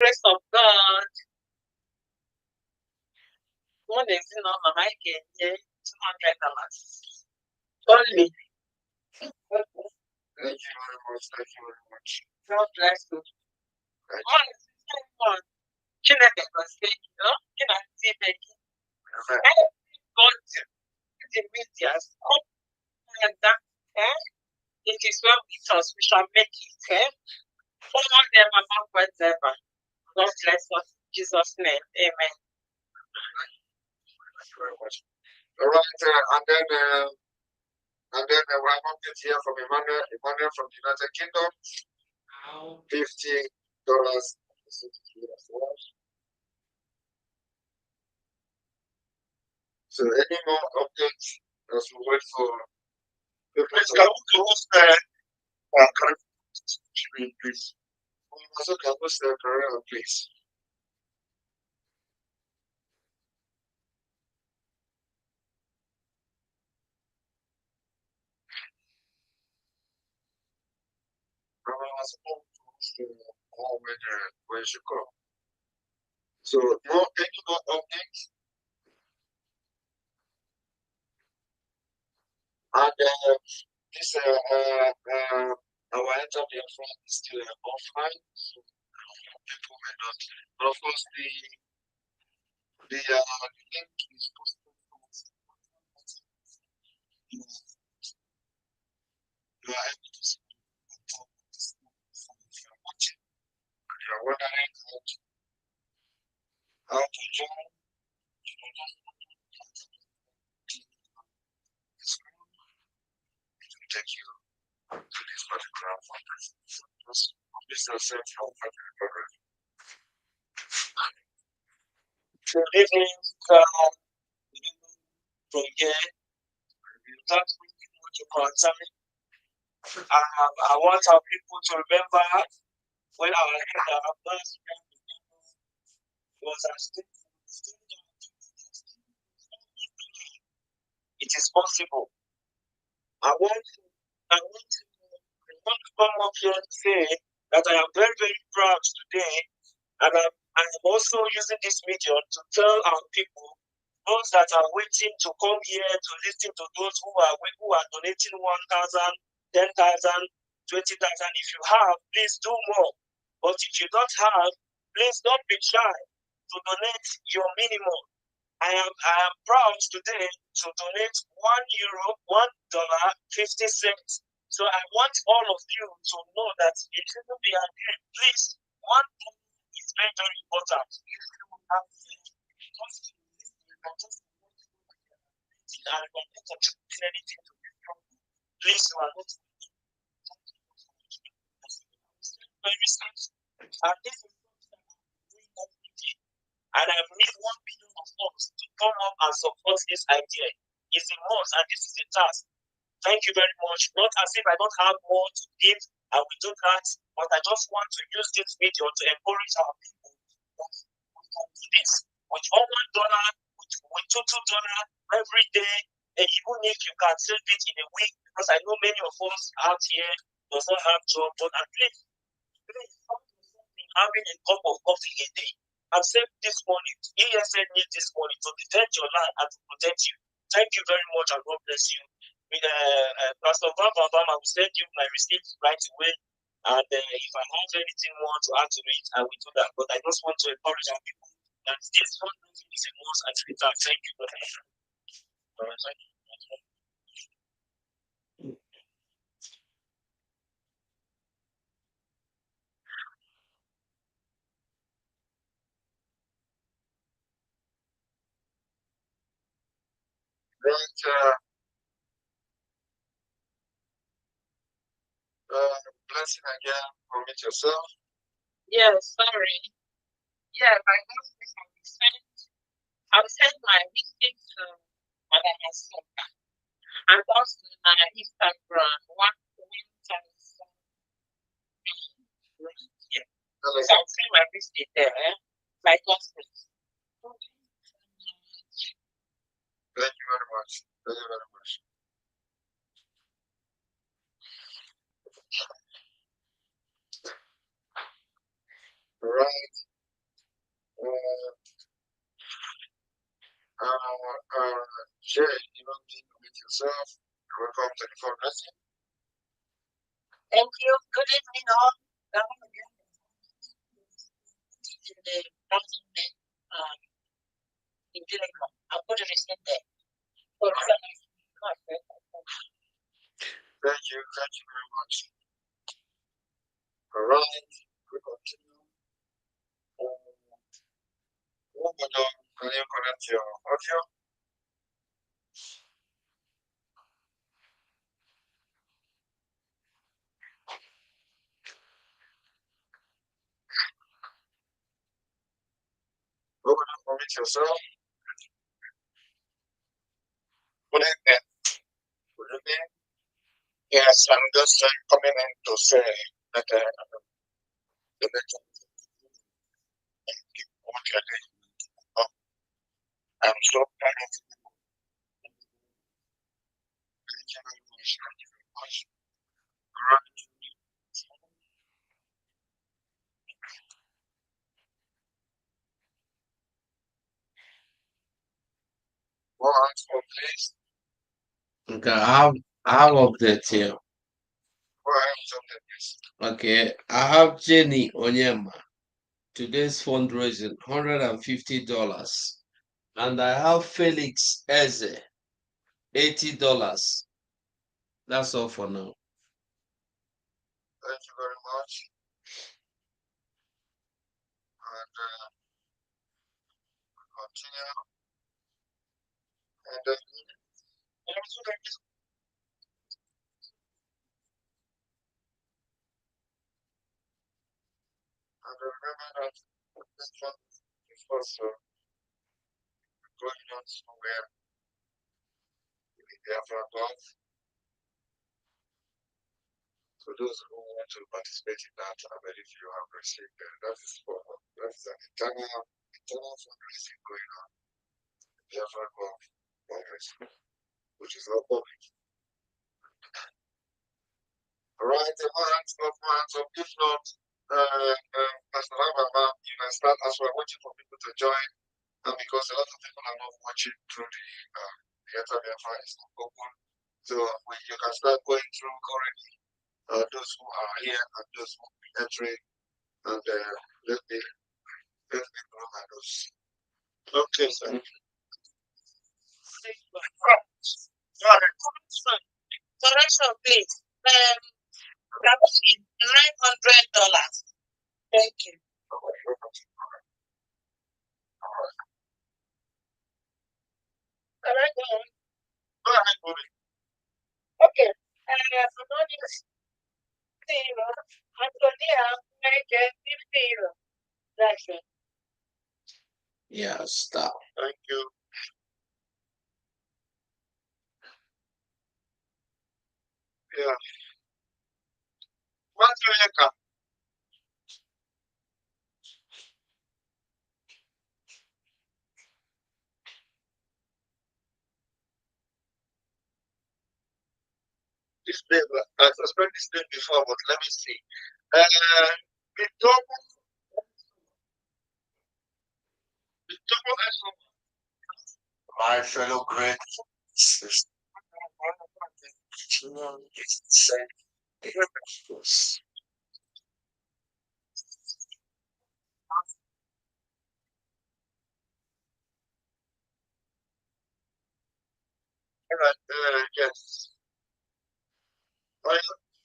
grace of God, one is in on my mic and $200. Only. Thank you very much. Thank you very much. God bless you. Thank One is one. Chineke gọzie gị, Chineke thank you. Amen. Everybody, the media, and that, it is well with us. We shall make it. Follow them among whatever. God bless us in Jesus' name. Amen. Thank you very much. All right, and then we have update here from Emmanuel. Emmanuel from the United Kingdom. $50. So any more updates as we wait for the please can we close career, please? Also can we stay career, please? Where should go? So no any more updates? And this our interview front is still offline, so people may not. But of course, the link is posted. You are able to see if you're watching. If you're wondering how to join, you can just it will take you to this particular fundraiser. Just please yourself how far you progress. Good evening from here. That's what you concern me. I want our people to remember when our leader was at stake. It is possible. I want to come up here to say that I am very, very proud today, and I'm also using this medium to tell our people, those that are waiting to come here to listen to those who are donating 1,000, 10,000, 20,000. If you have, please do more. But if you don't have, please don't be shy to donate your minimum. I am proud today to donate €1.50. So I want all of you to know that it shouldn't be a game. Please, $1 is very, very important. If you have just and not contributing anything to this problem, please you are not very sensitive. And this is and I need 1 billion of us to come up and support this idea. It's a must, and this is a task. Thank you very much. Not as if I don't have more to give, I will do that, but I just want to use this video to encourage our people that we can do this. With $1, with $2 every day, and even if you can save it in a week, because I know many of us out here does not have job, but at least having a cup of coffee a day. I've saved this money. ESN needs this money to defend your land and to protect you. Thank you very much, and God bless you. With Pastor Van I will send you my receipts right away. And if I have anything more to add to it, I will do that. But I just want to encourage our people that this fundraising is a must and it's a thank you very much. Thank you. Blessing again, commit yourself. Yes, sorry. Yeah, my husband I'll send my receipt to Madam Asoka. And also my Instagram, yeah. So I'll send my receipt there, my husband. Thank you very much. Thank you very much. All right. Uh, Share human being with yourself. Welcome to the fundraising. Thank you. Good evening, all. Welcome again to the government in Dilemma. I'll put it in there. Thank you very much. All right, we continue. Obodo, can you connect your audio? Obodo, unmute yourself. Good evening. Good evening. Yes, I'm just coming in to say that the better what you're doing. Oh, I'm so proud of you. Thank you very much. Thank you very much. All right. More hands up, please. Okay, I have update here. More hands up, please. Okay, I have Jenny Onyema. Today's fundraising, $150. And I have Felix Eze, $80. That's all for now. Thank you very much. And continue. And remember that this one is also going on somewhere in the Biafra God. So those who want to participate in that, I believe you have received that. That is an internal fundraising going on in Biafra God fundraising, which is not public. All right, the hands up, hands up. If not, Pastor Ababa, you can start as we're waiting for people to join. And because a lot of people are not watching through the Biafra is not open. So you can start going through currently those who are here and those who will be entering, and let me know my those. Okay, sir. Correction, please. That was $900. Thank you. All right, go on. Go ahead, Bobby. Okay. Anonymous zero. Antonia, make it 50. That's it. Yeah, stop. Thank you. Yeah. What's your income? This name, I suspect this name before, but let me see. Bitomo, Bitomo, my fellow great sisters. All right, yes.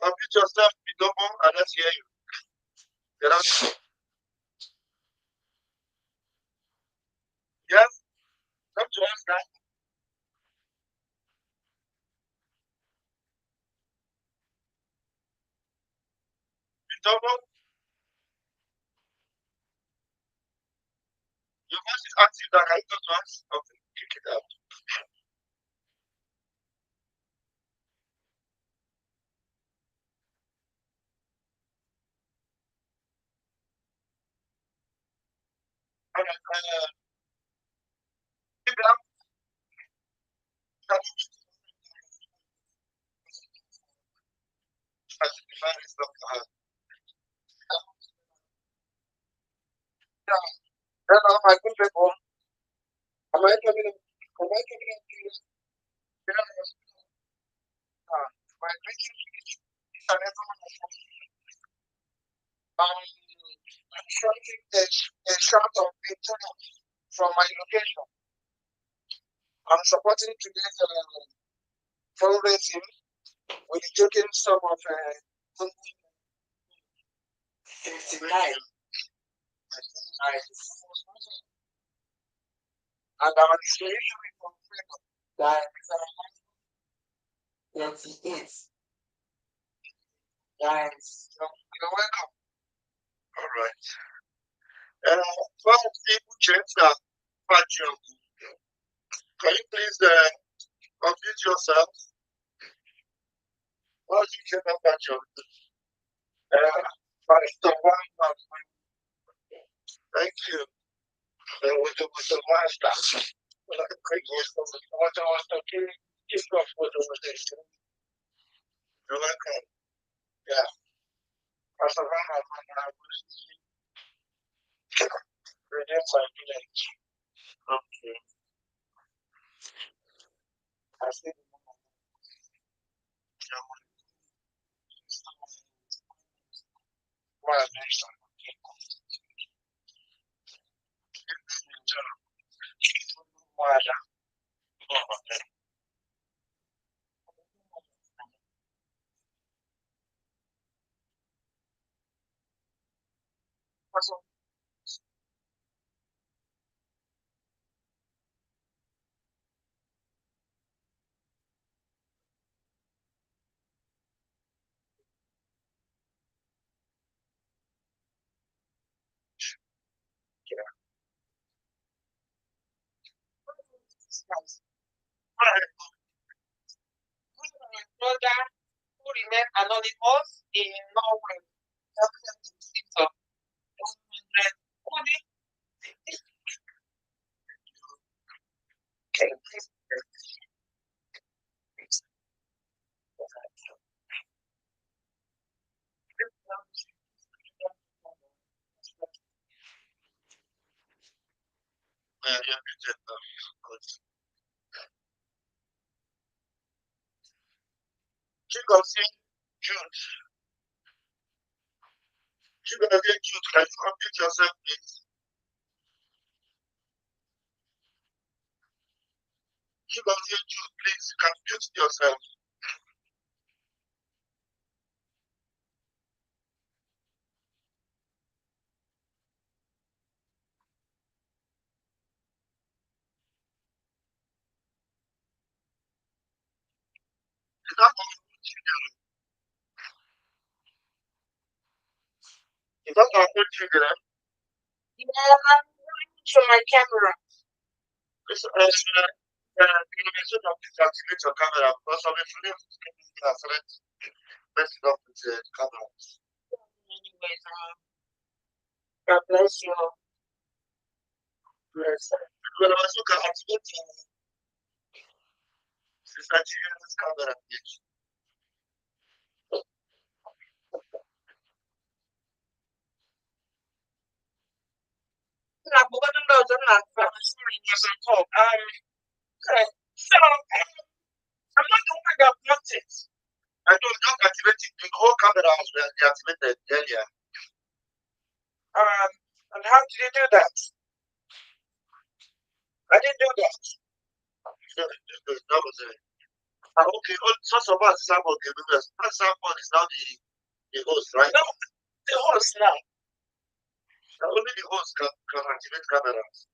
Unmute yourself, Bitomo, and let's hear you. Yes, come to us now. Bitomo, your voice is active now. Can you come to us? Okay, kick it out. All right, Abraham, can you define this doctor? Hello, my good people. Am I coming in? Am I coming in? Yes. My greeting to each and every one of you. I'm shouting a shout of victory from my location. I'm supporting today's fundraising with the token sum of 59. And our distribution is from freedom. That is 28. Guys, you're welcome. All right. First, people change that patron. Can you please unmute yourself? What's the change that patron? Pastor One. Thank you. With the master. Like a great wisdom. What I was talking, kick off with the organization. You're welcome. Yeah. Pastor One has redeemed my village. Okay. I see the my nation. Brother who remained anonymous in Norway. Chigozie Jude. Chigozie Jude, can you unmute yourself, please? Chigozie Jude, please, you can mute yourself. Is that on children? Is that on children? Yeah, I'm going to my camera. This, you mentioned that you activate your camera because I'm afraid of messing up with the camera. Anyways, God bless you. Yes. Because I also can activate Sister Children's camera. Okay. So, I'm not the one that blocked it. I don't just activate it. The whole camera was deactivated earlier. And how did you do that? I didn't do that. That was it. Okay, so of us, Samuel gave us. Samuel is now the host, right? No, the host now. Only the host can activate cameras.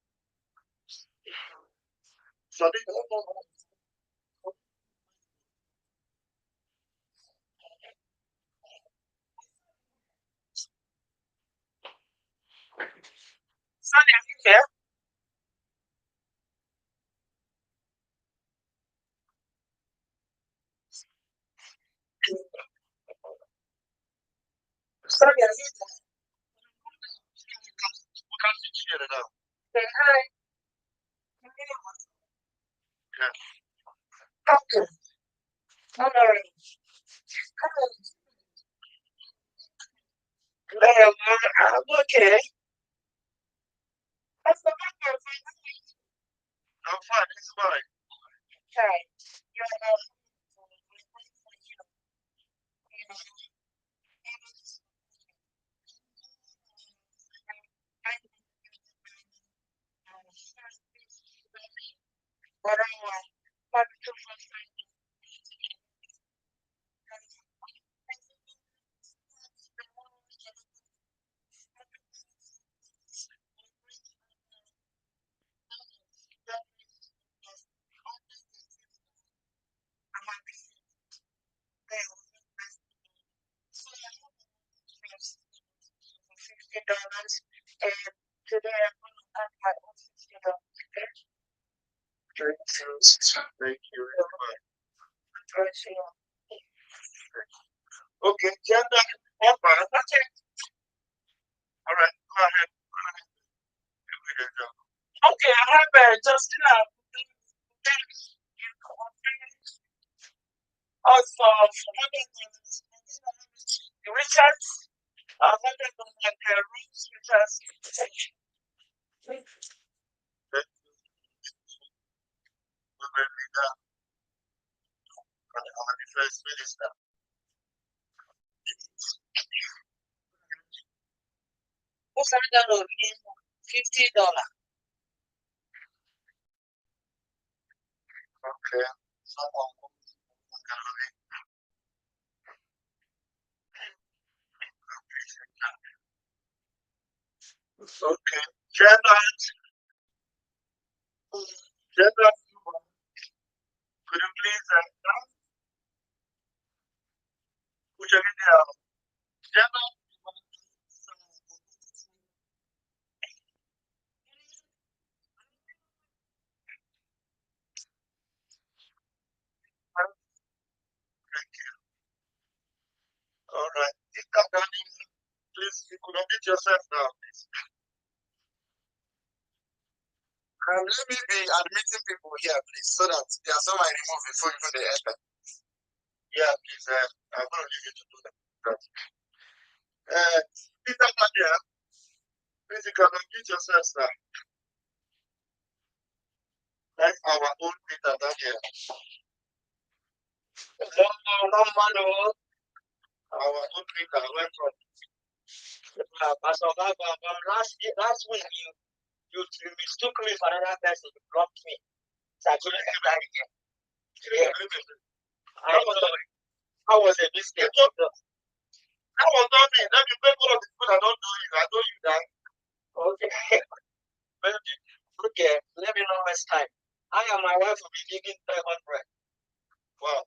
So I think Sunny, are you here? Sunny, are you there? We can't see you now. Say hi. Yeah. Okay. All right. I'm okay. I'm fine. It's fine. Okay. You're what I want. What to $50 and today I'm going to add my own $60. Okay? Thank you. Thank you very much. Fundraising. Okay, gender. Okay. All right. Go ahead. Okay, I have Justina. Also, Richard, I have Richard. I'm the first minister. Who's going to $50? Okay. Someone okay. Gender. Gender. Could you please put your name down? Gender. All right. Please, you could unmute yourself now, please. Let me be admitting people here, please, so that there are some I remove before even they enter. Yeah, please. I'm going to leave you to do that. Peter Padia, please, you can unmute yourself, sir. That's our own Peter Daniel. Our own Peter, welcome. Pastor Baba, last week you mistook me for another person. You blocked me. So I couldn't come back again. Yeah. I was a mistake. That was not me. Let me pay all of the people that don't know you. I know you that. Okay. Okay. Let me know next time. I and my wife will be giving 500. Wow.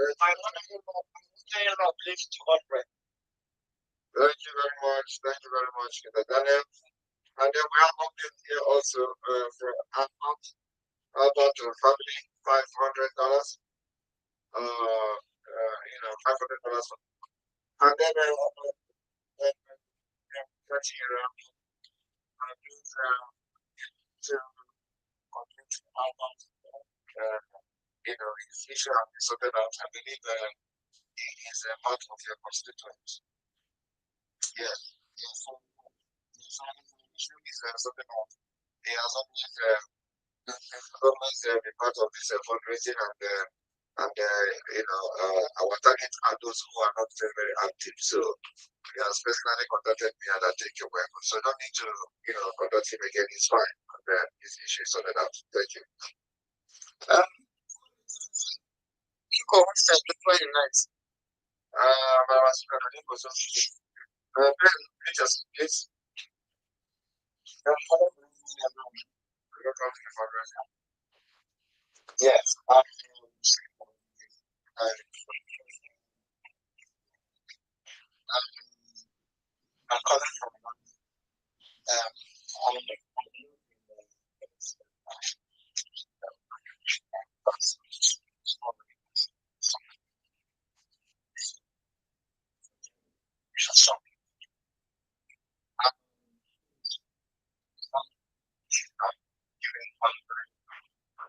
My mother-in-law believes 200. Thank you very much. Thank you very much, Mr. Daniel. And then we have update here also for Albert family, $500. $500. And then touching around to complete Albert. His issue has been sorted out. I believe he is a part of your constituents. Yes. Yes. So his issue is sorted out. He has always been part of this fundraising and our target are those who are not very, very active. So he has personally contacted me and I take your work. So no need to, contact him again. He's fine. And his issue is sorted out. Thank you. What's that? The play night. I was going to please. Yes. I'm calling from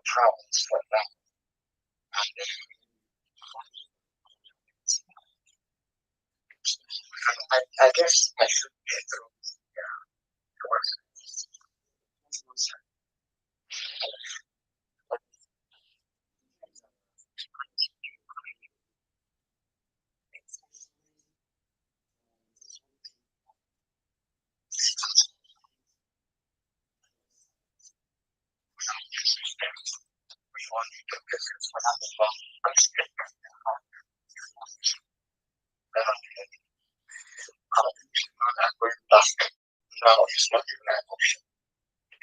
travels for that. I guess I should get through. Now it's not even an option.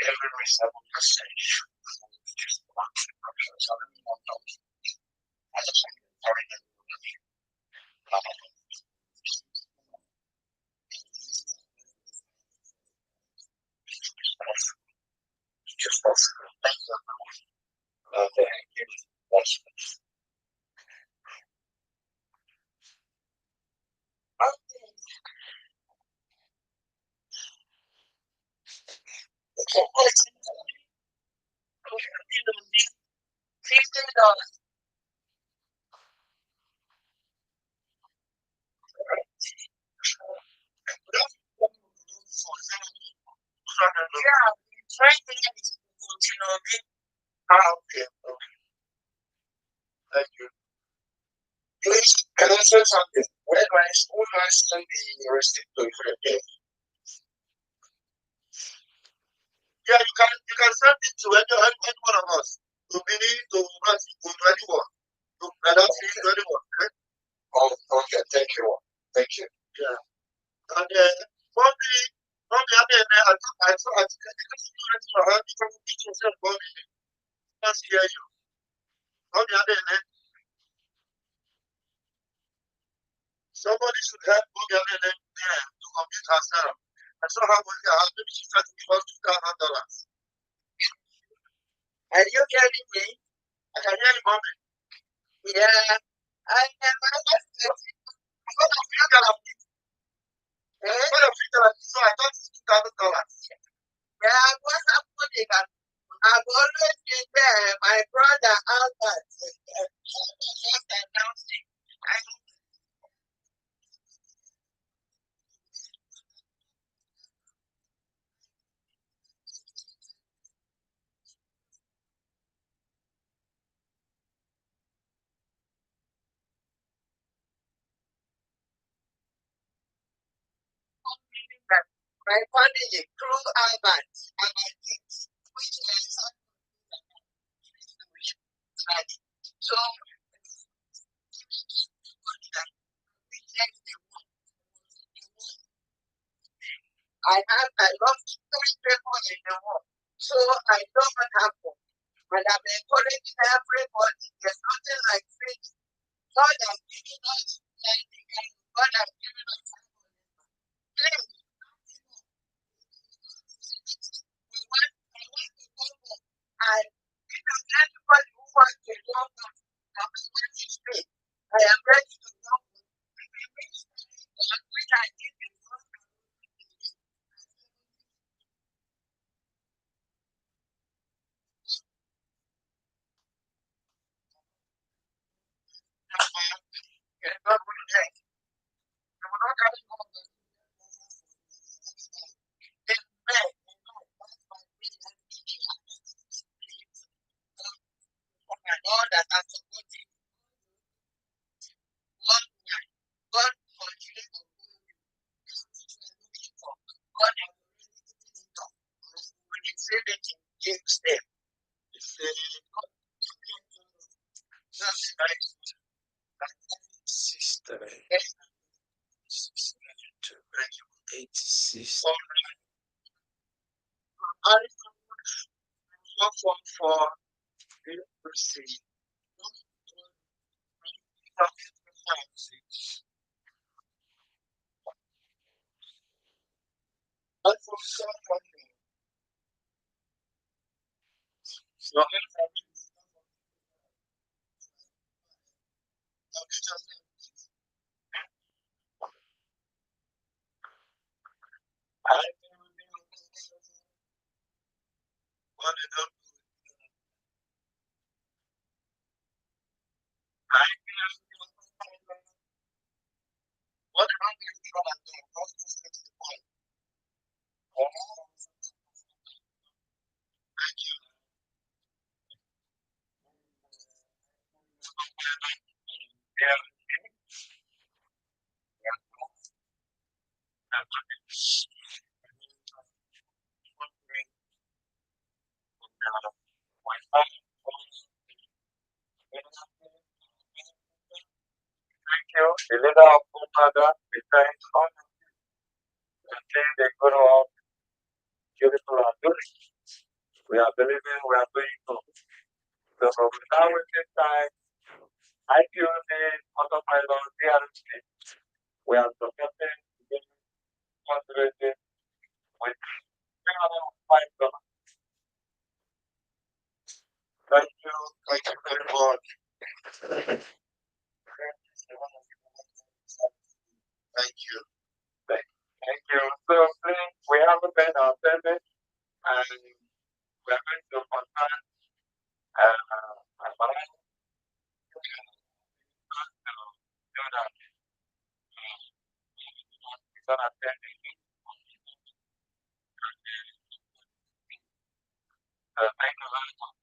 Every reasonable person just wants to function. So let me not know. I just want to worry that just possible. Thank you. Thank you. $15. Yeah, right there is, okay. Thank you. Please, can I say something? Who do I send the receipt to if I pay? Yeah, you can send it to any one of us. To Billy, to Matthew, to anyone. To Gaddafi, to anyone. Right? Oh, okay. Thank you. Thank you. Yeah. And probably, I thought I heard you from yourself, Bobby. Let's hear you. Probably, somebody should help Bobby there to complete herself. I saw how much maybe she tried to give us $2,000. Are you hearing me? I can hear you, Bobby. Yeah. I never so I thought it's $2,000. Yeah, what's happening? I've always been there. My brother Albert just announced it. That my family through Albert and my kids, which is so I lost three people in the war. So I know what happened. And I'm encouraging everybody. There's nothing like faith. God has given us like God has given us please. We want to go home. And if there's anybody who wants to go home, I'm going to stay. I am ready to go home. If we meet God, which I did before, God will take. I will not carry home the men. God that has supported God, God continue to looking for. God has when it's it in James step. It's just like sister. 86. For leprosy. But for somebody, so I want to know what am I going to try and do? What's this next point? Yeah. The leader of Umaga is trying until they grow up beautiful and good. We are believing we are doing good. So without wasting time, I feel the autopilot DRC. We are supporting the fundraising with $305. Thank you very much. Thank you. Thank you. So please, we haven't been our service and we are going to contact Alvarez to do that. We're gonna attend the meeting. Thank you very much.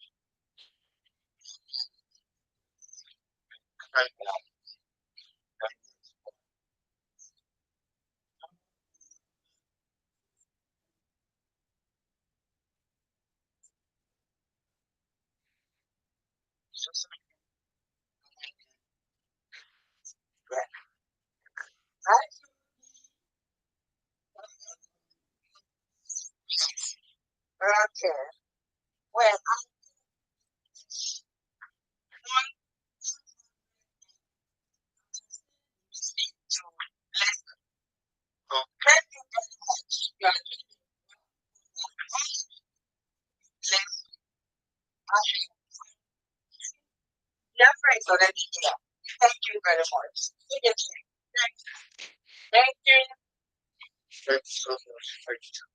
Okay. Well, to thank you very much. You are blessed. Your friends already here. Thank you very much. Seriously. Thank you. Thank you. Thank you so much. Thank you.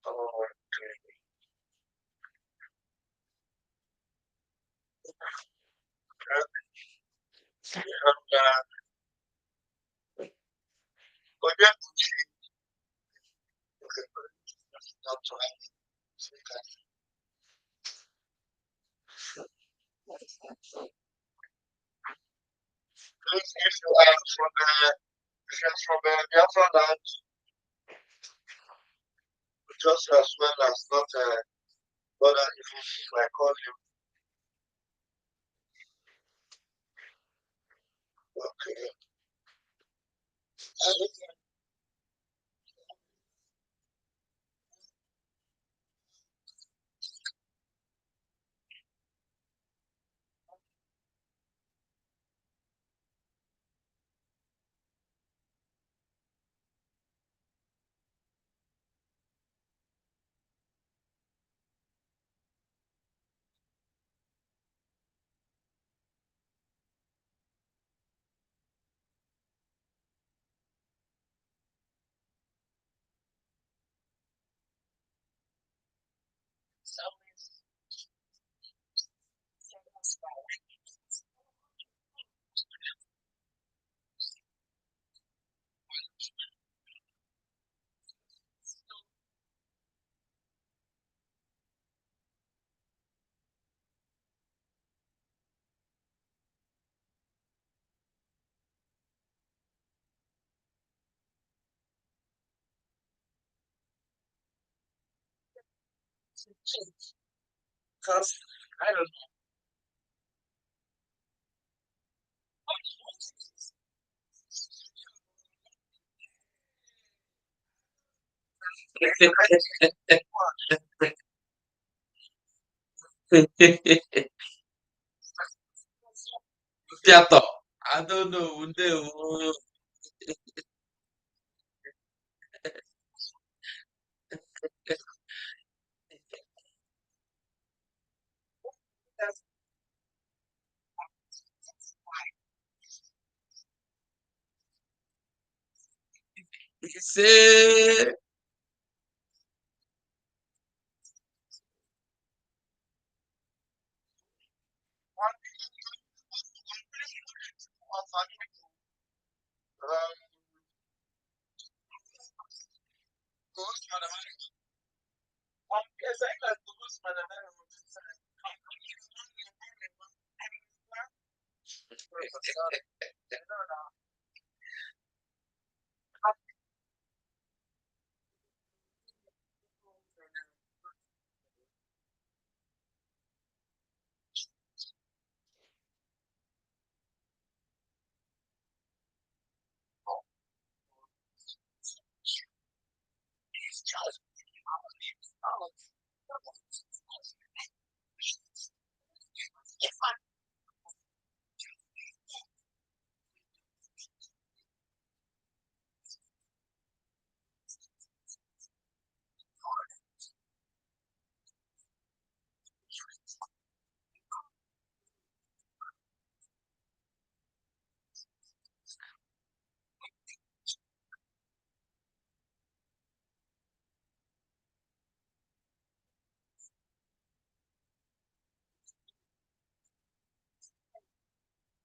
Oh, okay. And, we have to change. Okay, not to have please, if you are from the, if you're from the Biafra land, just as well as not bother if I call you. Okay. Because I don't Theater. I don't know. No. Say,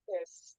Yes.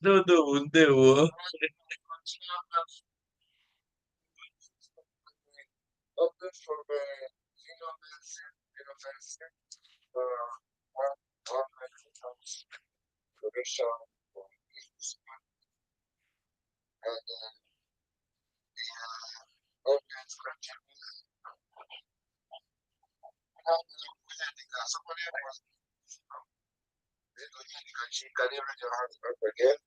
No, no, no. Update from the Union University, one production for this and updates continue. And somebody was she can even your hands up again.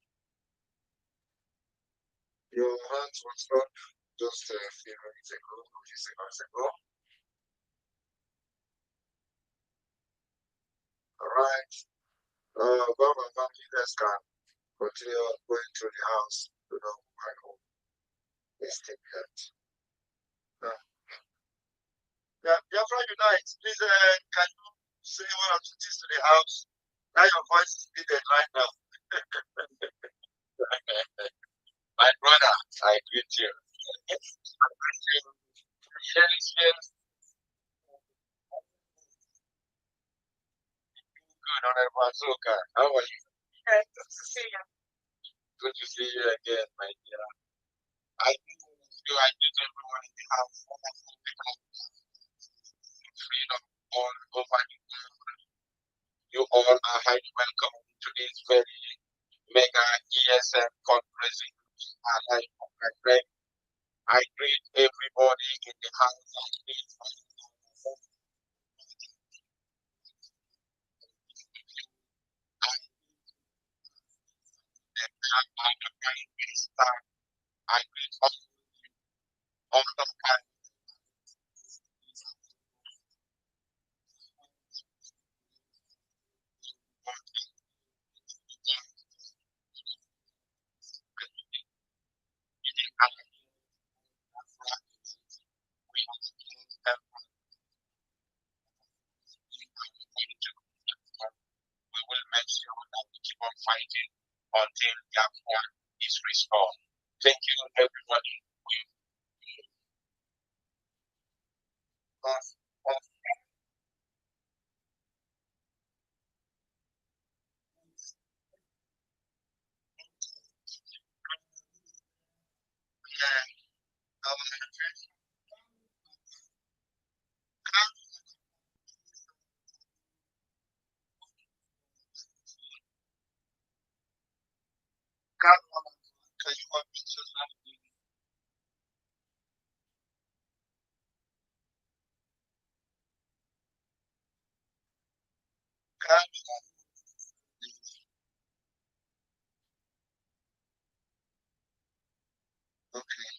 Your hands was up just a few minutes ago, a few seconds ago. All right. Mama, you guys can continue going through the house. You know, my home is still yet. Uh, yeah, Biafra Unite, please, can you say one or two things to the house? Now your voice is needed right now. My brother, I greet you. I greet you. Yes, yes, good, Honorable Azuka. How are you? Yes, good to see you. Good to see you again, my dear. I greet everyone in the house. Wonderful people of freedom all over the world. You all are highly welcome to this very mega ESM fundraising. And I greet everybody in the house. I greet the Prime Minister. I greet all the we will make sure that we keep on fighting until Biafra is restored. Thank you, everybody. Uh, uh, Can you unmute yourself? Can okay.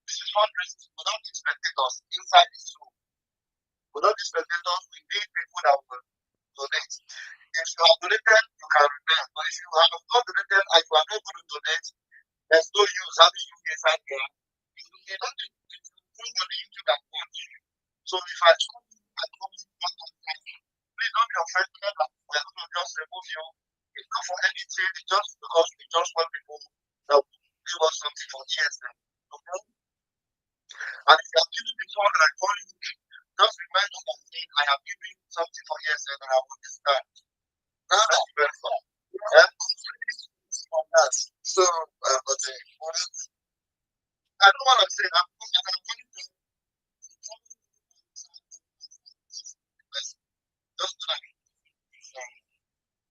This is fundraising without the spectators inside the room. Without the spectators, we need people that will donate. If you have donated, you can remain. But if you have not donated and you are not going to donate, there's no use having you inside there. You may not be nobody into that much. So if I come and come in one time, please don't be offended that we're going to just remove you. It's not for anything, it's just because we just want people that will give us something for GSM. Okay? And if you have given before and I call you, just remind us that saying I have given something for GSM and I will discard. Thank you very much. Yeah? On that. So, okay. I don't want to say that because I'm going to just like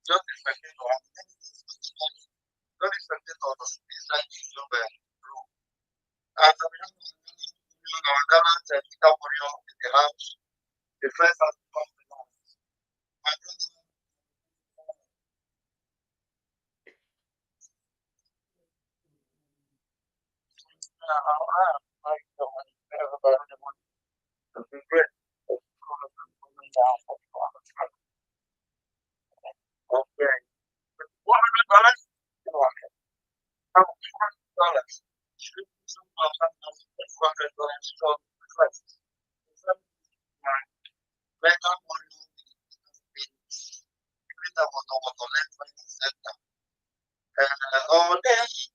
just expecting to have not expecting to have inside the room. And we have our gallant Peter Warrior in the house. The first has become the last. My brother, it's been great. Okay. $100? How much? $100. $2,200 from the first. Mega money means that was our collector center. All the days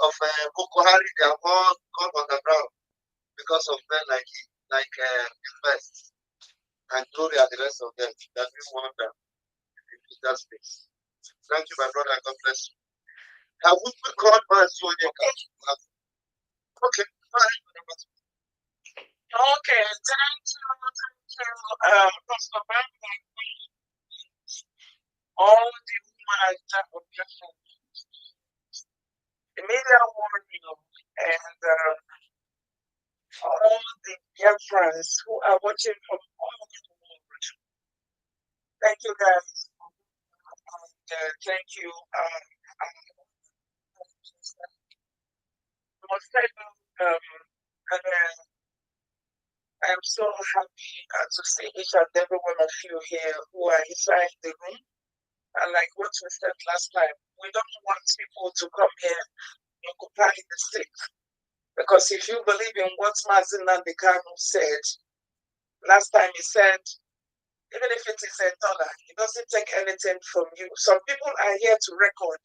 of Boko Haram, they are all gone underground because of men Invest and Glory and the rest of them that we want them in that space. Thank you, my brother. God bless you. Have we called my Sonia? Okay, fine. Okay, thank you, Pastor Ben. All the women that were the media warning and all the dear friends who are watching from all over the world. Thank you guys. And thank you. And I'm so happy to see each and every one of you here who are inside the room. And like what we said last time, we don't want people to come here and occupy the seat. Because if you believe in what Mazin Nandekano said, last time he said, even if it is $1, it doesn't take anything from you. Some people are here to record.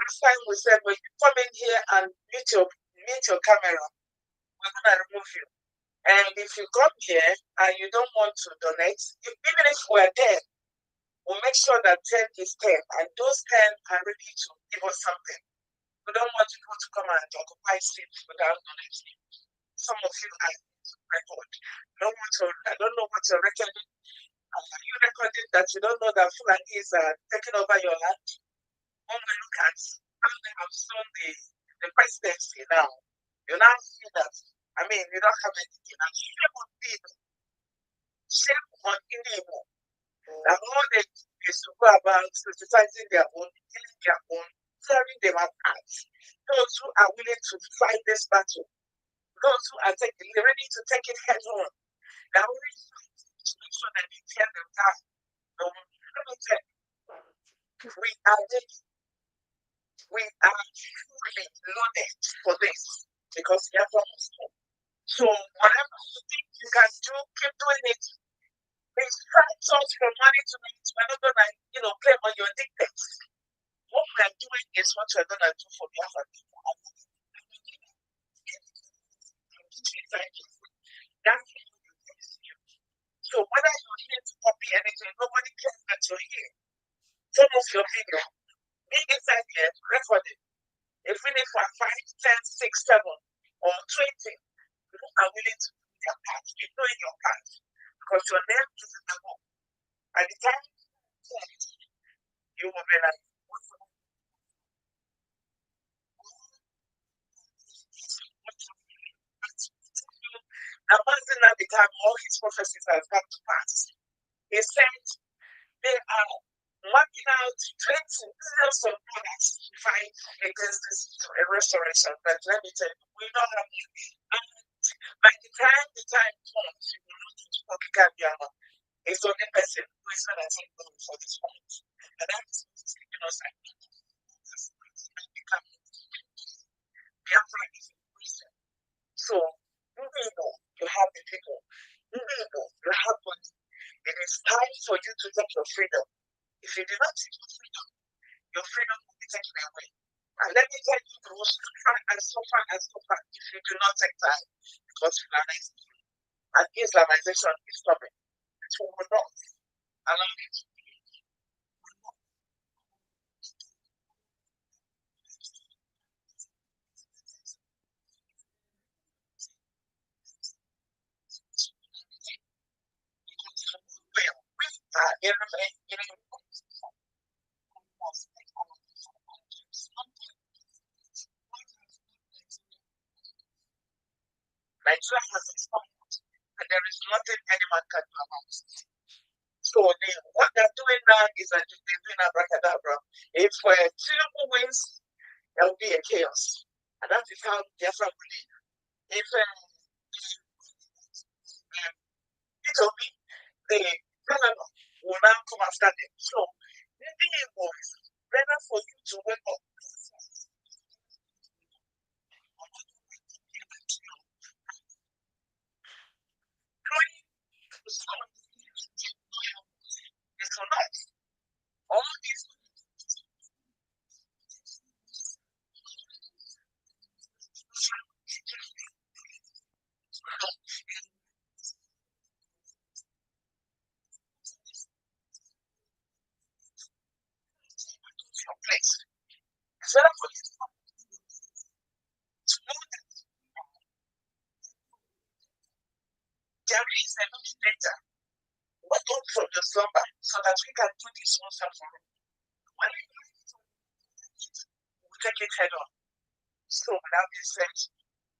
Last time we said, when you come in here and mute your camera, we're going to remove you. And if you come here and you don't want to donate, even if we're there, we'll make sure that 10 is 10, and those 10 are ready to give us something. We don't want people to come and occupy seats without donating. Some of you are record. I don't know what you're recording. Are you recording that you don't know that Fulani is taking over your land? When we look at how they have shown the presidency now, you now see that, I mean, you don't have anything. And shame on Indian. And all they do is to go about criticizing their own, killing their own, tearing them apart. Those who are willing to fight this battle, those who are ready to take it head on, they're only fighting to make sure that they tear them down. So, let me tell you, we are ready. We are truly loaded for this because we are almost home. So, whatever you think you can do, keep doing it. distract us from money to night. We're not gonna, play on your dictates. What we are doing is what we're gonna do for the other people. That's so whether you're here to copy anything, nobody cares that you're here. Turn off your video. Be inside here, record it. Even if we're 5, 10, 6, 7, or 20, you are willing to do your part. You know your part. Because your name is in the book. At the time you will be like, Amazing at the time all his prophecies have come to pass. He said they are marking out 20 millions of dollars to fight against this restoration. But let me tell you, we don't have it. And by the time comes, you will not need to talk Gabiama. It's the only person who is going to take glory for this fight. And that is what is giving us like becoming Biafra is a prison. So even though you have the people, even though you have money, it is time for you to take your freedom. If you do not take your freedom will be taken away. And let me tell you, you will suffer and suffer and suffer if you do not take time. Because and Islamization is coming. It will not allow you to be. Nigeria has expired, and there is nothing anyone can do about it. So what they're doing now is that they're doing abracadabra. If Tinubu wins, there will be a chaos. And that is how Biafra will live. If Italy, the Canada will now come after them. So the thing is better for you to wake up. It's not. All these place. So that's what it's to know that there is a little data. Wake up from the slumber so that we can do this once and for all. When we take it head on. So without being said,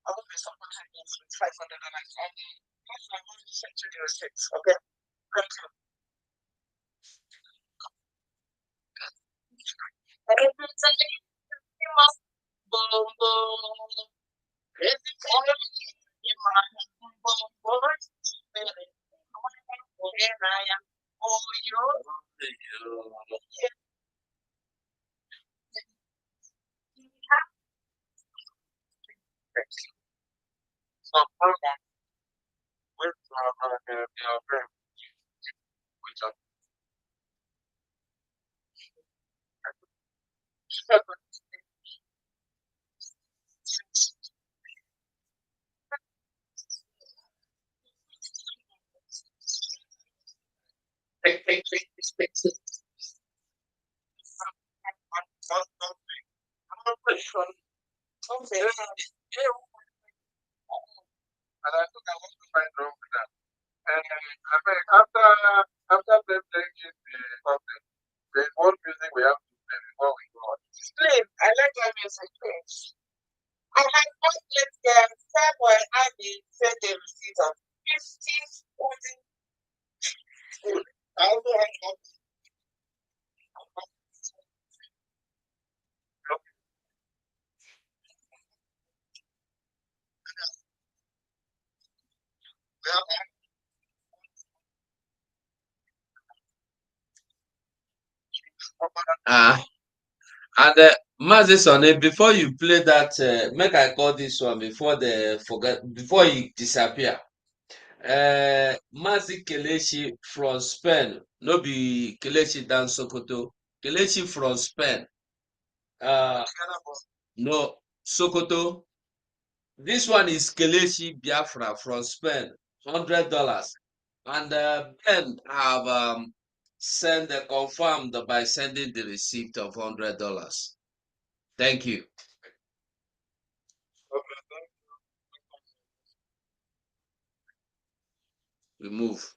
I will be supporting this with $500. That's my money to send you the receipts. Okay? Thank you. So, with and I think I want to find wrong with that. And I mean, after them taking the content, there's one music we have to play before we go on. Please, I like that music, please. I have not yet Samuel Abby said the receipt of 50 school. I also have not. Ah, and Mazi Sonny, before you play that, make I call this one before they forget, before you disappear. Mazi Kelechi from Spain. No be Kelechi dan Sokoto. Kelechi from Spain. Uh, no, Sokoto. This one is Kelechi Biafra from Spain. $100. And Ben have sent the confirmed by sending the receipt of $100. Thank you. We move.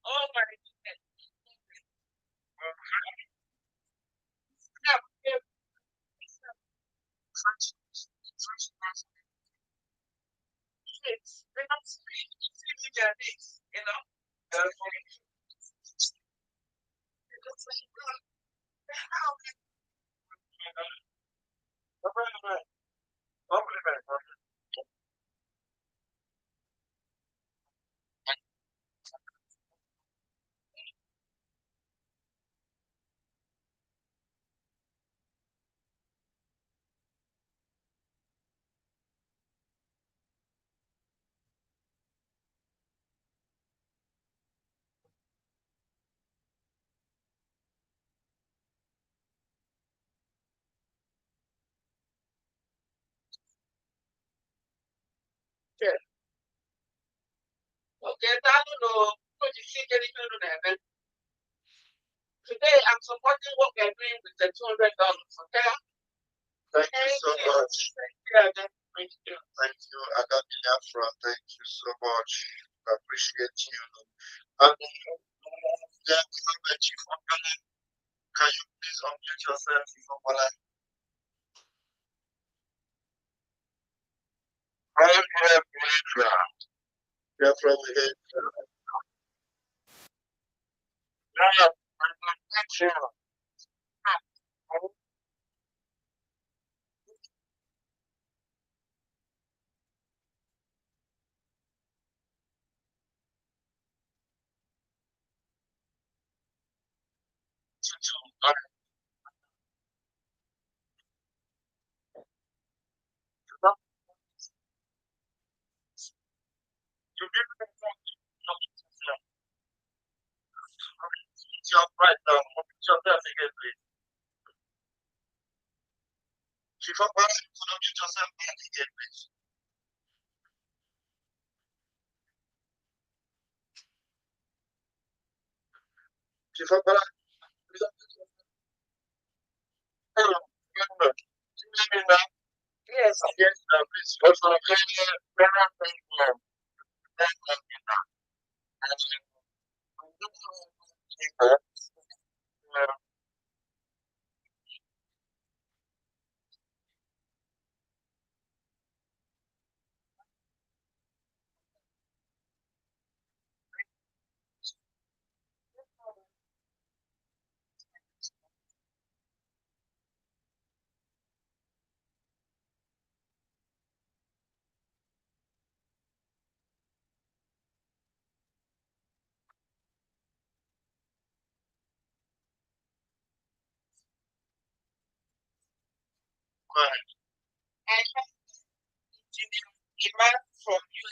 Oh my goodness. Yeah, yeah, kids, they don't see their needs, you know. Okay, I don't know. What you think anything on that? Today I'm supporting what we're doing with the $200. Okay. Thank you so much. Thank you. Thank you. I got the Afra. Thank you so much. I appreciate you. And then we have a chief Ombele. Can you please unmute yourself, Chief Ombele? Yeah, from here. Yeah, right now. Yourself again, please. Chief Ombele, could unmute yourself again, please. Chief Ombele, please unmute yourself. Hello. Hello. Can you hear me now? Yes, yes, please. Also, can you thank you. Thank you. I have demand from you.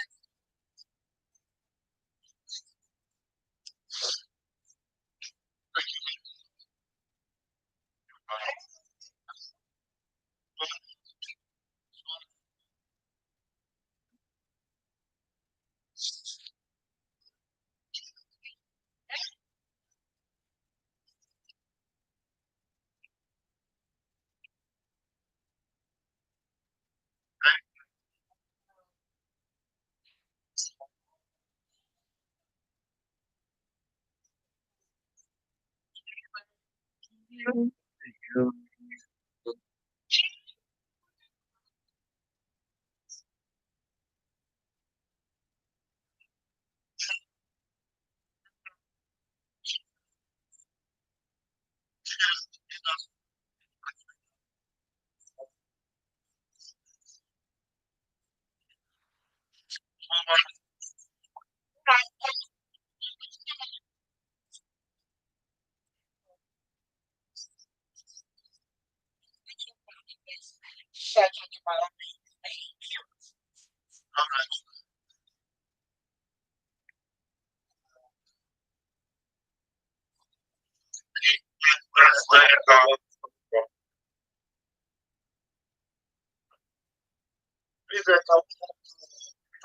Please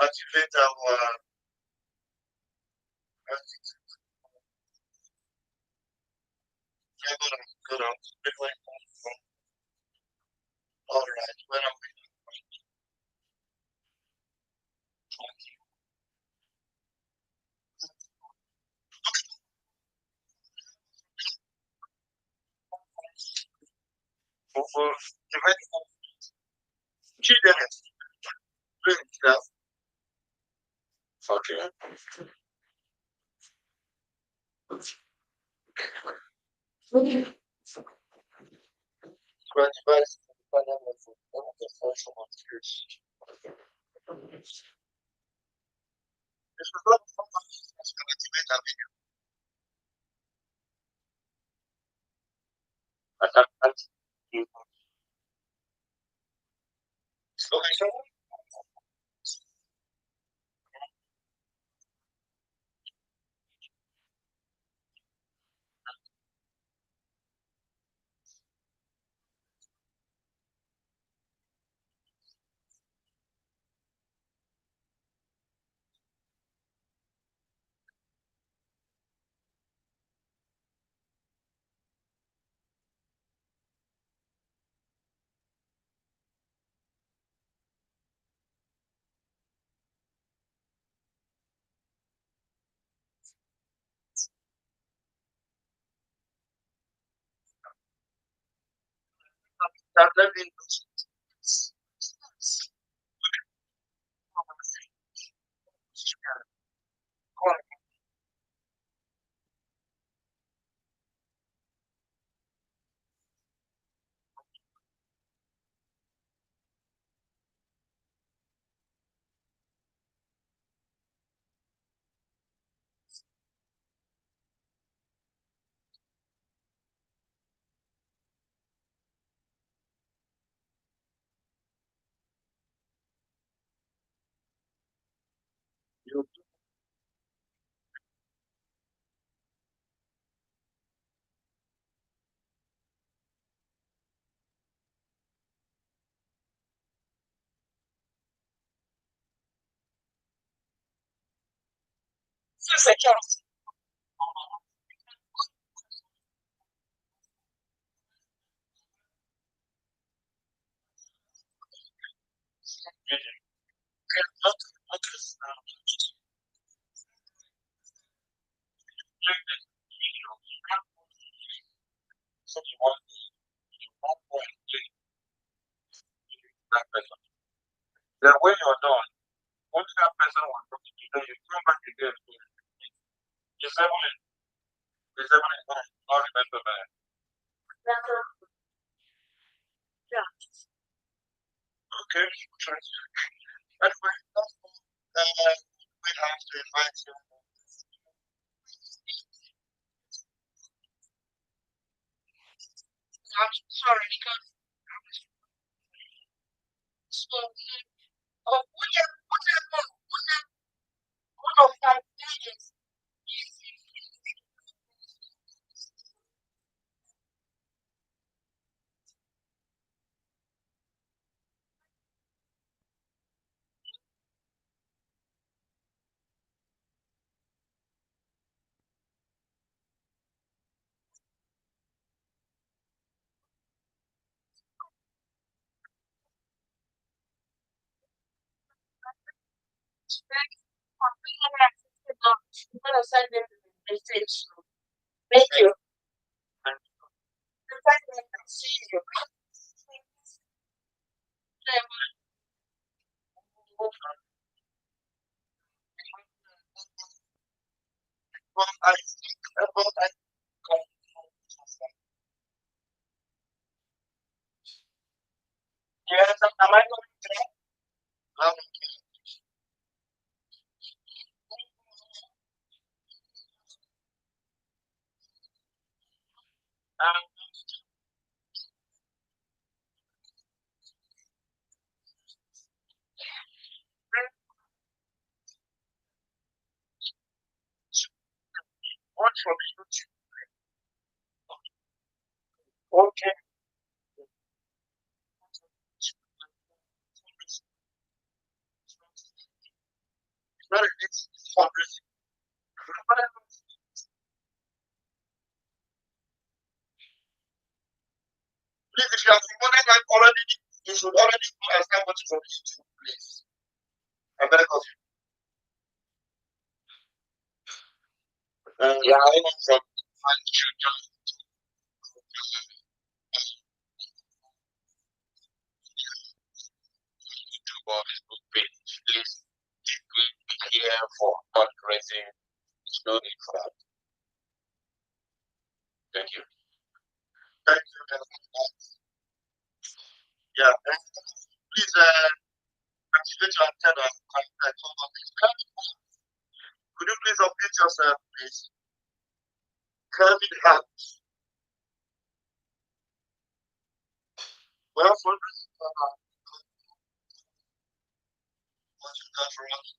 activate our good on. All right. When are we? For children, please. Okay. device panel of the function of fish. This is not someone who's going to activate a video. Okay, so that let me you secure. So you want to that person. Then when you're done, once that person was talking to you, then you come back again. You say, well, you say, well, not remember that. Yeah. Okay, sure. Anyway, we have to invite you. I'm sorry, because so, what of that is I'm gonna send them a message. Thank you. The fact that I can see you. Well, I yes, am I going to what from you? Okay. It's not a it's fundraising. Please, if you have supported like already, you should already go and start watching from YouTube, please. I better go. Yeah, I want from YouTube or Facebook page. Please keep going here for fundraising. No need for that. Thank you. Thank you. Yeah. And please continue to attend our call. Could you please update yourself, please? Kevin Hart. Well, fundraising what you got for us?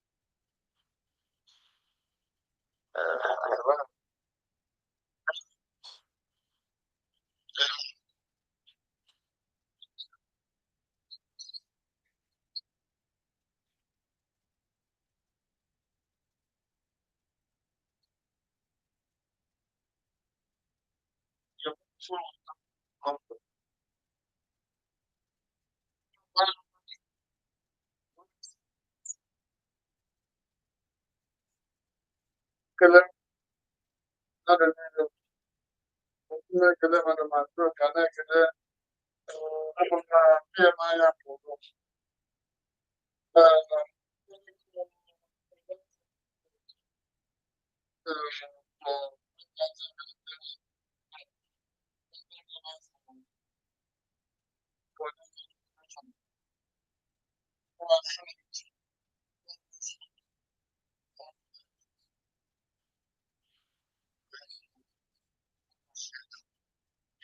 Your full comfort. Killer, not a little. Killer, madam, I'm sure. Can I get a PMI?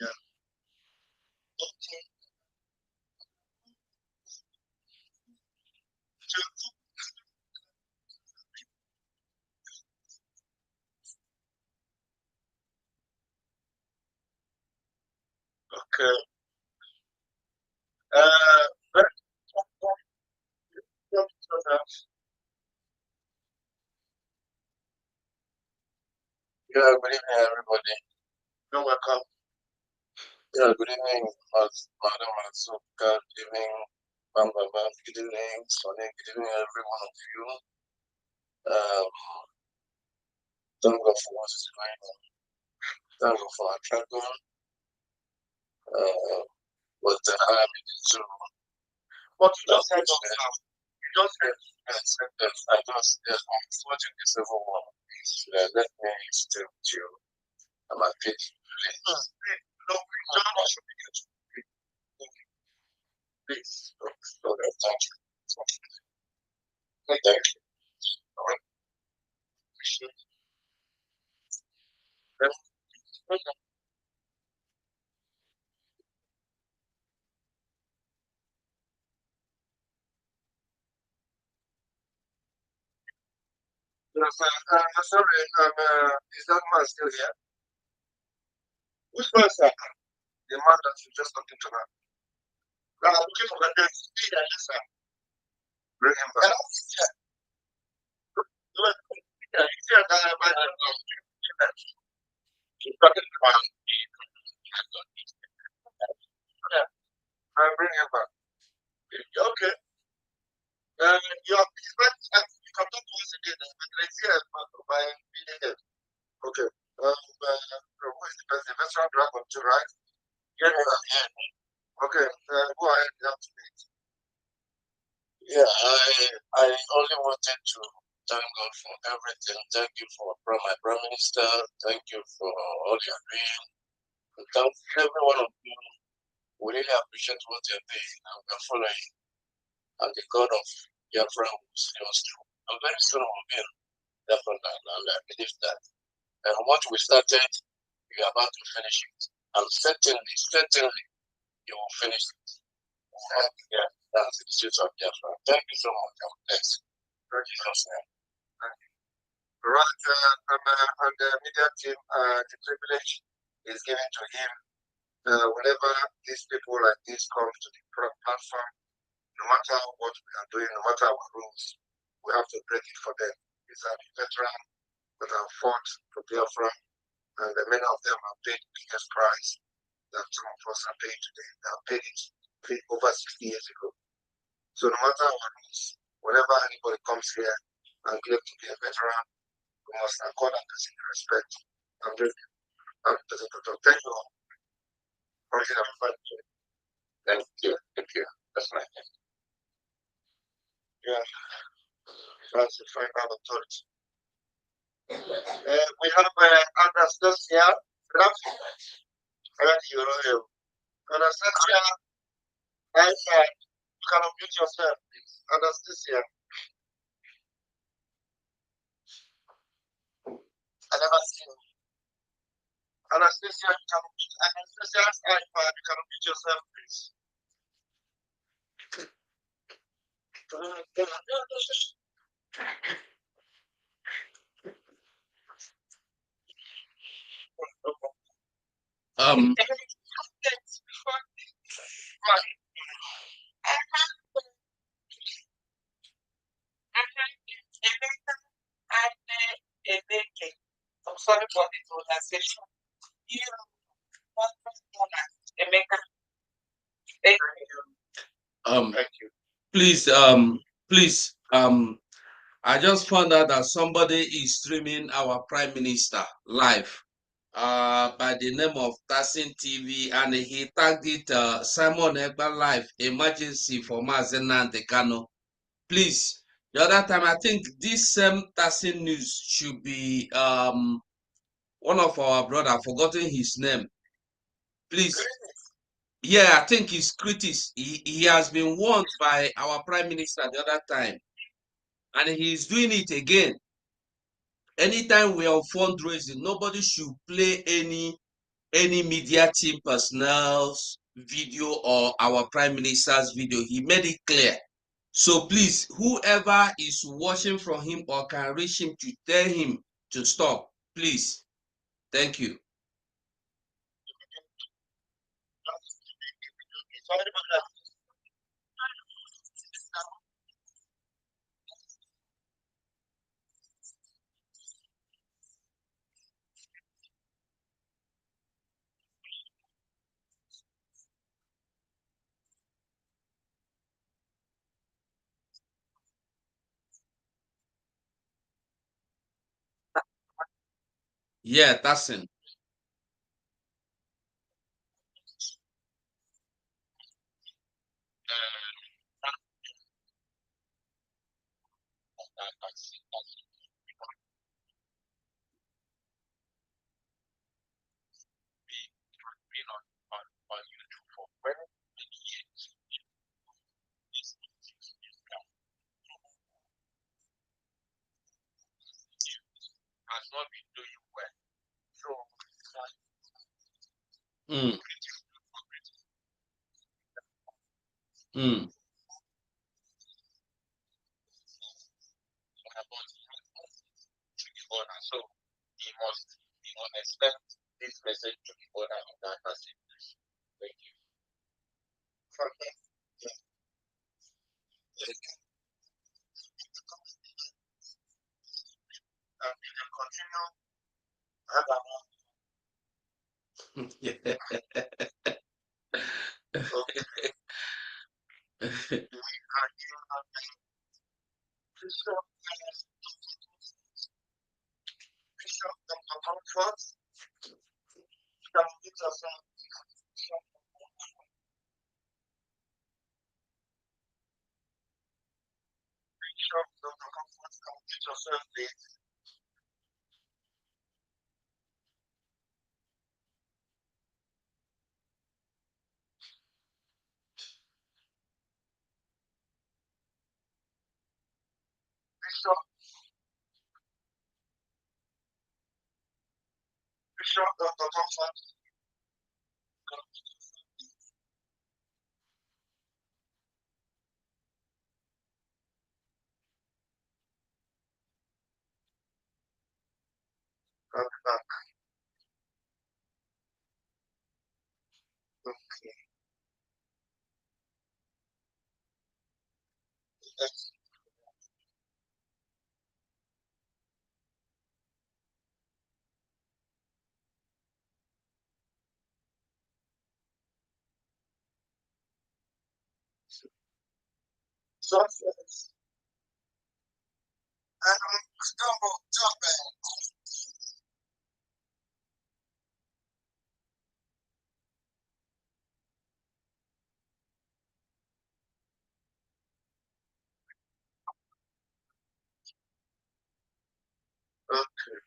Yeah. Okay. Very yeah, good evening, everybody. You're welcome. Yeah, good evening, Madam Matsuka. Good evening, Bamba. Good evening, Sonny. Good evening, every one of you. Thank God for what is going on. Thank God for our dragon. But I am in the zoo. What you just said, you just said, yes, I just, yes, I'm watching this everyone. Let me stay with you. I'm at peace. No, we don't want to be good. Please. Okay, thank you. Thank you. All right. Appreciate it. Okay. Yes, sorry, is that man still here? Which man, sir? The man that you just talking to now. I'm looking for the next speed, yes, sir. Bring him back. Keep talking about I'll bring him back. Okay. You can talk to us again, but let's see by video. Okay. Who is the person? The veteran dragon too, right? Yes, sir. Yeah. Okay. Go ahead. You have to speak. Yeah, I only wanted to thank God for everything. Thank you for my Prime Minister. Thank you for all you're doing. Thank every one of you. We really appreciate what you're doing and we're following. And the God of your friend will see us through. I'm very soon we'll be definitely, and I believe that. And what we started, you're about to finish it. And certainly, you will finish it. Yeah, that's the truth of Biafra. Thank you so much. I'm blessed. Thank you so much. Right, and the media team, the privilege is given to him. Whenever these people like this come to the platform, no matter what we are doing, no matter our rules, we have to break it for them. These are the veterans that have fought for Biafra, and many of them have paid the biggest price that some of us are paying today. They have paid it over 60 years ago. So no matter our rules, whenever anybody comes here and claims to be a veteran, we must accord that person respect. I'm just, thank you all. Thank you. Thank you. That's nice. Yeah, that's the final authority. We have others just here. Anastasia, Anastasia, you can unmute yourself, please. Anastasia. I never seen you. Anastasia, you can unmute Anastasia's iPad. You can unmute yourself, please. Um, I'm sorry for the pronunciation. You Emeka. Thank um, you. please, please, I just found out that somebody is streaming our Prime Minister live by the name of Tassin TV, and he tagged it Simon Egba Live Emergency for Mazen Kano. Please, the other time, I think this same Tassin News should be one of our brother, I've forgotten his name. Please, yeah, I think he's Kritis. He has been warned by our Prime Minister the other time, and he's doing it again. Anytime we are fundraising, nobody should play any media team personnel's video or our prime minister's video. He made it clear. So please, whoever is watching from him or can reach him to tell him to stop, please. Thank you. Yeah, that's it. Has not been doing well. So, Mm, mm, so he must expect this message to be honored on that person. Thank you. Okay. We can continue. Bishop Dr. Comfort, can you yourself? Bishop Dr. Comfort, can you yourself, please? Bishop Dr. Comfort, can be back. Okay. Yes. Success. Stumble, jumping. Okay.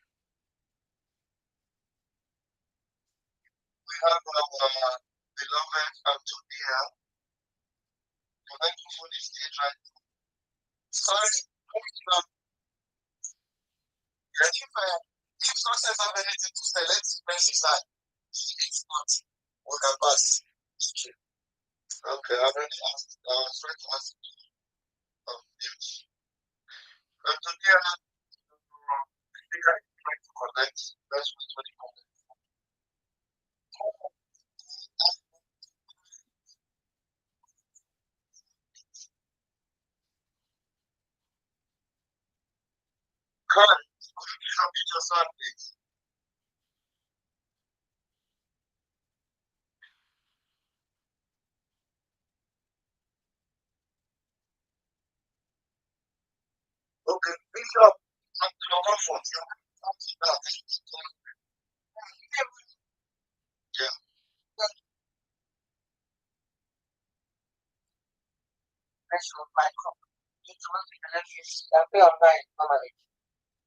beloved Antonia, the microphone is still right. Sorry, if success have anything to say, let's press aside. If not, we can pass. Okay, I already asked. I was trying to ask you. Antonia, I think I trying to connect. That's what you connect. Karen, could you please unmute yourself, please? Okay, Bishop, your microphone. Yeah. That's your microphone.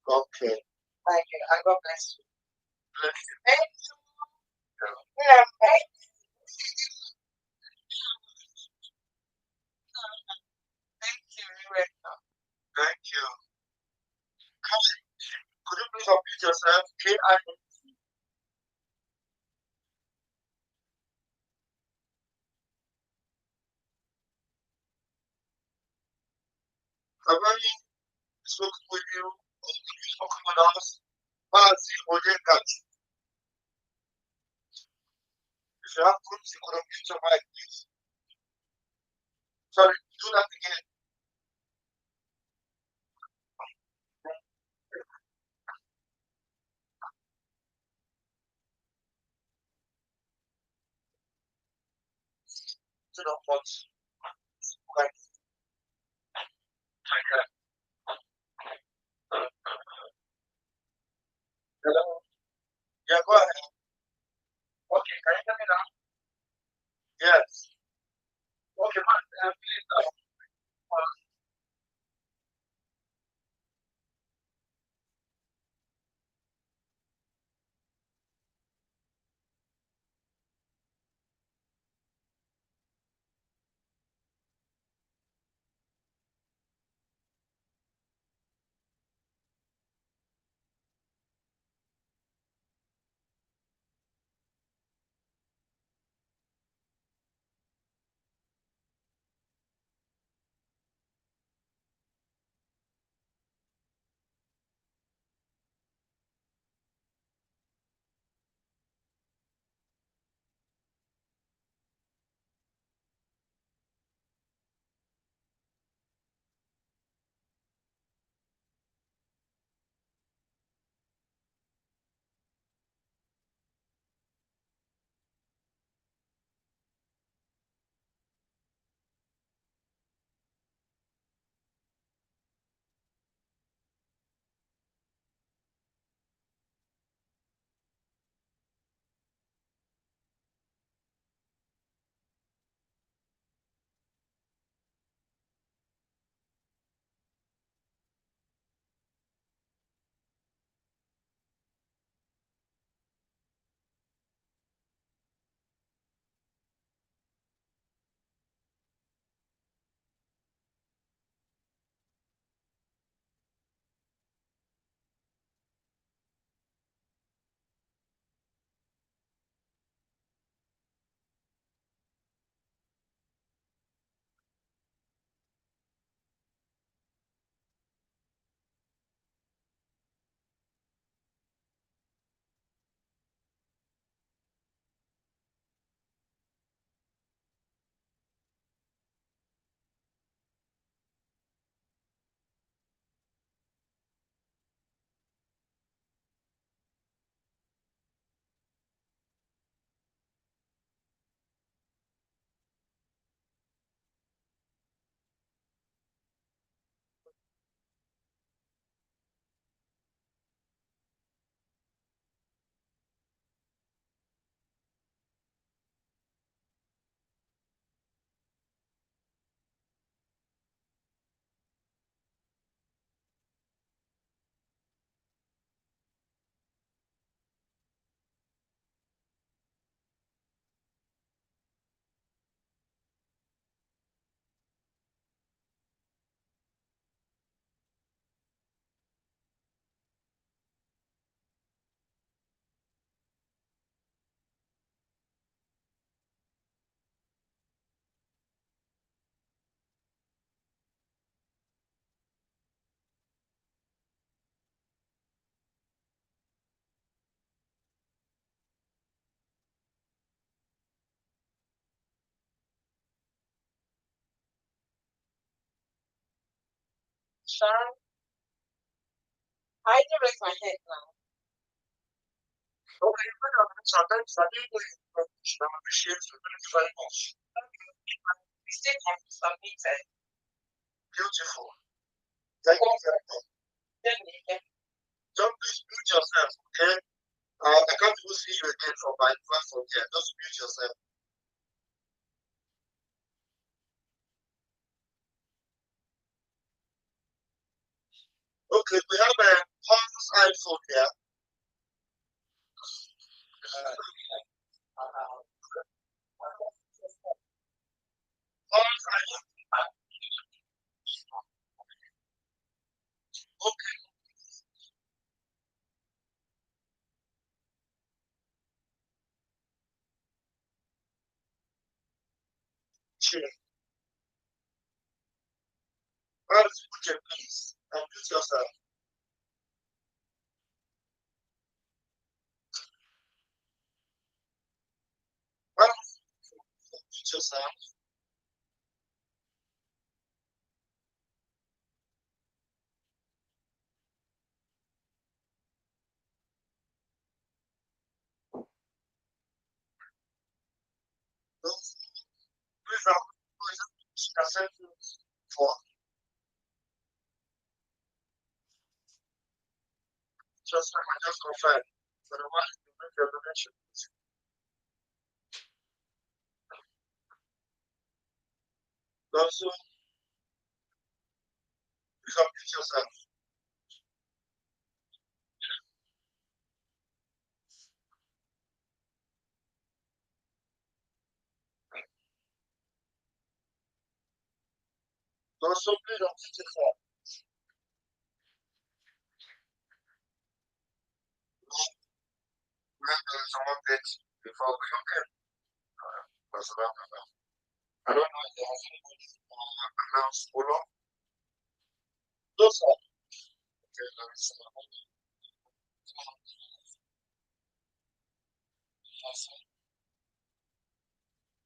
Okay. Thank you. I God bless you. Bless you. Thank you. Yeah, thank you. Thank you. You're welcome. Thank you. Could you please unmute yourself? K-I. Have I spoken with you? Or have you spoken with us? Mazi Oyegachi. If you have good, you could unmute your mic, please. Sorry, do that again. Do not want. Right. Hello? Yeah, go ahead. Okay, can you hear me now? Yes. Okay, please. Sean, I didn't raise my head now. Okay, sometimes I didn't know you appreciate you. Thank you very much. We still have to submit it. Beautiful. Thank you very much. Don't please mute yourself, okay? I can't even see you again from my platform here. Just mute yourself. Okay, we have a Hans iPhone here. Hans iPhone. Okay. Sure. Hans, okay, please. Unmute yourself. Hans, unmute yourself. Please, accept you for just confirm. Otherwise, you make your donation. Also, please unmute yourself. Also, please unmute yourself. Maybe someone takes before we okay. I don't know if there has anybody announced follow. Those are okay, let me see.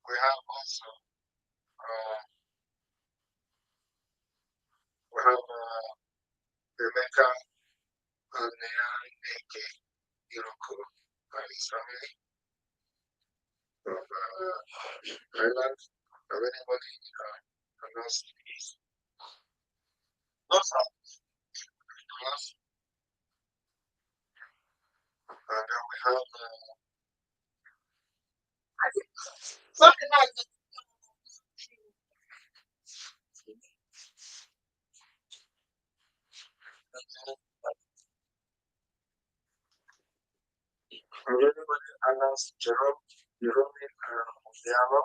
We have also we have Rebecca and Eke Iroko and his family from Ireland. Have anybody announced these? Those are us. And then we have something like that. Have anybody announced Jerome Diallo?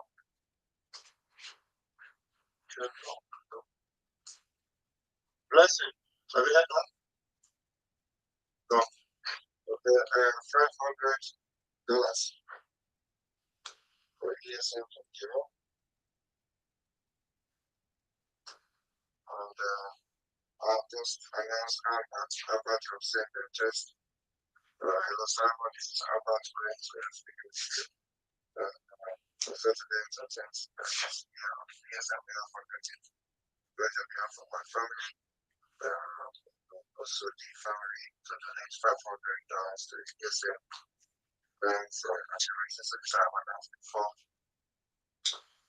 Blessing. Have you heard that? No. Okay, $500 for ESM from Jerome. And I've just announced Albert from St. Just hello Simon, this is Albert Williams. We are speaking to you. Saturday and sometimes ESM for continue. But on behalf of my family, also the family to donate $500 to ESM. And actually, this is time I asked before.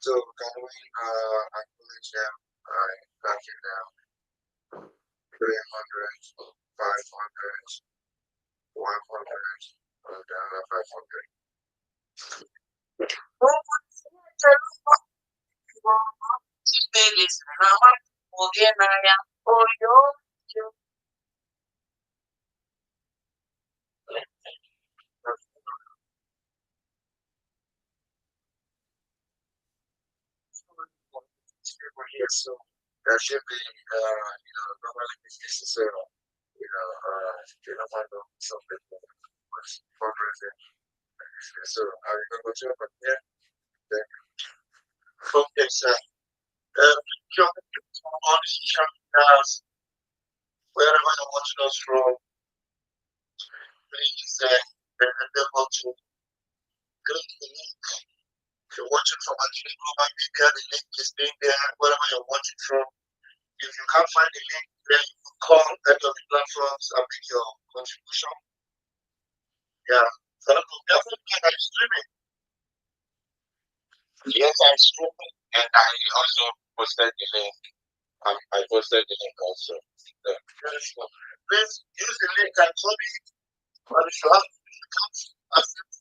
So can we acknowledge them by backing them 300, 500, 100, and 500. People here, so there should be, normally this is, something fundraising. So are you going to go to it? Yeah. Thank you. Okay, sir. Jump on the chat as wherever you're watching us from, please endeavor to click the link. If you're watching from actually global media, the link is being there wherever you're watching from. If you can't find the link, then you can call any of the platforms and make your contribution. Yeah. So definitely I'm streaming. Yes, I'm streaming, and I also posted the link. I posted the link also. Yeah. Please use the link and call me. And if you can't accept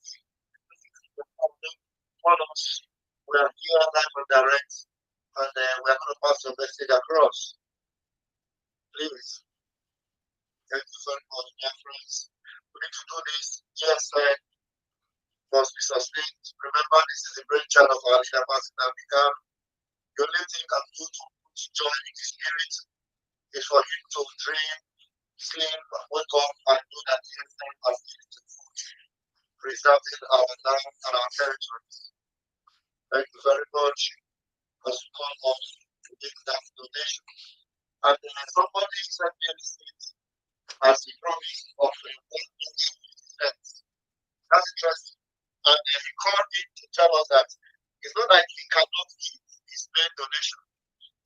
one of us, we are here live and direct, and we are going to pass your message across. Please. Thank you very much, dear friends. We need to do this. Yes, must be sustained. Remember, this is the brainchild of our leader, Pastor Become. The only thing you can do to join in the spirit is for him to dream, sleep, wake up, and know that he is has given to food, preserving our land and our territories. Thank you very much as you come up to make that donation. And somebody sent me a receipt as the promise of a 1 million. That's interesting. And he called in to tell us that it's not like he cannot give his main donation,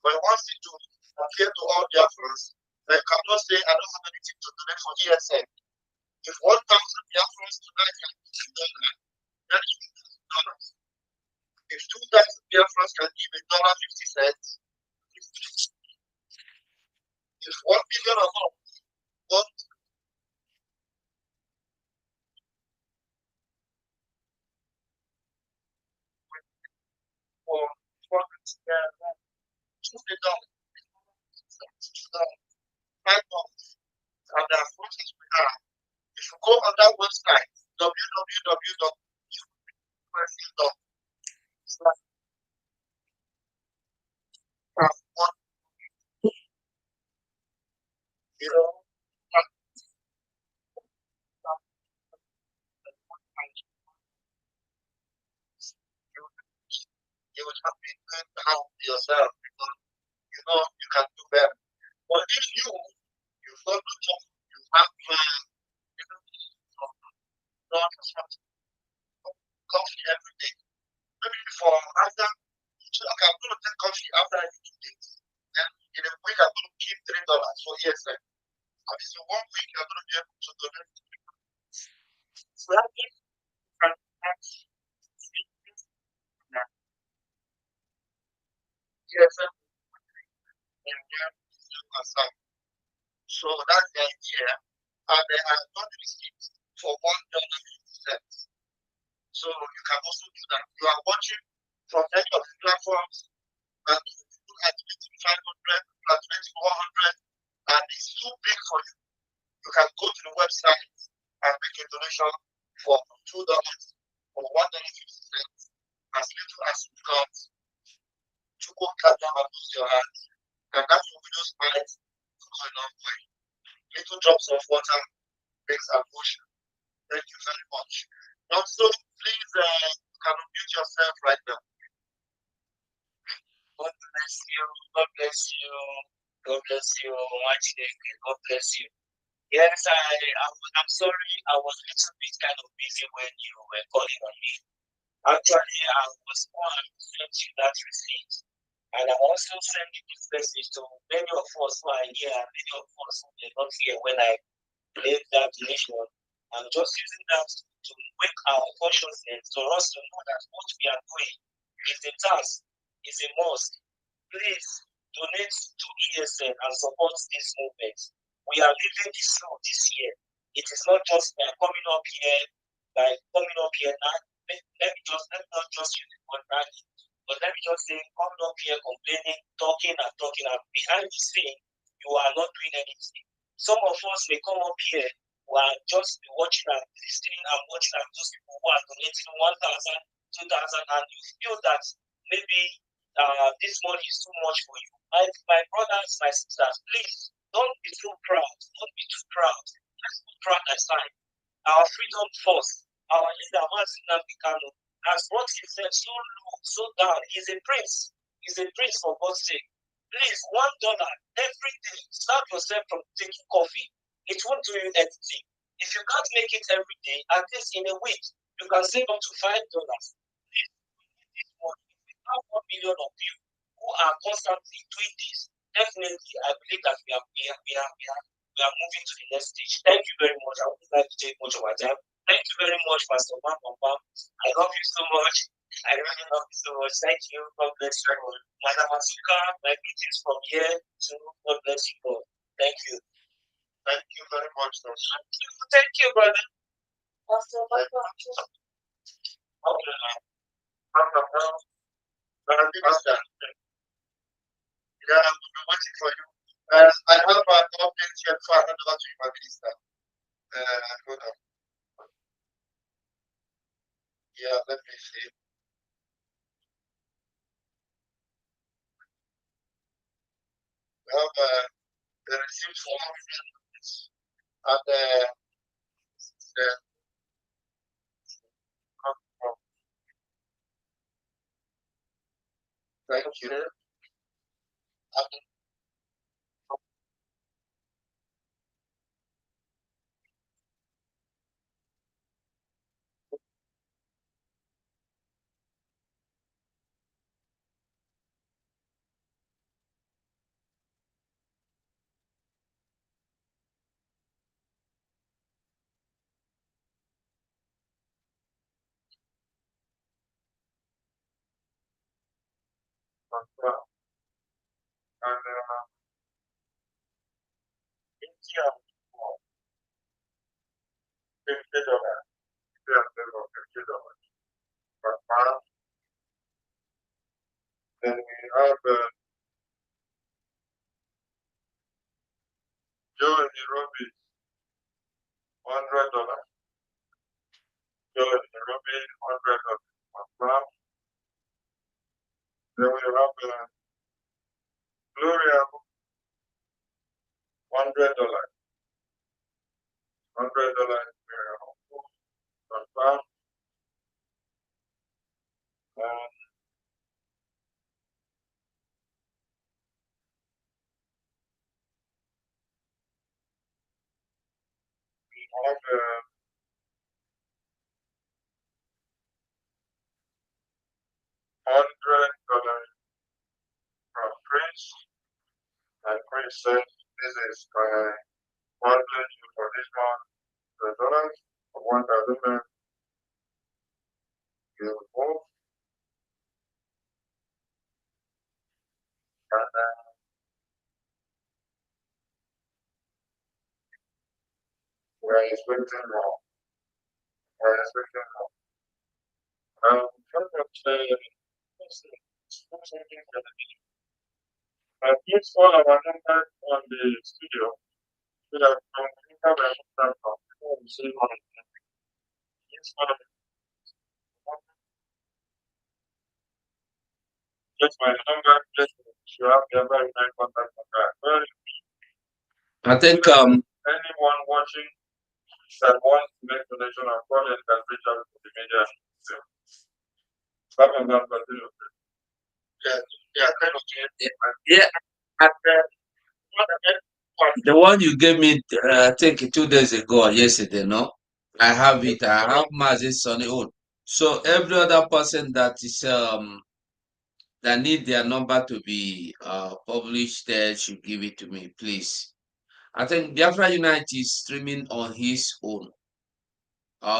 but he wants it to appear to all Biafrans that he cannot say, I don't have anything to donate for ESN. If 1,000 Biafrans tonight can give $1, then it's $1. If 2,000 Biafrans can give $1.50, if 1 million or more, what for $2 $5, and as much as we have, if you go on that website, www.fundraisin.com, you know, you would have been doing how yourself because you know you can do better. But if you follow just you have you know not coffee every day. Maybe for after okay, I'm gonna take coffee after every 2 days. Then in a week I'm gonna keep $3 for ESN. And it's in 1 week you're gonna be able to donate. So that means you can ESN and so that's the idea. And I got the receipt for $1.50. So you can also do that. You are watching from any of the platforms and you are donating 500, you are donating 100, and it's too big for you. You can go to the website and make a donation for $2 or $1.50 as little as you got to go cut down and lose your hands. And that will be those miles to go a long way. Little drops of water makes an ocean. Thank you very much. Also, please can unmute yourself right now. God bless you. God bless you. God bless you. God bless you. Yes, I'm sorry. I was a little bit kind of busy when you were calling on me. Actually, I was one who sent you that receipt. And I'm also sending this message to many of us who are here and many of us who were not here when I made that donation. I'm just using that to wake our consciousness for us to know that what we are doing is a task, is a must. Please donate to ESN and support this movement. We are living this through this year. It is not just by coming up here now. Let me not just use the word bragging, but let me just say coming up here complaining, talking and behind the scene you are not doing anything. Some of us may come up here who are just watching and listening and watching and those people who are donating 1,000, 2,000, and you feel that maybe this money is too much for you. My brothers, my sisters, please don't be too proud. Don't be too proud. Let's put pride aside. Our freedom first. Our leader, Nnamdi Kanu, has brought himself so low, so down. He's a prince. He's a prince for God's sake. Please, $1 every day. Start yourself from taking coffee. It won't do you anything. If you can't make it every day, at least in a week, you can save up to $5. Please, this money. We have 1 million of you who are constantly doing this. definitely, I believe that we are moving to the next stage. Thank you very much. I wouldn't like to take much of our time. Thank you very much, Pastor Mom. I love you so much. I really love you so much. Thank you. God bless you. Madam Asuka, my greetings from here to God bless you all. Thank you. Thank you very much, sir. Thank you, brother. Pastor, okay. Minister, yeah, we've been waiting for you. I have an update here before I hand over to you, my minister. Hold on. Yeah, let me see. We have the receipt form and the thank you. And India, $50. $50. But then we have Joe in Nairobi, $100. Joe in Nairobi, $100. Then we have Gloria, $100. $100 confirm. And we have $100 from Prince. And Prince said, this is my budget for this month, $100 for 1,000 you move. And we're expecting more. We're expecting more. Please call our number on the studio so that we can have a number from see on it. Please call just my number, just you have the other nine contact number. Well, I think anyone watching that wants to make donation or call in can reach out to the media. So, some of them continue. Yeah, kind of. yeah, the one you gave me, I think 2 days ago or yesterday, no? I have it. I have Mazis on own. So every other person that is that need their number to be published there should give it to me, please. I think Biafra Unite is streaming on his own.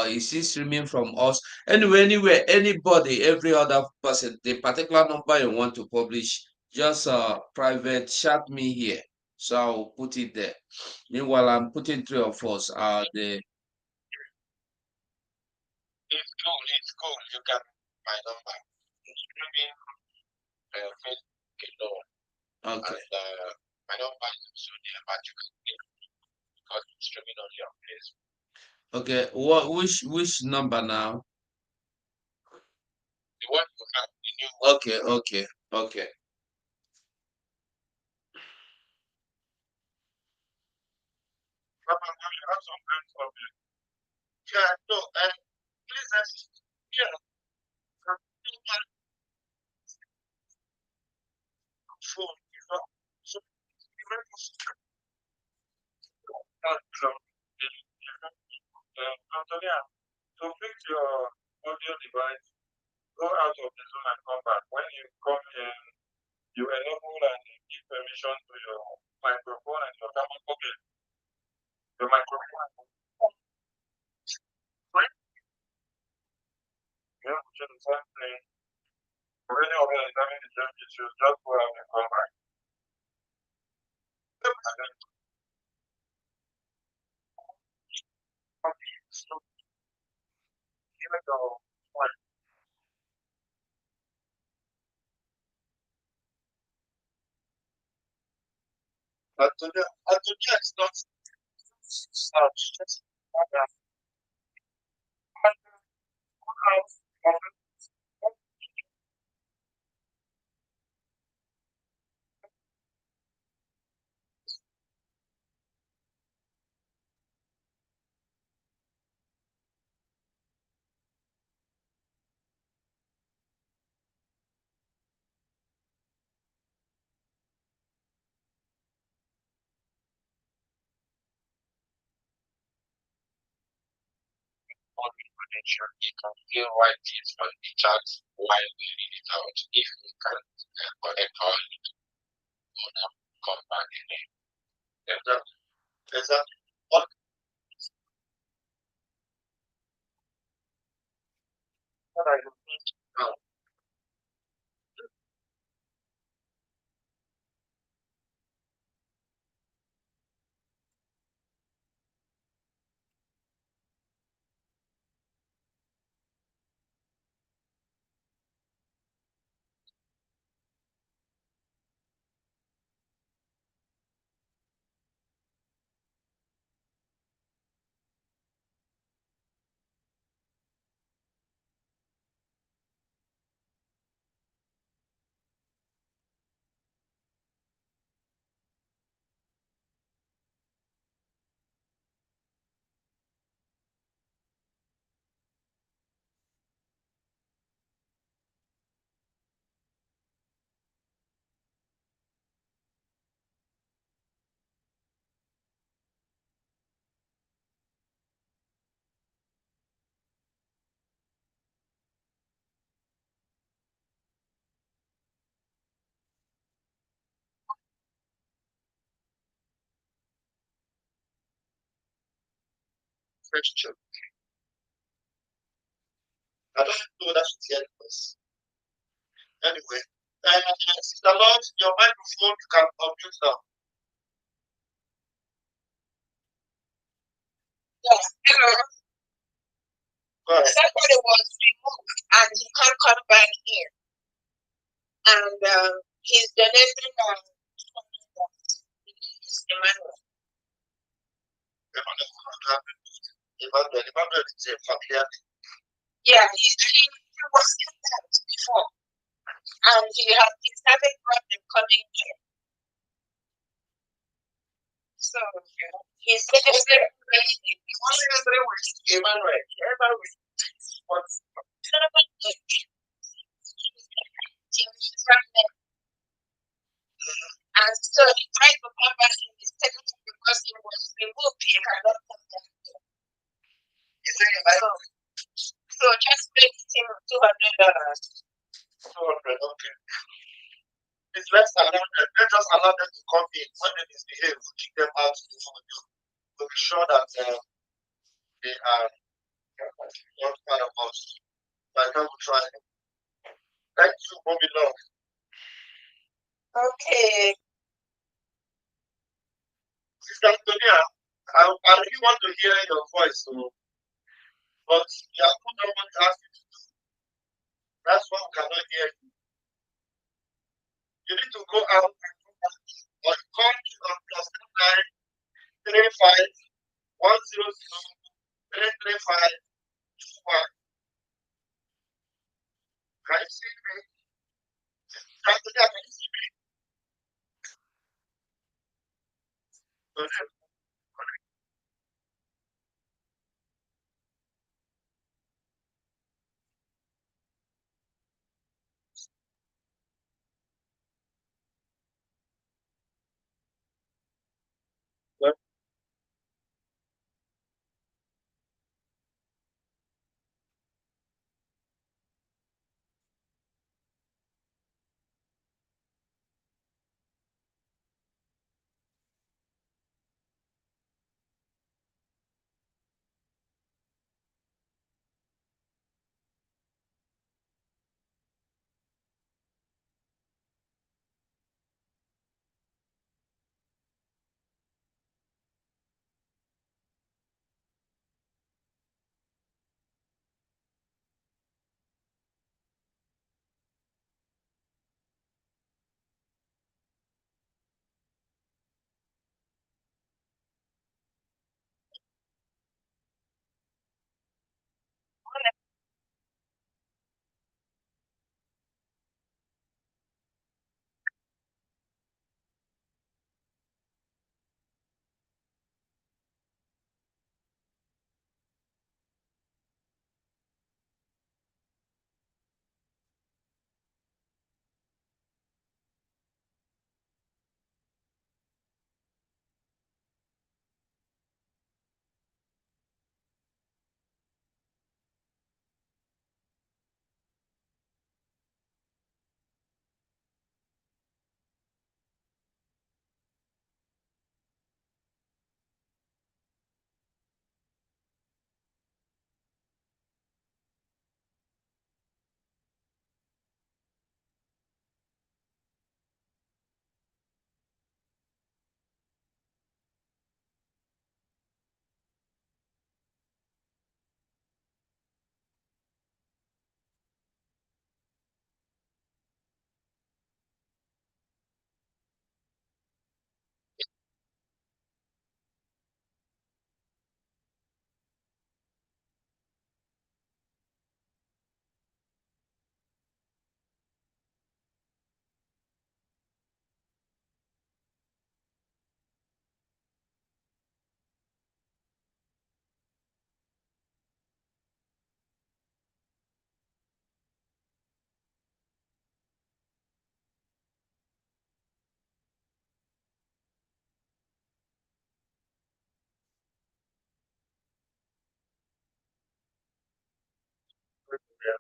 Is he streaming from us? Anyway, anywhere, anybody, every other person, the particular number you want to publish, just private chat me here. So I'll put it there. Meanwhile, I'm putting three of us. The It's cool, it's cool. You got my number. Streaming Facebook alone. okay. And my number is also there, but you can get because it's streaming on your Facebook. Okay. What? Which number now? The one you have, the new one. Okay. Okay. Okay. Papa, now you have some friends of you. Yeah, no, please, yeah. Phone, you know. So, you very much. Antonia, to fix your audio device, go out of the zone and come back. When you come in, You enable and give permission to your microphone and your camera. Okay, the microphone. Right? Yeah, which is the same thing. For any of you that is having the same issues, just go out and come back. And then so even though like today it's not such just that on potential you can feel right it on the chat while we read it out. If you can connect all come back again. Exactly. What I think now, question. I don't know that should hear this. Anyway, Sister Lord, your microphone you can unmute now. Yes, hello. Go ahead. Somebody was removed and he can't come back in. And he's donating Emmanuel. Emmanuel is a familiar. Yeah, he was in that before. And he started problem coming here. So he's very crazy. He wanted to say with Emmanuel. Emmanuel was and so he tried to come back in his technical because he was removed. He cannot come back. So just pay him $200. 200, okay. It's let's allow them. Let's just allow them to come in. When they misbehave, we kick them out to you. We'll be sure that they are not part of us. But now we'll try. Thank you, Bobby Love. Okay. Sister Antonia, I really want to hear your voice, so, but you have put on what asked you to do. That's why we cannot hear you. You need to go out and come back. Or you call me on +935 100 335 Can you see me? Antonia, can you see me? Okay.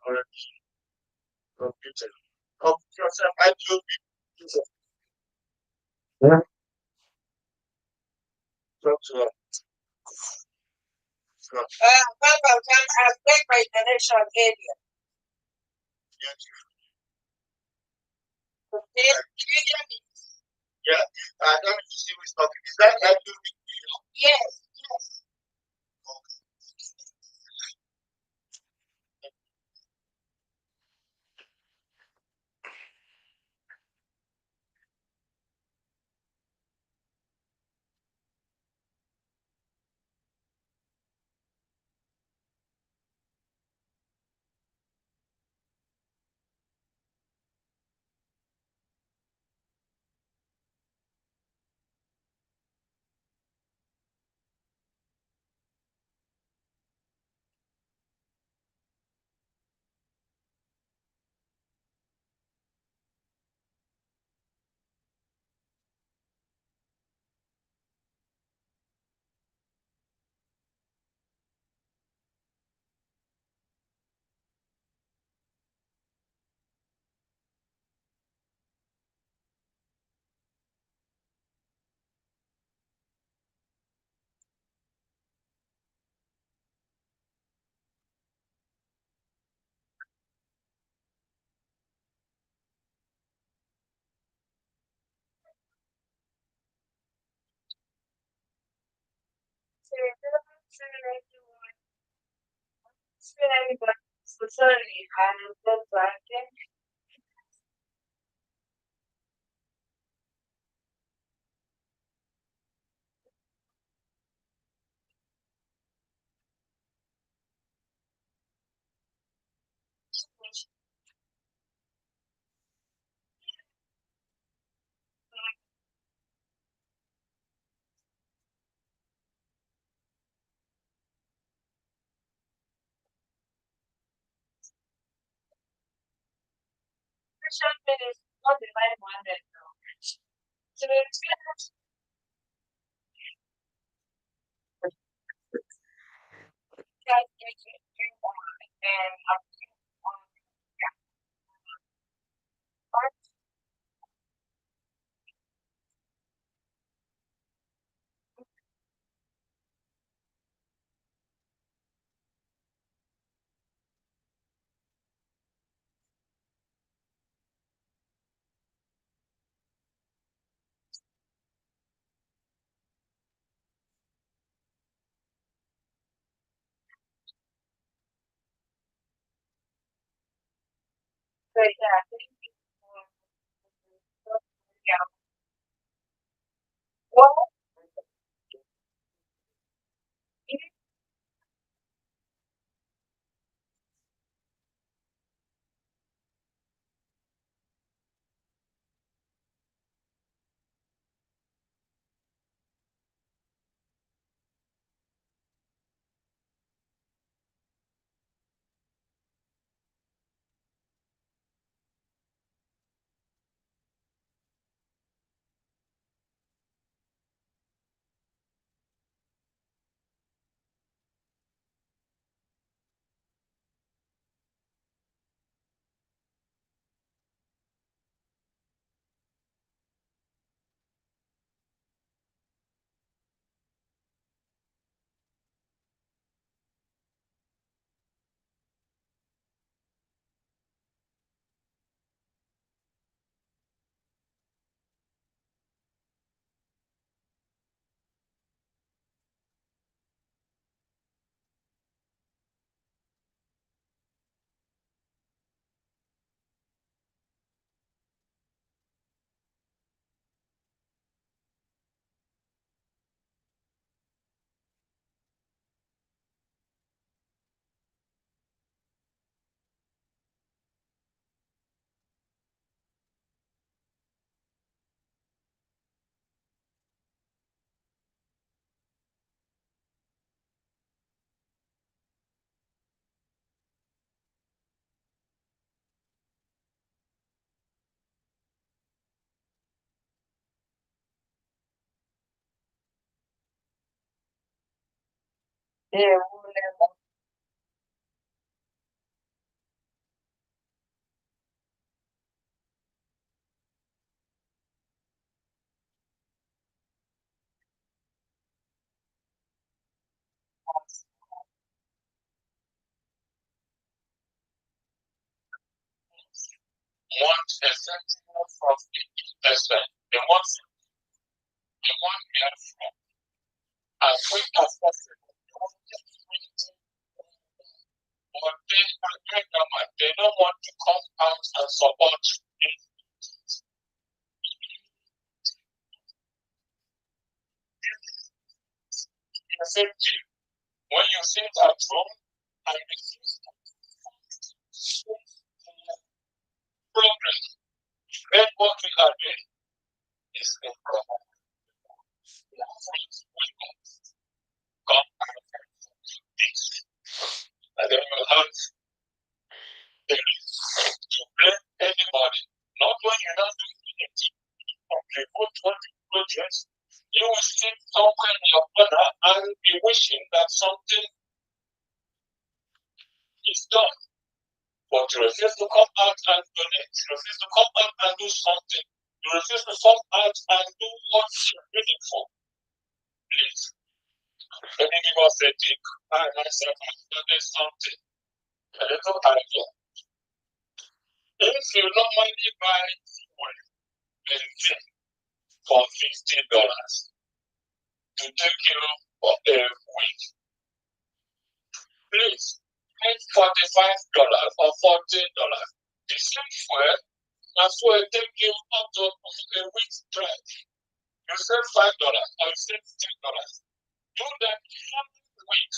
already computed. Yourself, I do it. Yeah. Talk to her. I take my connection area. Yeah, I don't know if you see who's talking. Is that you? Yes, yes. Sorry, I'm just working. Social media is not the right one that now. So it's just getting on and up on part. So yeah, thank you for yeah. Well, it yeah, we'll never want a sentiment from the person. They want their friend as quick as possible. But they don't want to come out and support it. Effective when you sit at home and refuse to progress. Then what we are doing is improper. Come out this. And then you have the risk to blame anybody. Not when you're not doing anything. Okay, what projects you will sit somewhere in your corner and be wishing that something is done. But you refuse to come out and donate. You refuse to come out and do something. You refuse to come out and do what you're waiting for. Please. Let me give us a tip. I myself have studied something. A little idea. If you normally buy fuel benzene for $50 to take you for a week, please pay $45 or $40. The same fuel as well take you up to a week's drive. You save $5 or you save $10. Do that every week.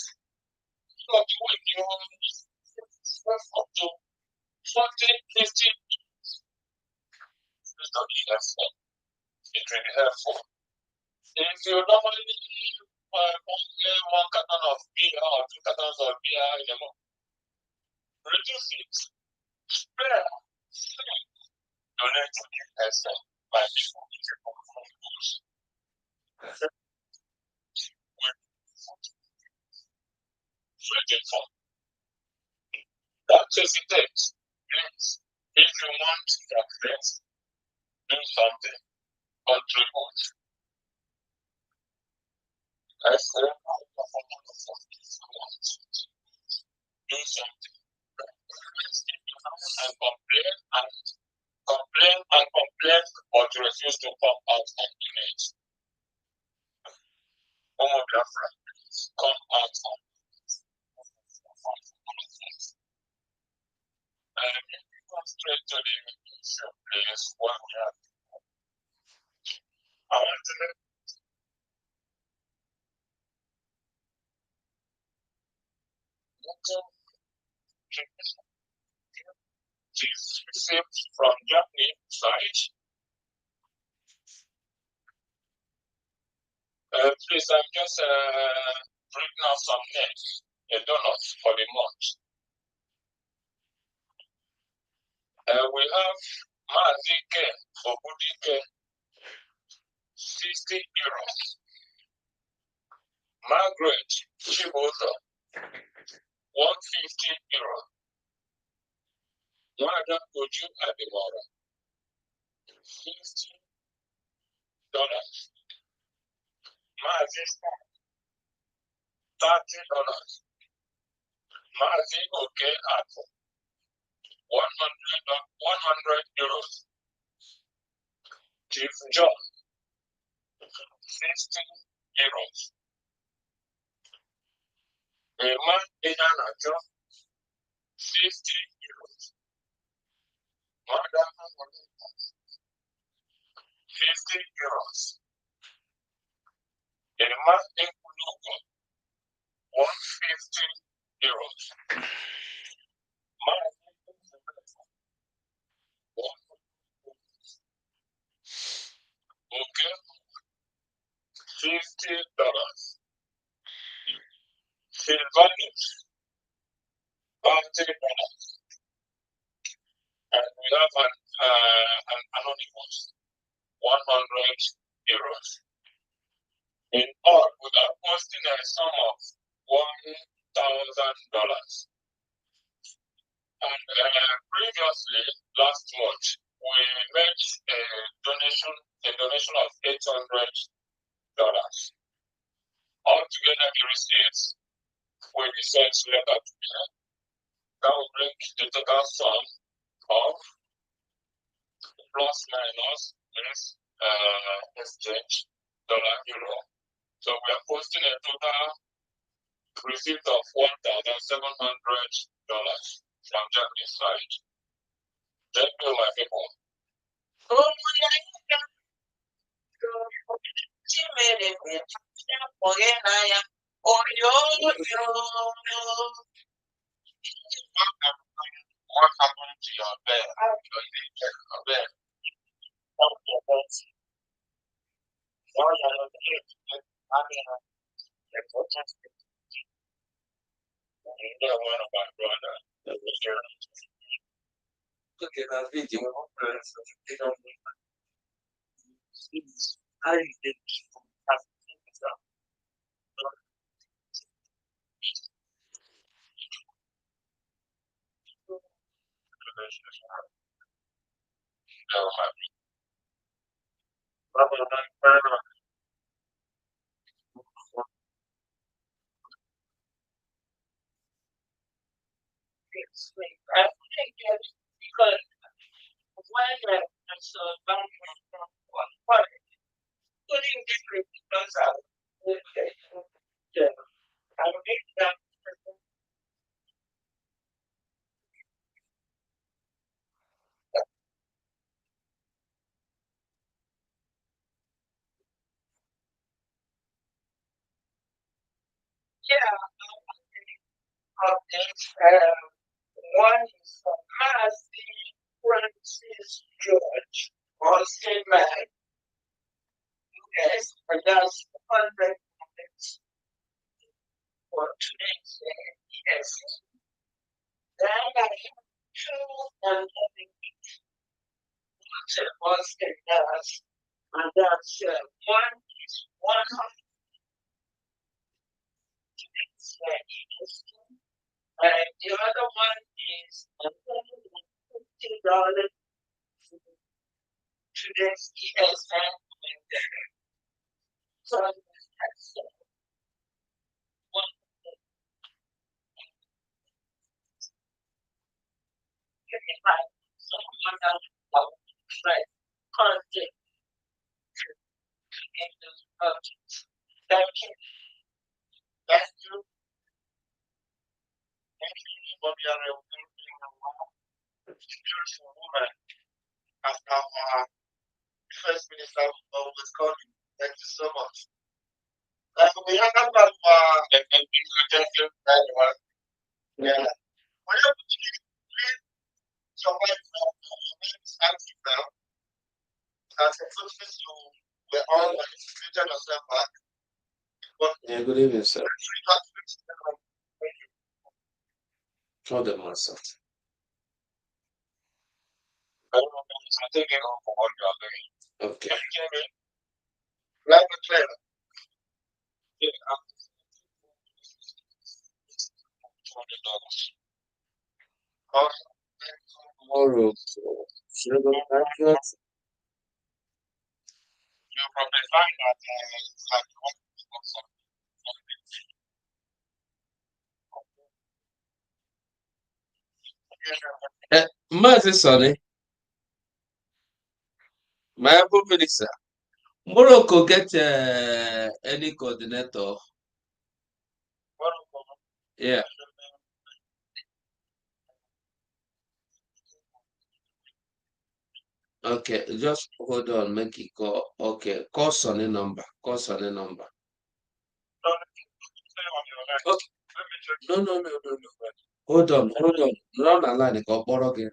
So the week you save up to 40, 50. It's not helpful. It will be helpful. If you normally one carton of beer or 2 cartons of beer in a month, reduce it. Spare. Donate to the person by people if you come from goods. Waiting for. That's just it. Please, if you want success, do something. Contribute. I said, do something. And complain, but you refuse to come out and donate. Come on, dear friends, come out and go straight to the issue, please, where we are. I want to let is received from Germany side. Please, I'm just reading out some names, a donut for the month. We have Mazike Obudike, 60 euros. Margaret Chiboza, 150 euros. Wada Koju Adimora, $50. Mazi, $30. Mazi Oke Apple, 100 euros. Chief John, 60 euros. Emma Inanajo, 50 euros. Madam, 50 euros. Emma Ekulugo, 150 euros. Okay, $50. Sylvanus, $30. And we have an anonymous, 100 euros. In all, we are posting a sum of $1,000. And previously, last month, we made a donation of $800. Altogether, the receipts will be sent later to me. That will bring the total sum of plus minus means exchange dollar euro. So we are posting a total receipt of $1,700 from Japanese side. Thank you, my people. What happened to your bed? Your bed. One of my brother. Okay, that video. I did. I think because when there's a boundary from one party, putting different because I think that yeah, updates. One is from Massey Francis George, Austin Man, US, and that's 100 minutes for today's day. Yes. Then I have two and having Austin does, and that's one is 100 today's day. And the other one is $150 today's ESN. So that's one someone else like contact in the objects. Thank you. Thank you. Thank you for your beautiful woman as our first minister of Wisconsin. Thank you so much. We have a lot of very much. Yeah. Whenever you survive from active now, as a process you were all treated yourself back. Yeah, good evening, sir. Hold on one second. I don't know, I'm taking over what you are doing. Okay. Can you hear me? Like a trailer. Yeah, $200. Tomorrow, should I go back yet? You'll probably find that it's like one Maazị Sonny, my Apple Minister, Morocco get any coordinator? Yeah. Okay, just hold on, make it call. Okay, call Sonny number. Call Sonny number. Okay. No. Hold on. Run the line, go borrow again.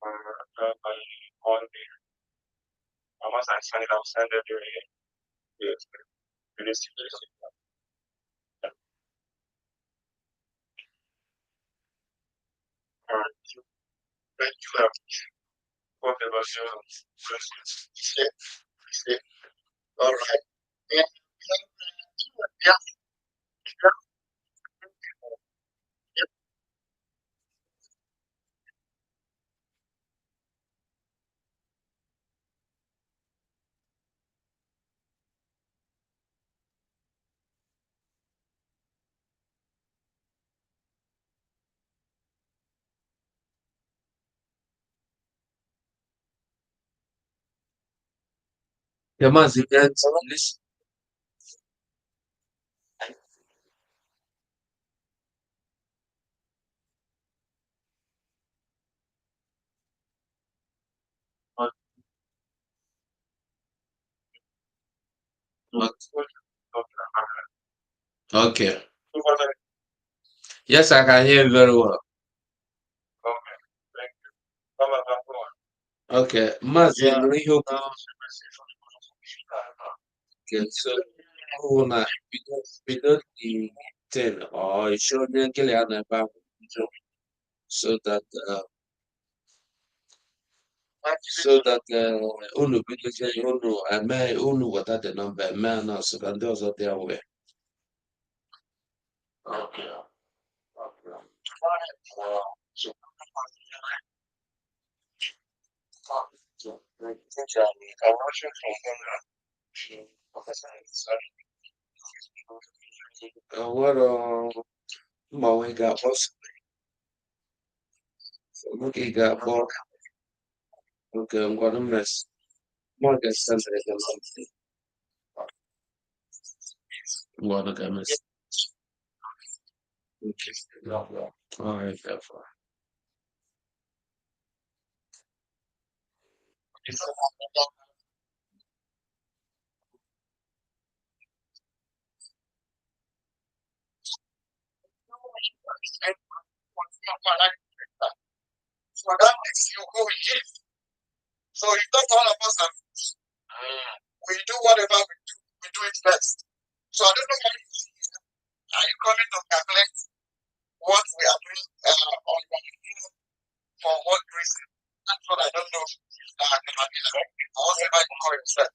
by Monday. And once I sign it, I'll send it to this. Thank you for the questions. All right. Yeah. Yeah. Yeah, Mazi, listen. What? Okay. Yes, I can hear you very well. Okay. Thank you. Okay, Mazi, Yeah. nuri hiyo okay, so una because the ten or show me kile anaba so that unu because unu ame unu wata the number man now so can do also there away. Okay. Okay. So, I'm watching What my got boss okay got boss okay I'm gonna mess more get something I'm gonna get mess okay all right therefore So that makes you who he is. So it's not all of us are we do whatever we do it best. So I don't know why are you coming to calculate what we are doing on for what reason? That's what I don't know. Whatever you call yourself.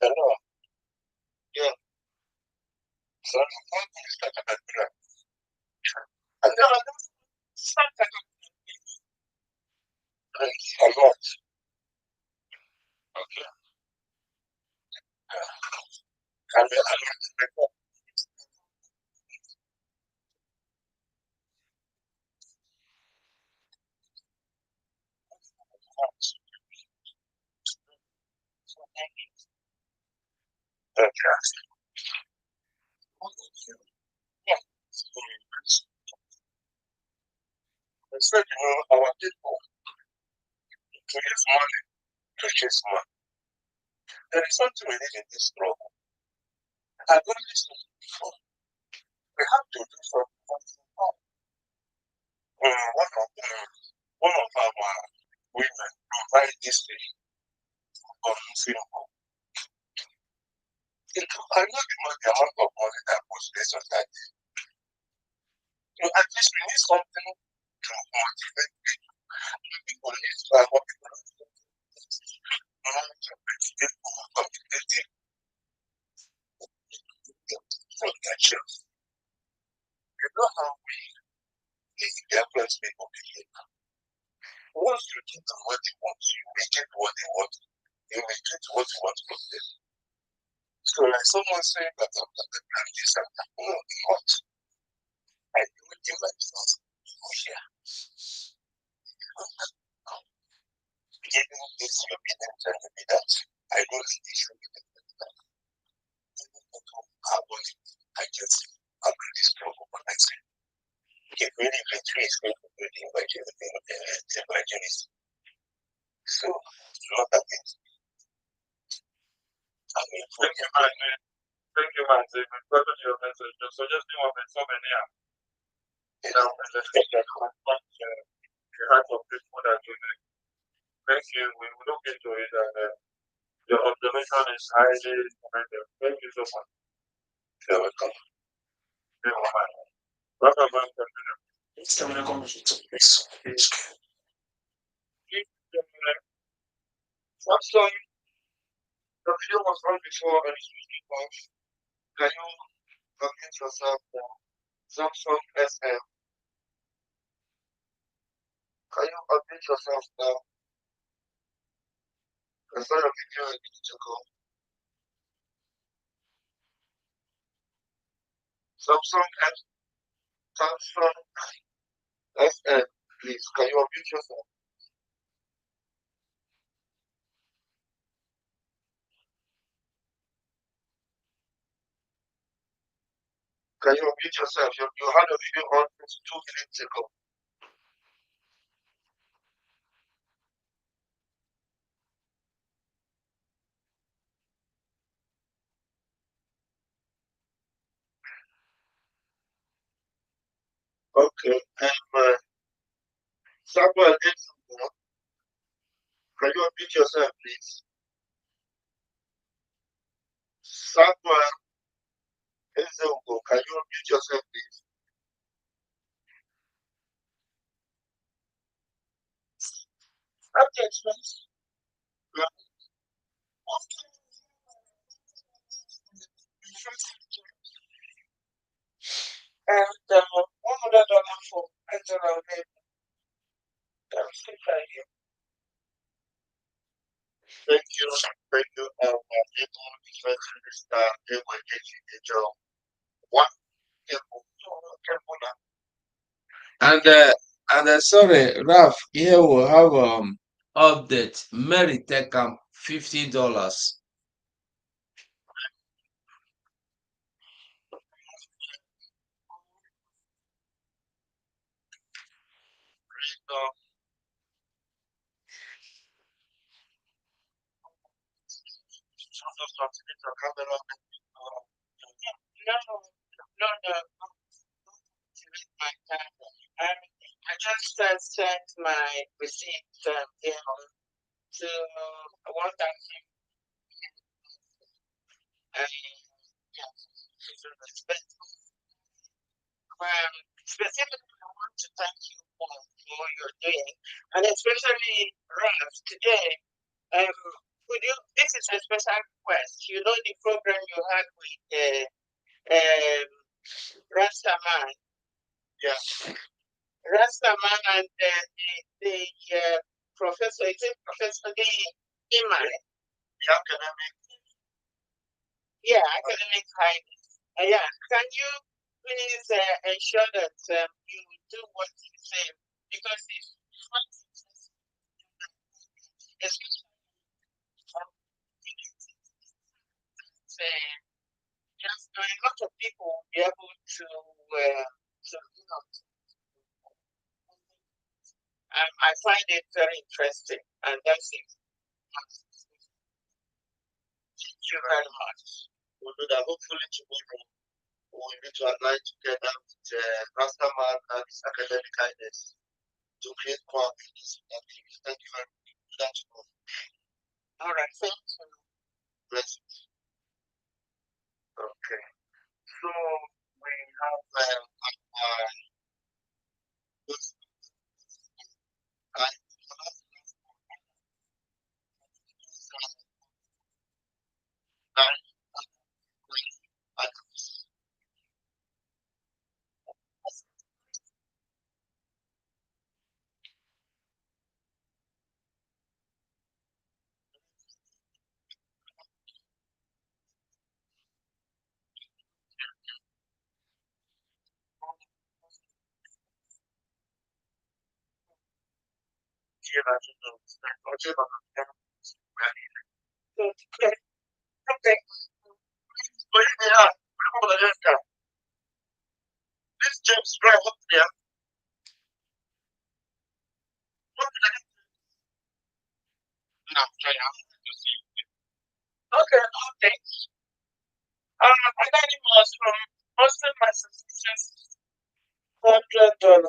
Hello. Yeah. So and then a lot. Okay. And then so you know our people to use money to chase money. There is something we need in this struggle. I've always said before. We have to do something. One of our women provide this thing of film. It cannot imagine the amount of money that was based on that. So at least we need something to motivate people. People need to have what people competitive potential. You know how we influence people behave. Once you give them what they want, you make it what they want. You make it what you want from them. So like someone saying that I'm not the practice, I'm not. I do it like this. Yeah. Giving this your opinion and be that I don't think you should be that. I just agree this problem, but I say, get really victory is going to be the evangelist. So, not that it's, I mean, Thank you, man. We've gotten your message. You're suggesting one with so many now, and the thing that confront the heart of people that do it. Thank you. We will look into it, and your observation is highly commended. Thank you so much. You're welcome. You're welcome. Welcome, man. Continue. Samsung, the video was on before and it's usually off. Can you unmute yourself now? Samsung SM. Can you unmute yourself now? I saw your video a minute ago. Samsung Samsung SM, please. Can you unmute yourself? Can you unmute yourself? You had a video on 2 minutes ago. Okay. Samuel Ezugo, can you unmute yourself, please? Samuel Ezugo, can you unmute yourself, please? Okay, please. And $100 for Angela Baby. That's the idea. Thank you. Thank you. And sorry, Raf, here we have update. Mary take $50. I just sent my receipt down to 1,000. Specifically, I want to thank you for what you're doing, and especially Ralph today. Could you? This is a special request. You know the program you had with Rastaman. Yeah. Rastaman and the professor. Is it Professor the Iman? The academic. Yeah, academic highness. Yeah. Can you please ensure that you do what you say, because it's especially just a lot of people will be able to I find it very interesting, and that's it. Thank you very much. We'll do that hopefully tomorrow. We'll need to align together with Rastaman and his academic guidance to create more activities in that area. Thank you very much. Do that tomorrow. All right, thank you. Bless you. Okay. So we have okay. Okay. This James Drive up there. No, okay, okay. I got it was from Boston, Massachusetts, $100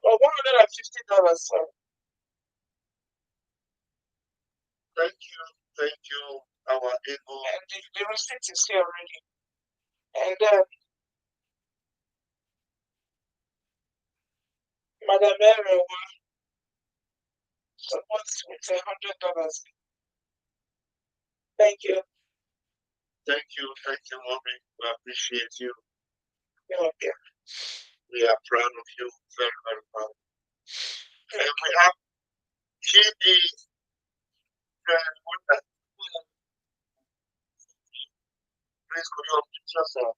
or $150. Sorry. Thank you, our able. And the receipt is here already. And then Madam Mary will support with $100. Thank you. Thank you, mommy. We appreciate you. You're welcome. We are proud of you, very, very proud. And we have GD. Please could you unmute yourself?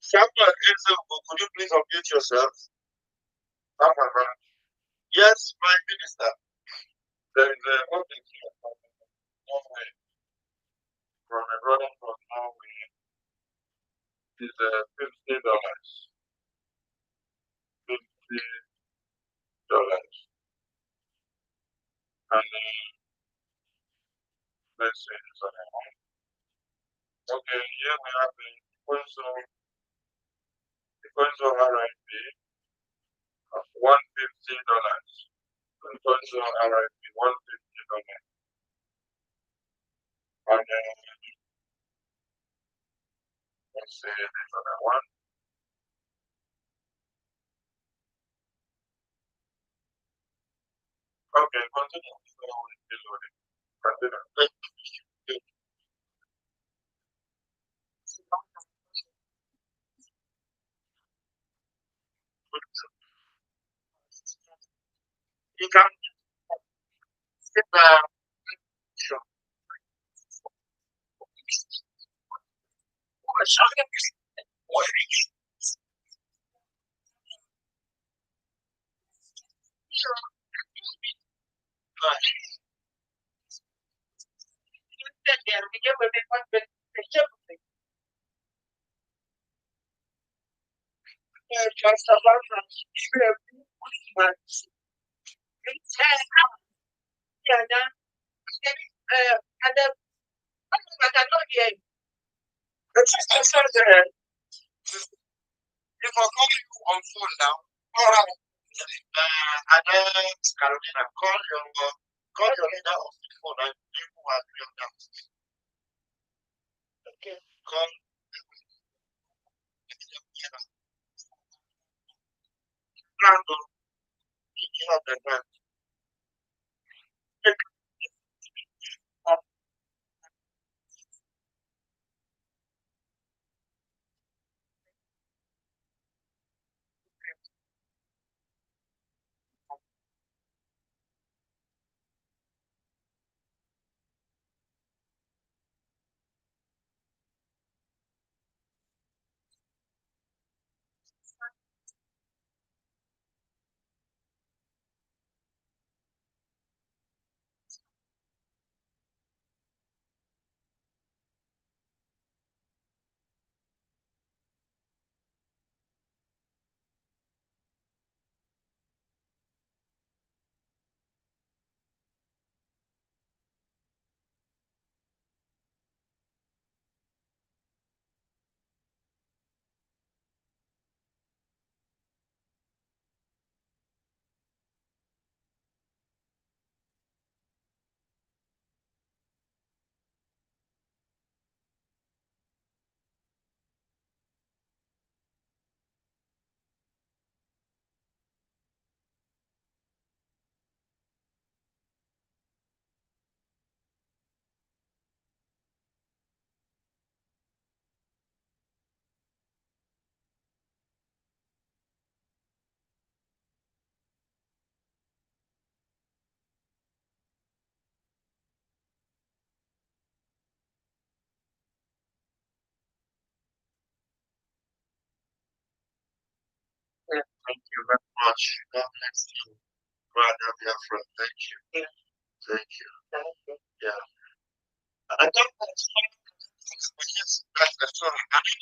Samuel Ezeogo, could you please unmute yourself? Yes, Prime Minister. There is a what is here from Norway. From a brother from Norway. Is $50. $50. And let's say it's on a home. Okay, here we have the Consul RIP of $150. Consul RIP $150. And let's say there's another one. Okay, continue. Continue. You can sit down. Sure. If I call you on phone now, all right. Carolina, call your leader of the phone and you are real now. Okay. Call Brandon. You have the man. Thank you very much. God bless you. Brother Biafra. Thank you. Thank you. Yeah. I don't know. But yes, that's the story. I mean,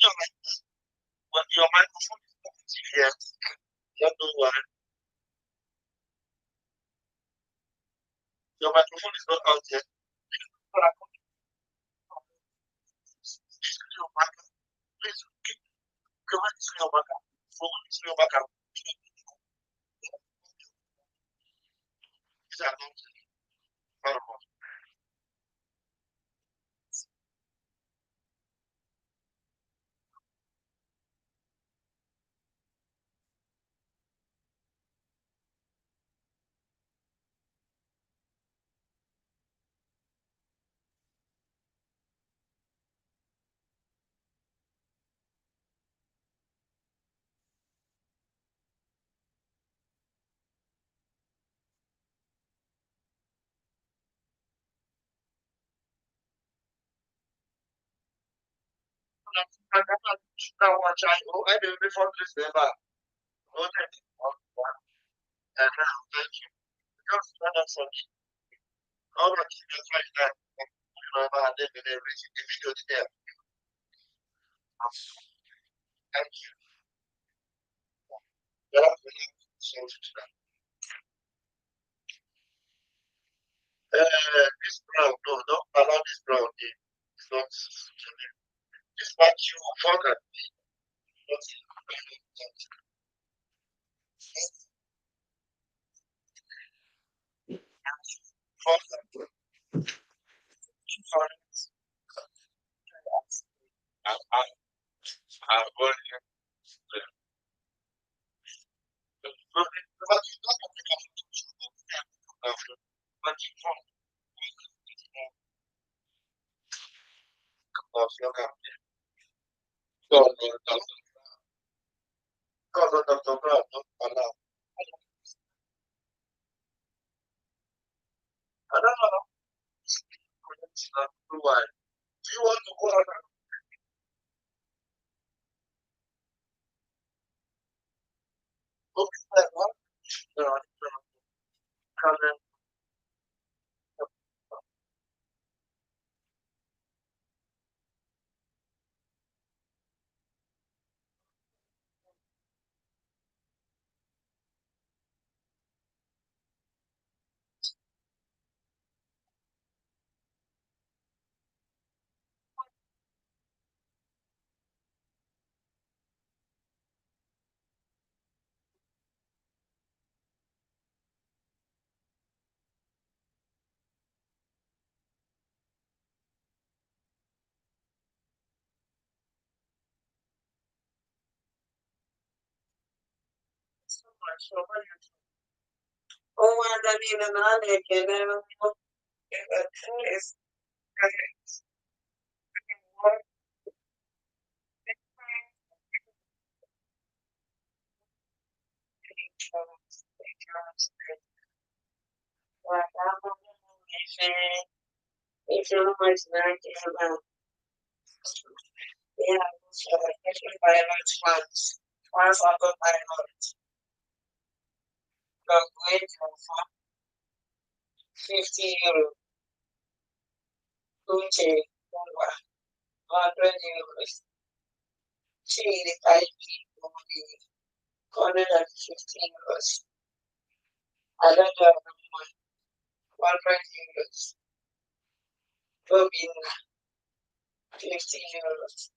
when your microphone is yes, you do what? Your microphone is not out yet. Please, go ahead to your back. Go ahead to your back. These are not horrible. Now, watch out. Oh, I didn't before this never. Oh, thank you. And now, thank you. Just that's all. All right, that's right there. You know, about them and everything. The video there. Thank you. Yeah, so, this brown, no, don't allow this brown in. It's not. This part you forgot. Not forgot. I'm going to. But you don't have to come to but you won't. Of your company. God, Dr. Brown, not allow. I don't know. Why? Do you want to go on? Okay, what? No, no. So much. So what you do? Oh, I don't even know they can never look at the place. If you're not about, yeah, so especially by large funds, once I got my knowledge, calculate for 50 euro, 20, 100 euros, 85 people, 150 euros. I don't know how much, 100 euros, will be 50 euros.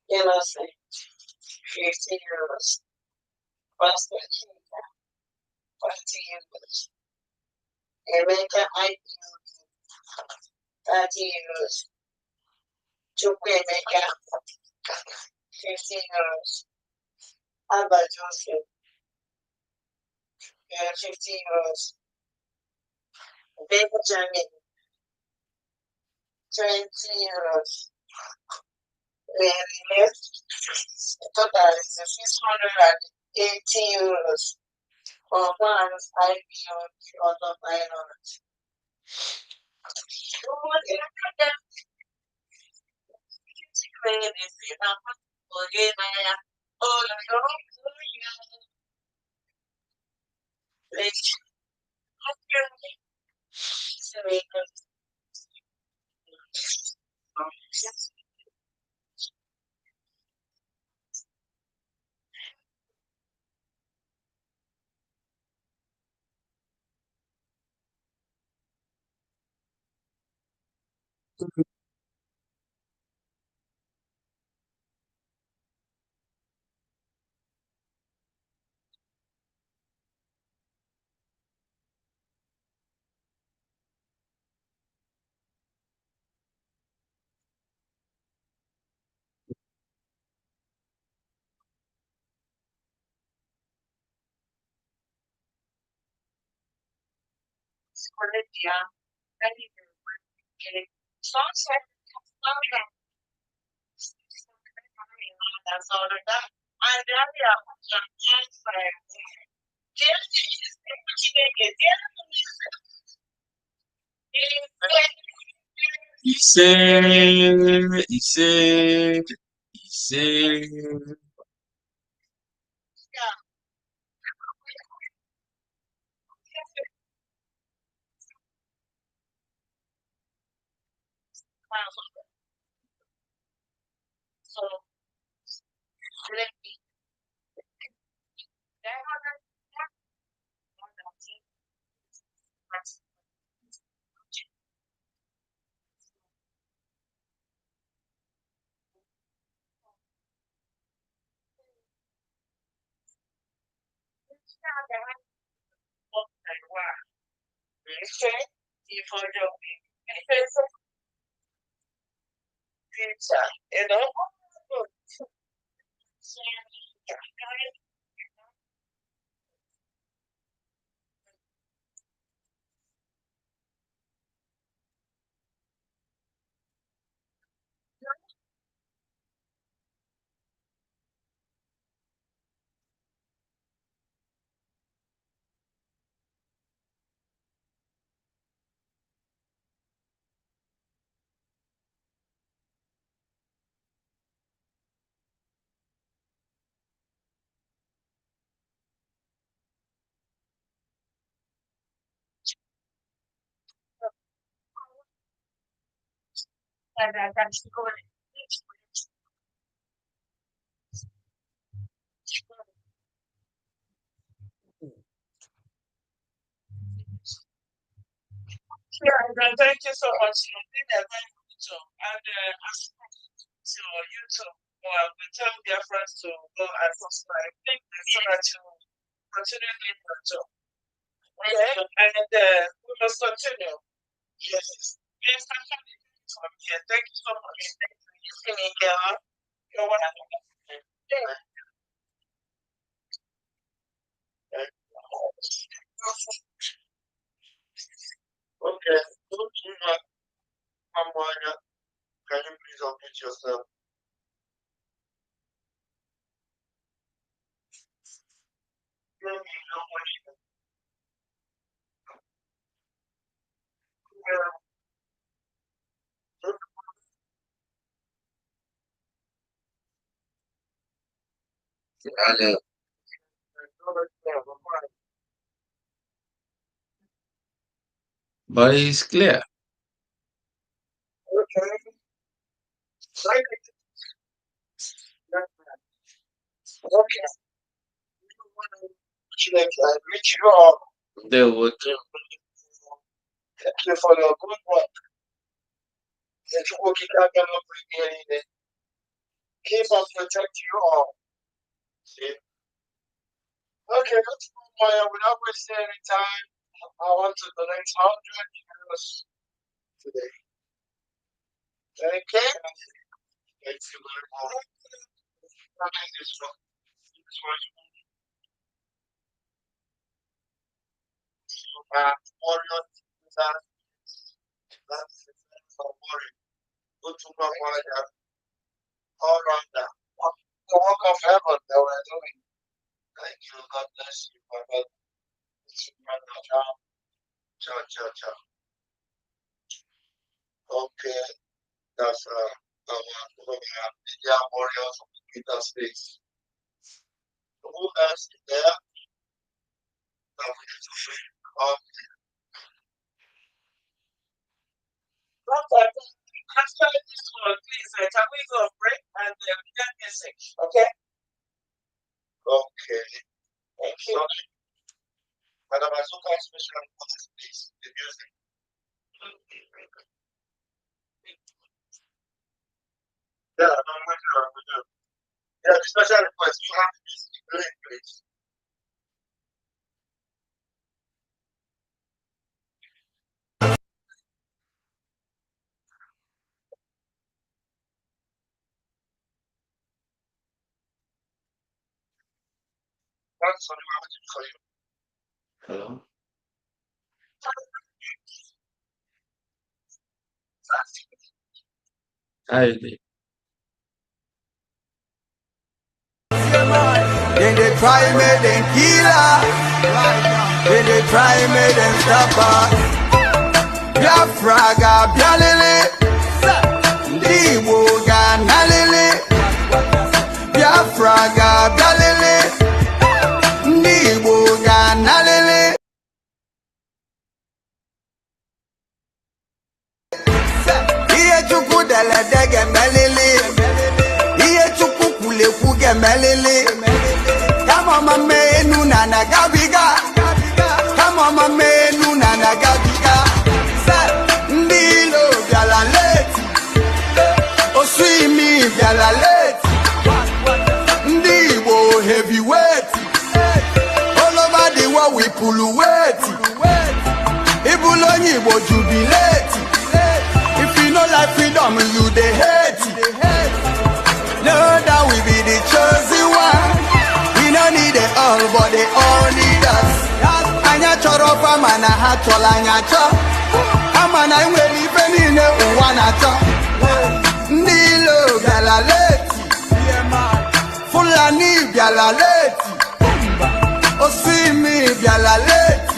You know, say 50 euros. Plus the 20 euros. America, I 30 euros. Japan, 50 euros. Abba Joseph, 50 euros. Benjamin, 20 euros. Left, total is 680 euros. For one, I beyond the other island. He said, he said, he said. Thank you so much. You did a very good job. And as to YouTube, we tell their friends to go and subscribe so that you continue doing your job. Okay? And we must continue. Yes. Yes, from here. Thank you so much. You're welcome. Okay, don't you know, Amaya, can you please unmute yourself? Ale, but it's clear. Okay. Okay. Reach you up. They would. Thank you for your good work. That you will keep that keep and protect you all. See? Okay, that's why without wasting any time, I want to donate 100 euros today. Okay? Thank you very much. This one. Warrior, that's for warrior. Go to Mamaya, all rounder. The work of heaven that we're doing. Thank you, God bless you, my brother. Ciao, ciao, ciao. Okay, that's our media warriors of the Twitter space. Who else is there that we need to bring up? After this one, please, can we go break and we get message? Okay? Okay. Thank you. Sorry. Madam Azuka, special request, please. The music. Yeah, I'm with you. I'm with you. Yeah, the special request. You have the music playing, please. That's what I'm waiting for you. Hello. Then they try me, then kill her. Then they try me, then stop her. Biafraga, Bialele. Ndiwo ganalele. Biafraga, Bialele. Ndiwo ganalele. Iye chuku dele dege melele. Iye chuku kule kuge melele. Come on, my man, Nana Gabiga. Come on, my man, Nana Gabiga. Ndilo Galaleti. Oh, sweet me, Galaleti. Ndiwo heavyweight. All over the world we pull weight. Ibulonyi wo jubilate. If you know like freedom, you the hate. Know that we be the chosen one. We don't need it all, but they all need us. Anya choro pa mana ha chola anya cho. Amana inwe lipe nine uwana cho. Ndilo galaleti. Fulani galaleti. Osimi galaleti.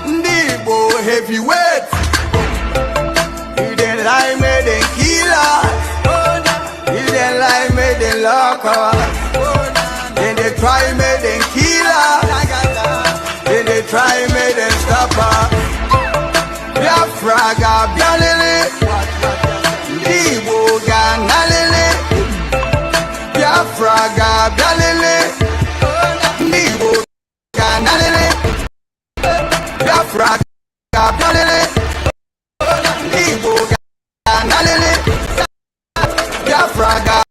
Ndibo heavyweight. You didn't like me, then kill us. You didn't like me, then lock us. Then they try me, then kill us. Then they try me, then stop us. Biafraga, Bialele. Ndiwo ganalele. Biafraga, Bialele. Ndiwo ganalele. Biafraga, Bialele. Ndiwo ganalele. Biafraga.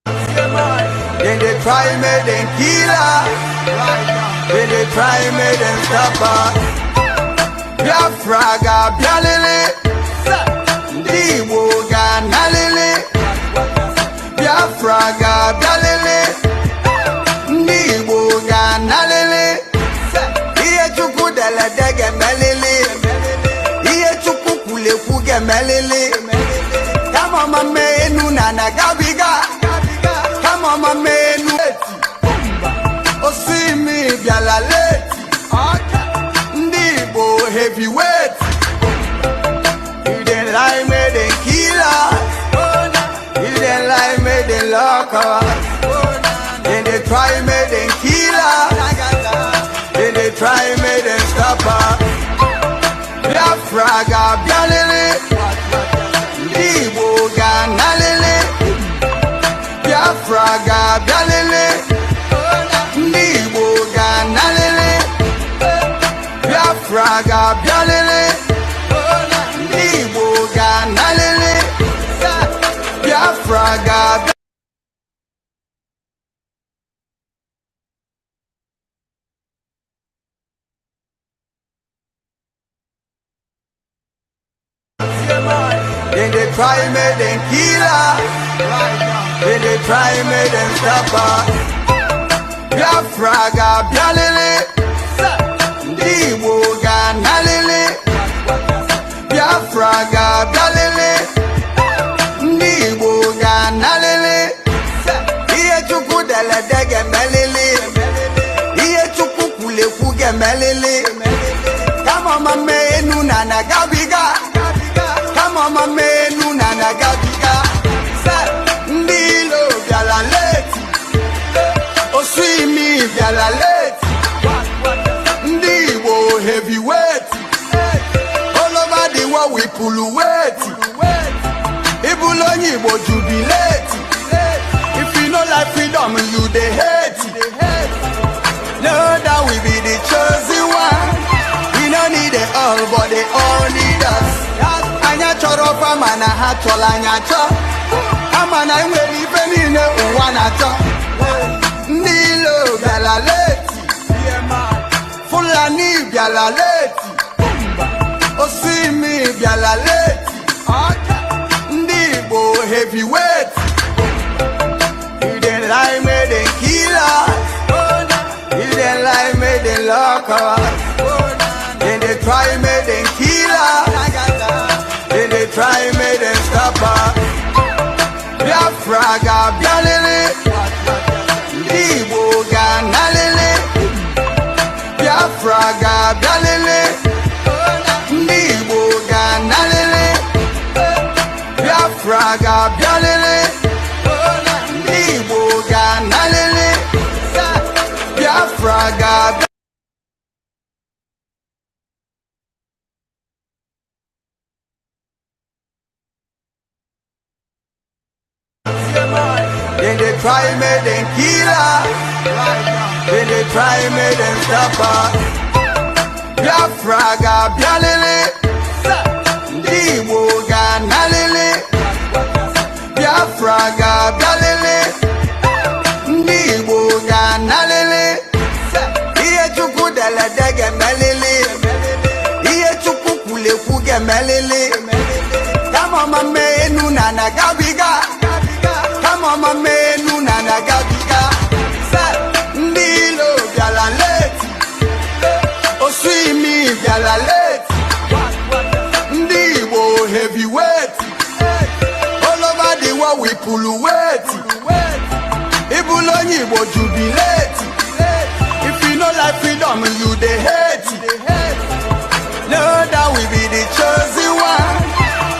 Then they try me, then kill her. Then they try me, then stop her. Biafraga, Bialele. Ndiwo ganalele. Biafraga, Bialele. Ndiwo ganalele. Iye chuku dele dege melele. Iye chuku kule kuge melele. Come on, my man, Nana Gabiga. Come on, my man, oh, see me, Bialaleti. Ndibo heavyweight. You didn't like me, then kill us. You didn't like me, then lock us. Then they try me, then kill us. Then they try me, then stop us. Biafraga, Bialele. Ndiwo ganalele. Biafraga, Bialele. Ndiwo ganalele. Biafraga, Bialele. Ndiwo ganalele. Biafraga, then they try me, then kill her. Then they try me, then stop her. Biafraga, Bialele. Ndiwo ganalele. Biafraga, Bialele. Ndiwo ganalele. Iye chuku dele dege melele. Iye chuku kule kuge melele. Come on, my man, Nana Gabiga. Come on, my man, Nana Gabiga. Ndilo Galaleti. Oh, sweet me, Galaleti. Ndiwo heavyweight. All over the world we pull weight. Ibulonyi wo jubilate. If you know like freedom, you the hate. Know that we be the chosen one. We don't need it all, but they all need us. Anya choro pa mana ha chola anya cho. Amana inwe lipe nine uwana cho. Ndilo galaleti. Fulani biala leti, Osimi biala leti, Ndibo heavyweight. You didn't lie, made them kill us. You didn't lie, made them lock us. Then they try, made them kill us. Then they try, made them stop us. Biafra ga bialele, Ndibo ga nalele. Biafra ga bialele, Ndibo ga nalele. Biafra ga bialele, Ndibo ga nalele. Biafra ga then they try make them kill us. Then they try make them stop us. Biafra ga bialele, Ndibo ga nalele. Biafra ga bialele, Ndibo ga nalele. Iye chukwu dele dege melele, iye chukwu kule kuge melele. Come on, my man, nuna na gabiga. Come on, my man, nuna na gabiga. Ndilo biala leti, Osimi biala leti. Ndibo heavyweight. All over the world we pull weight. Ibulonyi bo jubilate. If you know like freedom, you dey hate. Know that we be the chosen one.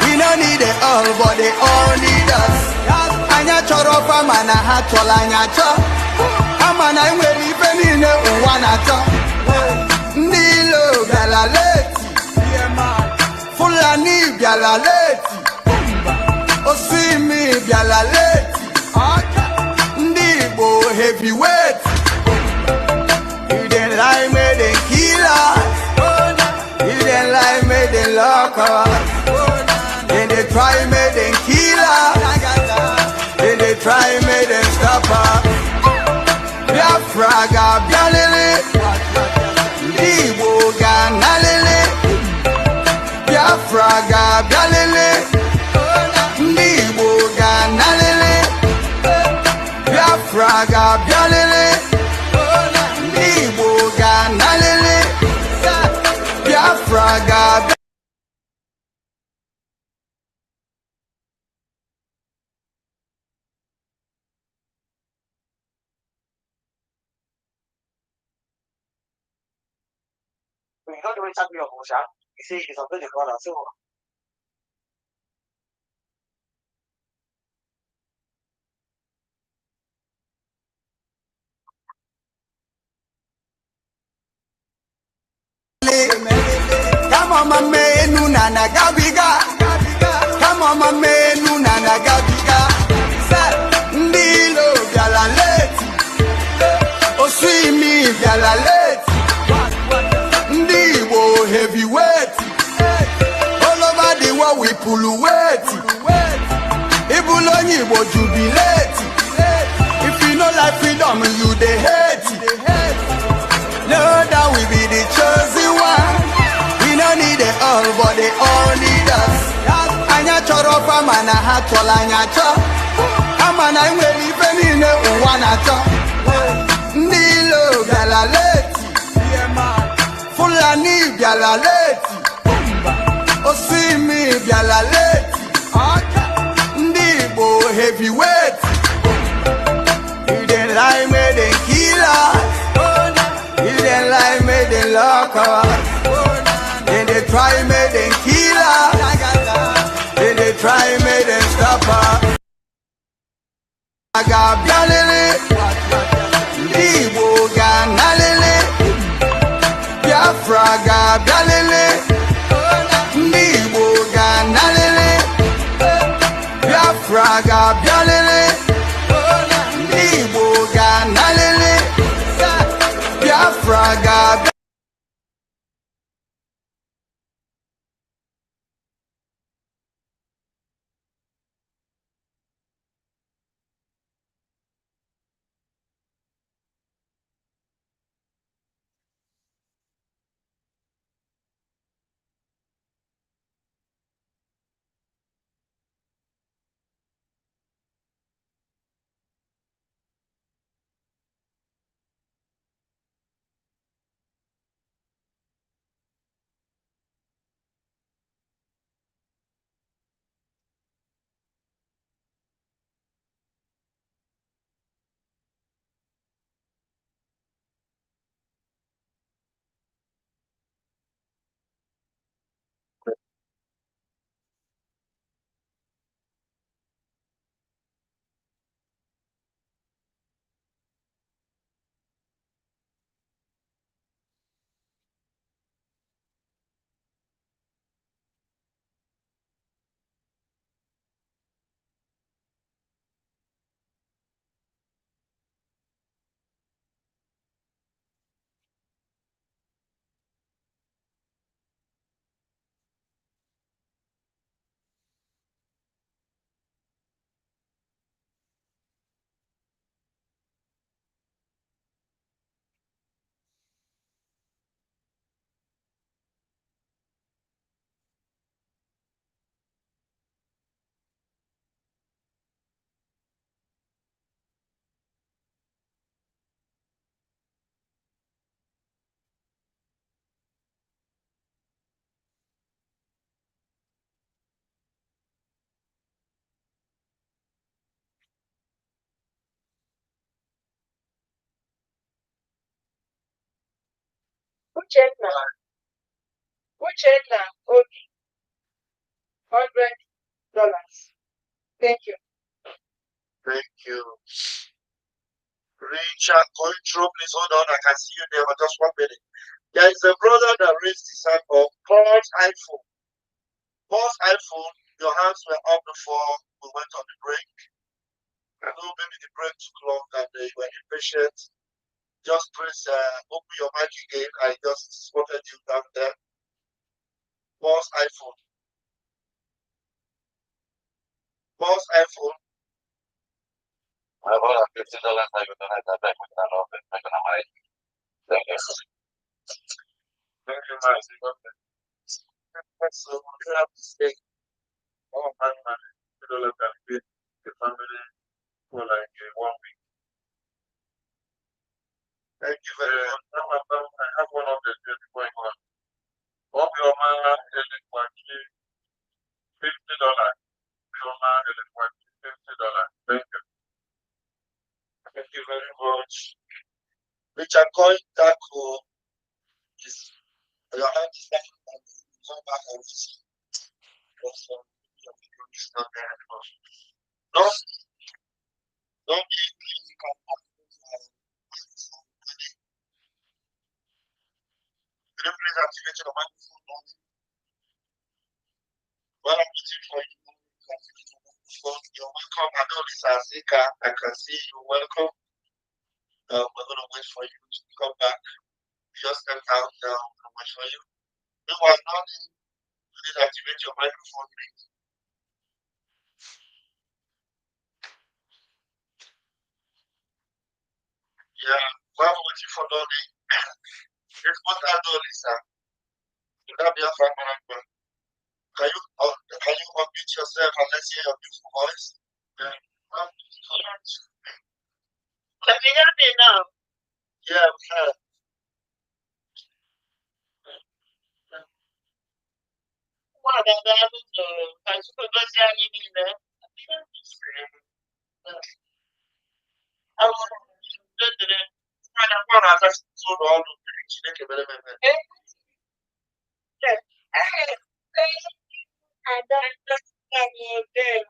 We don't need it all, but they all need us. Anya choro pa mana ha chola anya cho. Amana imweli penine uwana cho. Ndilo biala leti, Fulani biala leti, Osimi biala leti. Ndibo heavyweight. You didn't lie, made them kill us. You didn't lie, made them lock us. Then they try, made them kill us. Then they try, made them stop us. Biafra ga bialele, Ndibo ga nalele. Biafra ga bialele, Ndibo ga nalele. Biafra ga bialele, Ndibo ga nalele. Biafra ga You don't do it at me, Osha. You see, it's something they call us. So, come on, my man, nuna na gabiga. Come on, my man, nuna na gabiga. Ndilo biala leti, Osimi biala leti. Ndibo heavyweight. All over the world we pull weight. Ibulonyi bo jubilate. If you know like freedom, you dey hate. Know that we be the chosen one. We don't need it all, but they all need us. Anya choro pa mana ha chola anya cho. Amana imweli penine uwana cho. Ndilo biala leti, Fulani biala leti, Osimi biala leti. Ndibo heavyweight. You didn't lie, made them kill us. You didn't lie, made them lock us. Then they try, made them kill us. Then they try, made them stop us. Ga bialele, Ndibo ga nalele. Biafra ga bialele, Ndibo ga nalele. Biafra ga bialele, Ndibo ga nalele. Biafra ga Uchenna. Uchenna. Okay. $100. Thank you. Thank you. Richard, going through, please hold on. I can see you there, but just 1 minute. There is a brother that raised his hand of Paul's iPhone. Paul's iPhone, your hands were up before we went on the break. I know maybe the break took long and you were impatient. Just press, open your mic again. I just spotted you down there. Paul's iPhone. Paul's iPhone. I bought a $50 I got on that back with an open. I can have Thank you. Thank you, Master. So we have to stay. Oh, man. You don't let that fit the family for like 1 week. Thank you very much. I have one of the things going on. Of your man is $50. Your man is $50. Thank you. Thank you very much. Richard Coy Taco is your hand is back and come back and visit. Don't easily come back. Could you please activate your microphone? Well, I'm waiting for you. Activate your microphone. You're welcome. I know this Azika. I can see you. Welcome. We're going to wait for you to come back. Just step out now. We'll wait for you. Meanwhile, now please activate your microphone, please. Yeah, while we're waiting for Dolly, it's what I do, Lisa. Will that be a fun one? Can you unmute yourself and let's hear your beautiful voice? Yeah. Can you hear me now? Yeah, we can. What about that? Can you put those down in there? I want to do it. I just told all of the Chineke mere mere. I don't understand you again.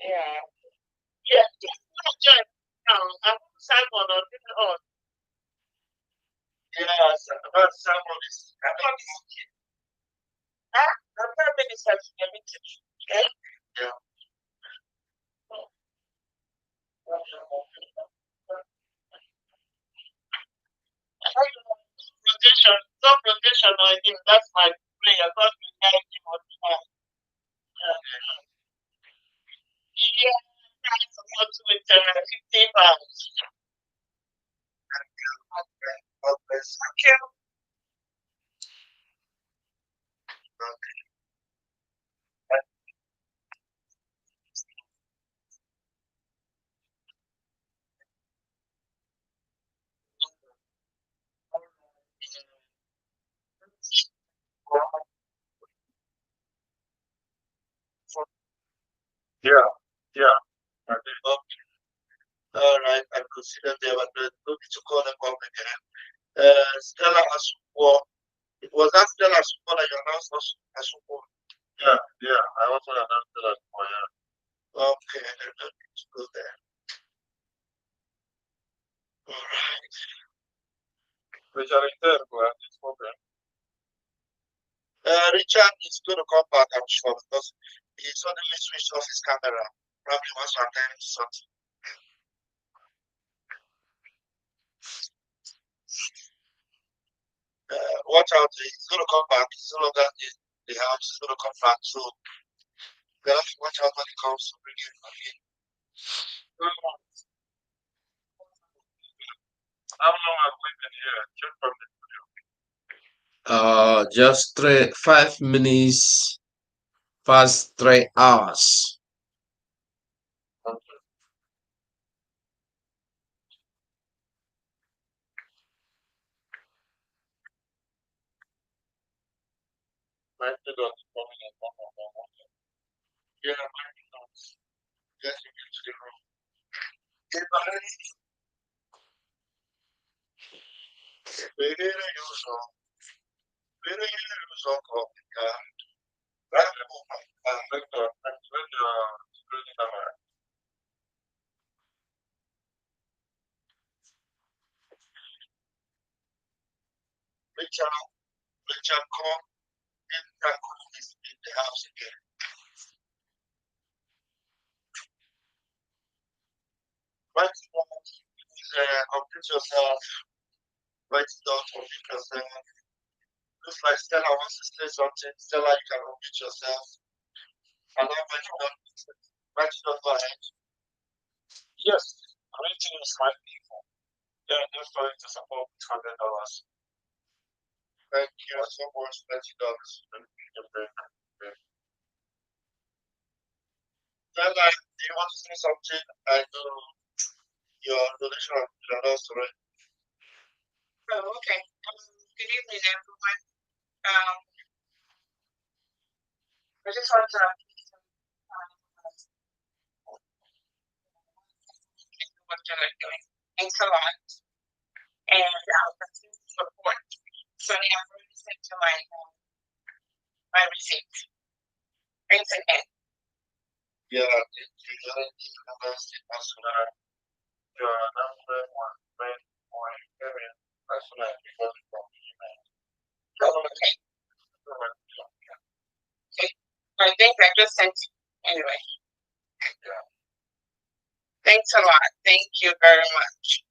Yeah. Yeah. Just I'm Simon on this on. Yes, about Simon is. I don't know. I'm not minister to the meeting. Okay? Yeah. Protection, no protection on him. That's my prayer. God will guide him on the path. Yeah, I'm supposed to with 15 pounds. Thank you. God bless. Thank you. Okay. Yeah, yeah. Okay. All right, I consider them, but no need to call them up again. Stella Asupo. It was that Stella Asupo that you announced Asupo. Yeah, I also announced Stella Asupo, yeah. Okay, then no need to go there. All right. Richard is there, but it's okay. Richard is going to come back, I'm sure, because he suddenly switched off his camera. Probably wants to attend to something. Watch out, he's going to come back. He's no longer in the house, he's going to come back. So you have to watch out when he comes to bring you again. How long have we been here? Just from the Just 5 minutes past 3 hours. $90 coming in. Yeah, Richard Cole is in the house again. Write it down, complete yourself. Write it down, complete yourself. Looks like Stella wants to say something. Stella, you can complete yourself. And now write it down. Write it down, go ahead. Yes, reaching smart people. They are just trying to support $100. Thank you so much. $30. Stella, do you want to say something? I know your donation is announced already. Oh, okay. Good evening, everyone. I just want to what you're doing. Thanks a lot. And I'll continue to support. Sonny, I've already sent to my receipt. Thanks again. Yeah, the guarantee announced it as well. Your number one friend or area personal because from email. Oh, okay. Okay. I think I just sent it anyway. Yeah. Thanks a lot. Thank you very much.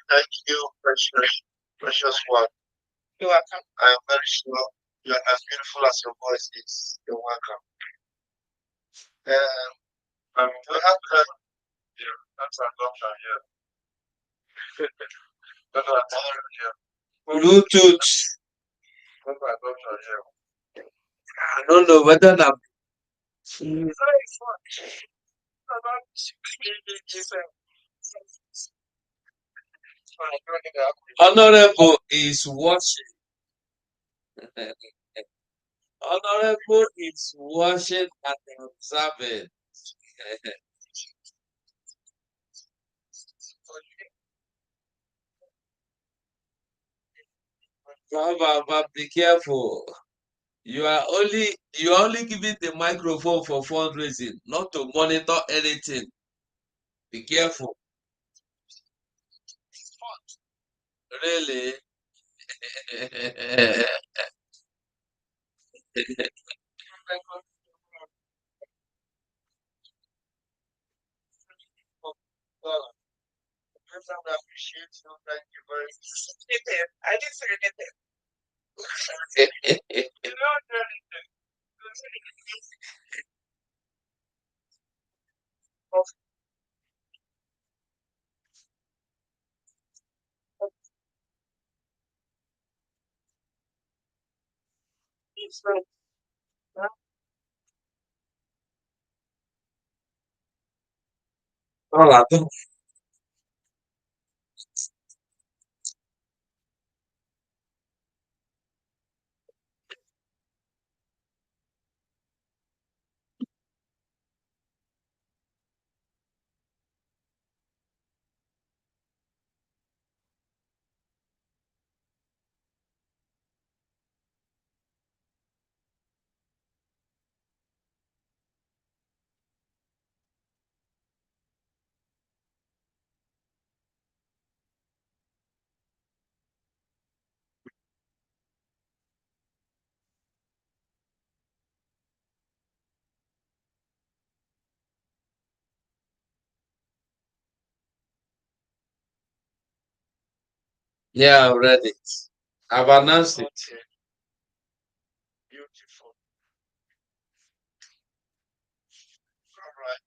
Thank you, precious one. You're welcome. I am very sure you are as beautiful as your voice is. You're welcome. We have yeah, that's our doctor here. That's our doctor here. Bluetooth. That's our doctor here. I don't know whether that. Very fun. Honorable is watching. Honorable is watching and observing. Baba, be careful. You are only giving the microphone for fundraising, not to monitor anything. Be careful. Really. I appreciate you. Thank you very much. I didn't say anything. You know, Hola, yeah, I've read it. I've announced it. Okay. Beautiful. All right.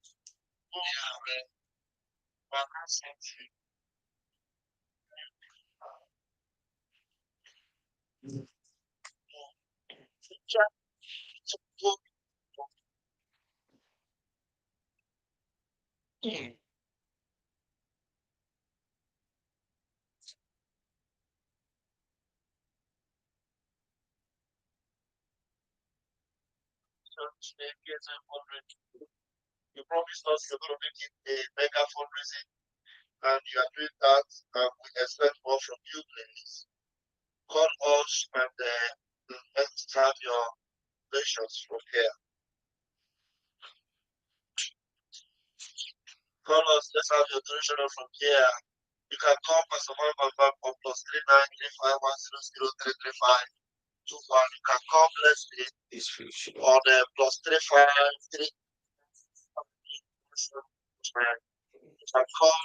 Yeah, well, you promised us you're going to make it a mega fundraising, and you are doing that, and we expect more from you, please. Call us and let's have your donations from here. Call us, let's have your donation from here. You can call Pastor Man back on +393510033521. You can call Leslie on +353. You can call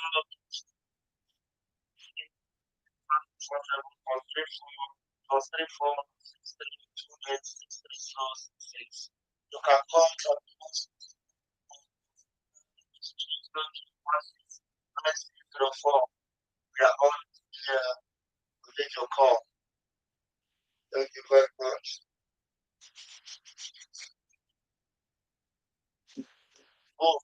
+34 +34 6328636. You can call +160 We are on here to take your call. Thank you very much. Oh,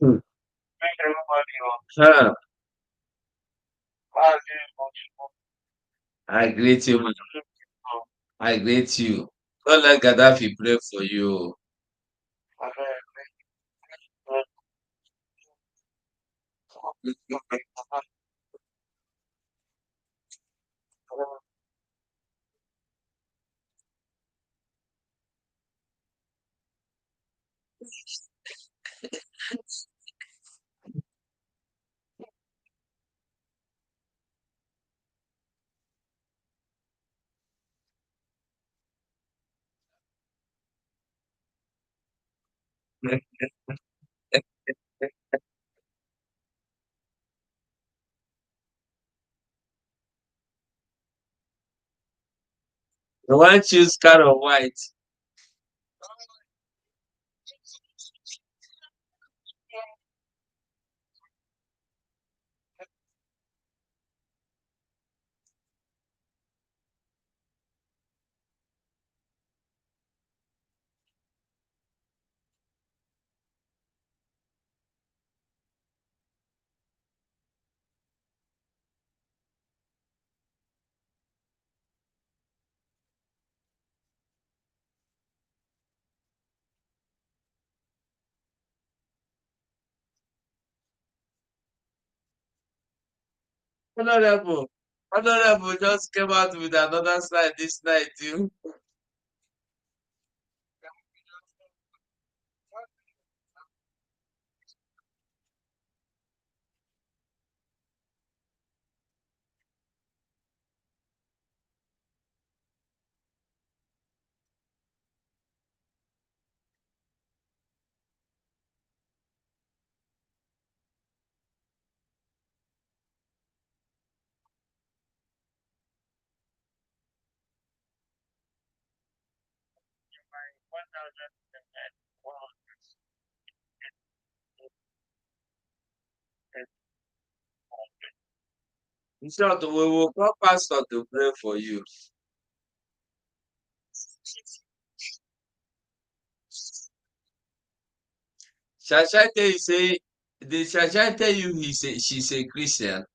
Hmm. thank everybody. Huh. Bye, everybody. I greet you, man. I greet you. Don't let Gaddafi pray for you. The one choose kind of white. Honorable. Honorable just came out with another slide this night, too. In short, we will call pastor to pray for you. Shasha tell you say, did Shasha tell you she's a Christian?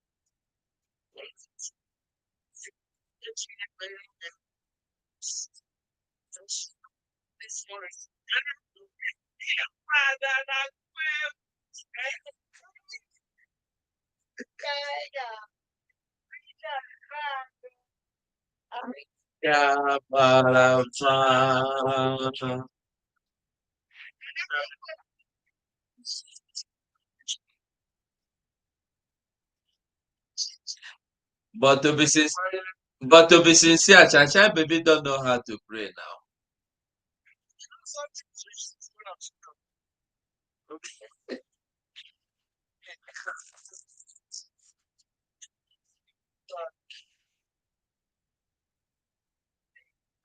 Yeah, but to be sincere, Shasha baby don't know how to pray now.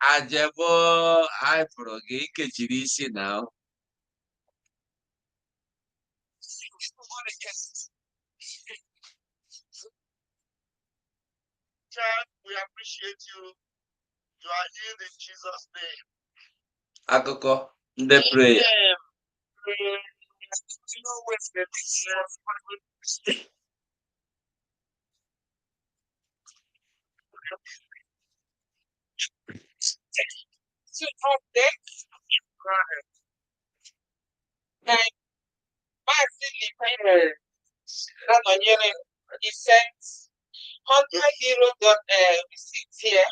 Ajebo ifuru gị kechiri isi now. Chad, we appreciate you. You are healed in Jesus' name. Akụkọ ndị prayer. He sent 100 euro receipt here.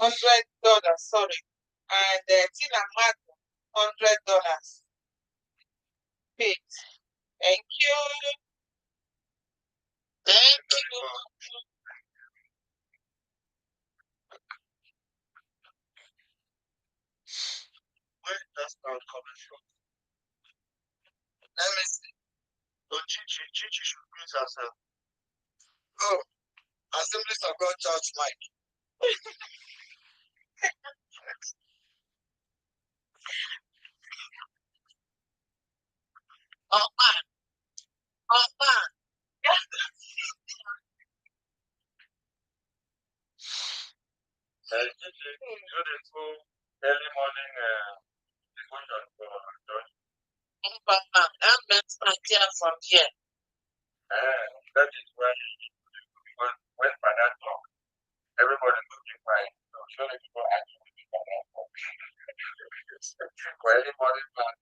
$100, sorry. And Tina had $100 paid. Thank you. Thank you. Where does that coming from? Let me see. So Chichi should greet herself. Oh, Assemblies of God Church Mike. Oh man. Oh man. Beautiful early morning devotion for church. I'm meant from here. That is when Father talk, everybody looking fine. So surely people actually looking for that talk. For anybody plan.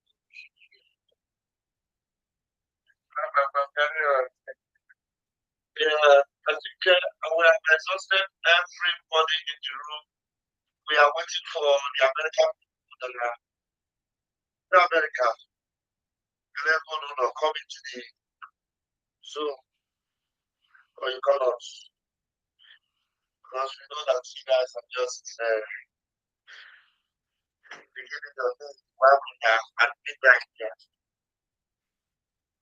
Yeah, as you can, we have exhausted everybody in the room. We are waiting for the American people that are in America. Coming today. So, or you call us. Because we know that you guys are just beginning of this while we are at midnight here.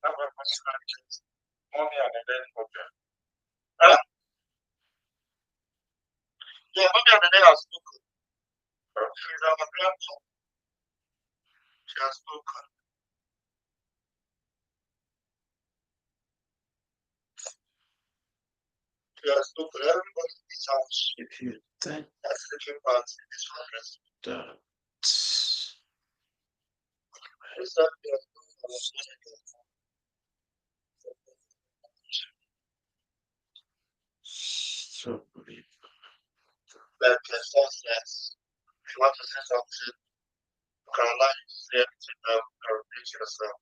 Mommy and the day okay. Yeah, mommy and the day has spoken. She's our grandma. She has spoken. She has spoken. Everybody in this house. If you think that's taking part in this conference. Is that they are doing like yes. If you want to say something, you can allow you to say anything or repeat yourself.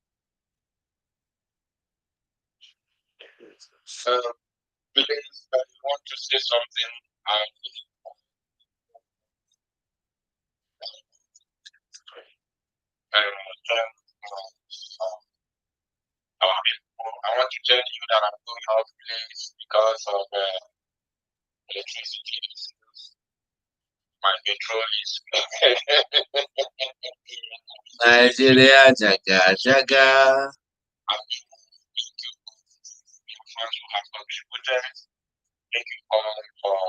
Please, if you want to say something, I want to tell you that I'm going out place because of electricity issues. My petrol is Nigeria jaga jaga. Funds who have contributed. Thank you all for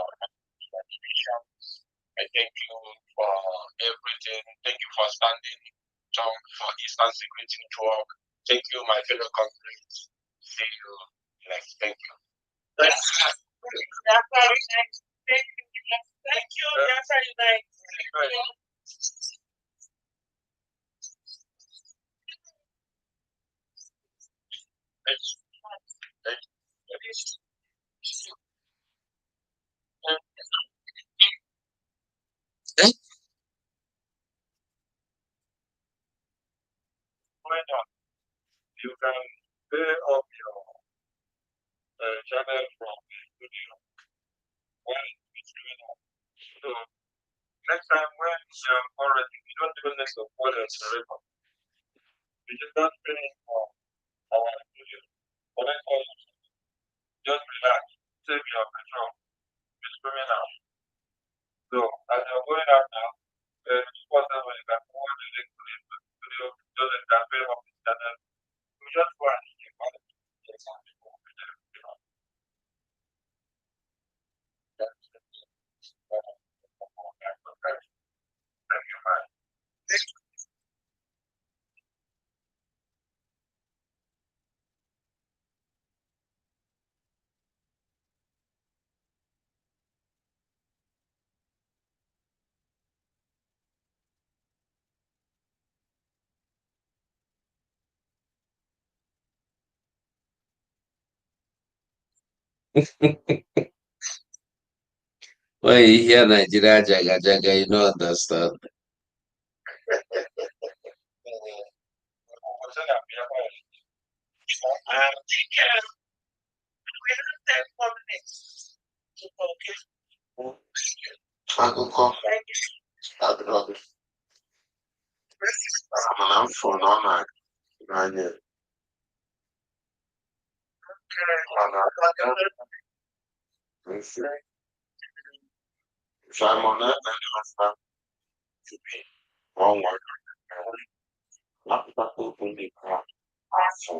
donations. I thank you for everything. Thank you for standing strong for Eastern Security Network. Thank you, my fellow comrades. See you next. Thank you. Thank you. That's very nice. You can pay off your channel from the studio when it's going on. So next time when you're already, you don't even need to put a record. You just don't finish for our studio. But that's all you do. Just relax, save your petrol, it's coming out. So as you're going out now, just whatever you can forward the link to the studio so that you can pay off the channel. You just go and keep on it. Get some people with them, you know. That's it. Thank you, man. When you hear Nigeria Jaga Jaga, you don't understand. We have 10 more minutes to focus. Akụkọ adịrọgị mana m fụrụ na ọ na-anya mana mfe Simon na-eme to be one word laptop open the car afọ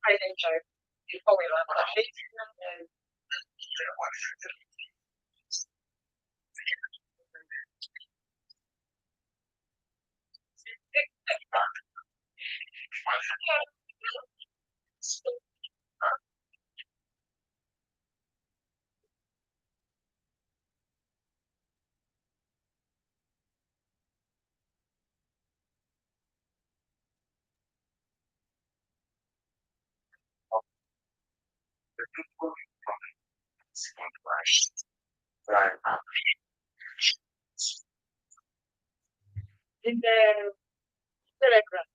I enjoy before we run out. In the Telegram.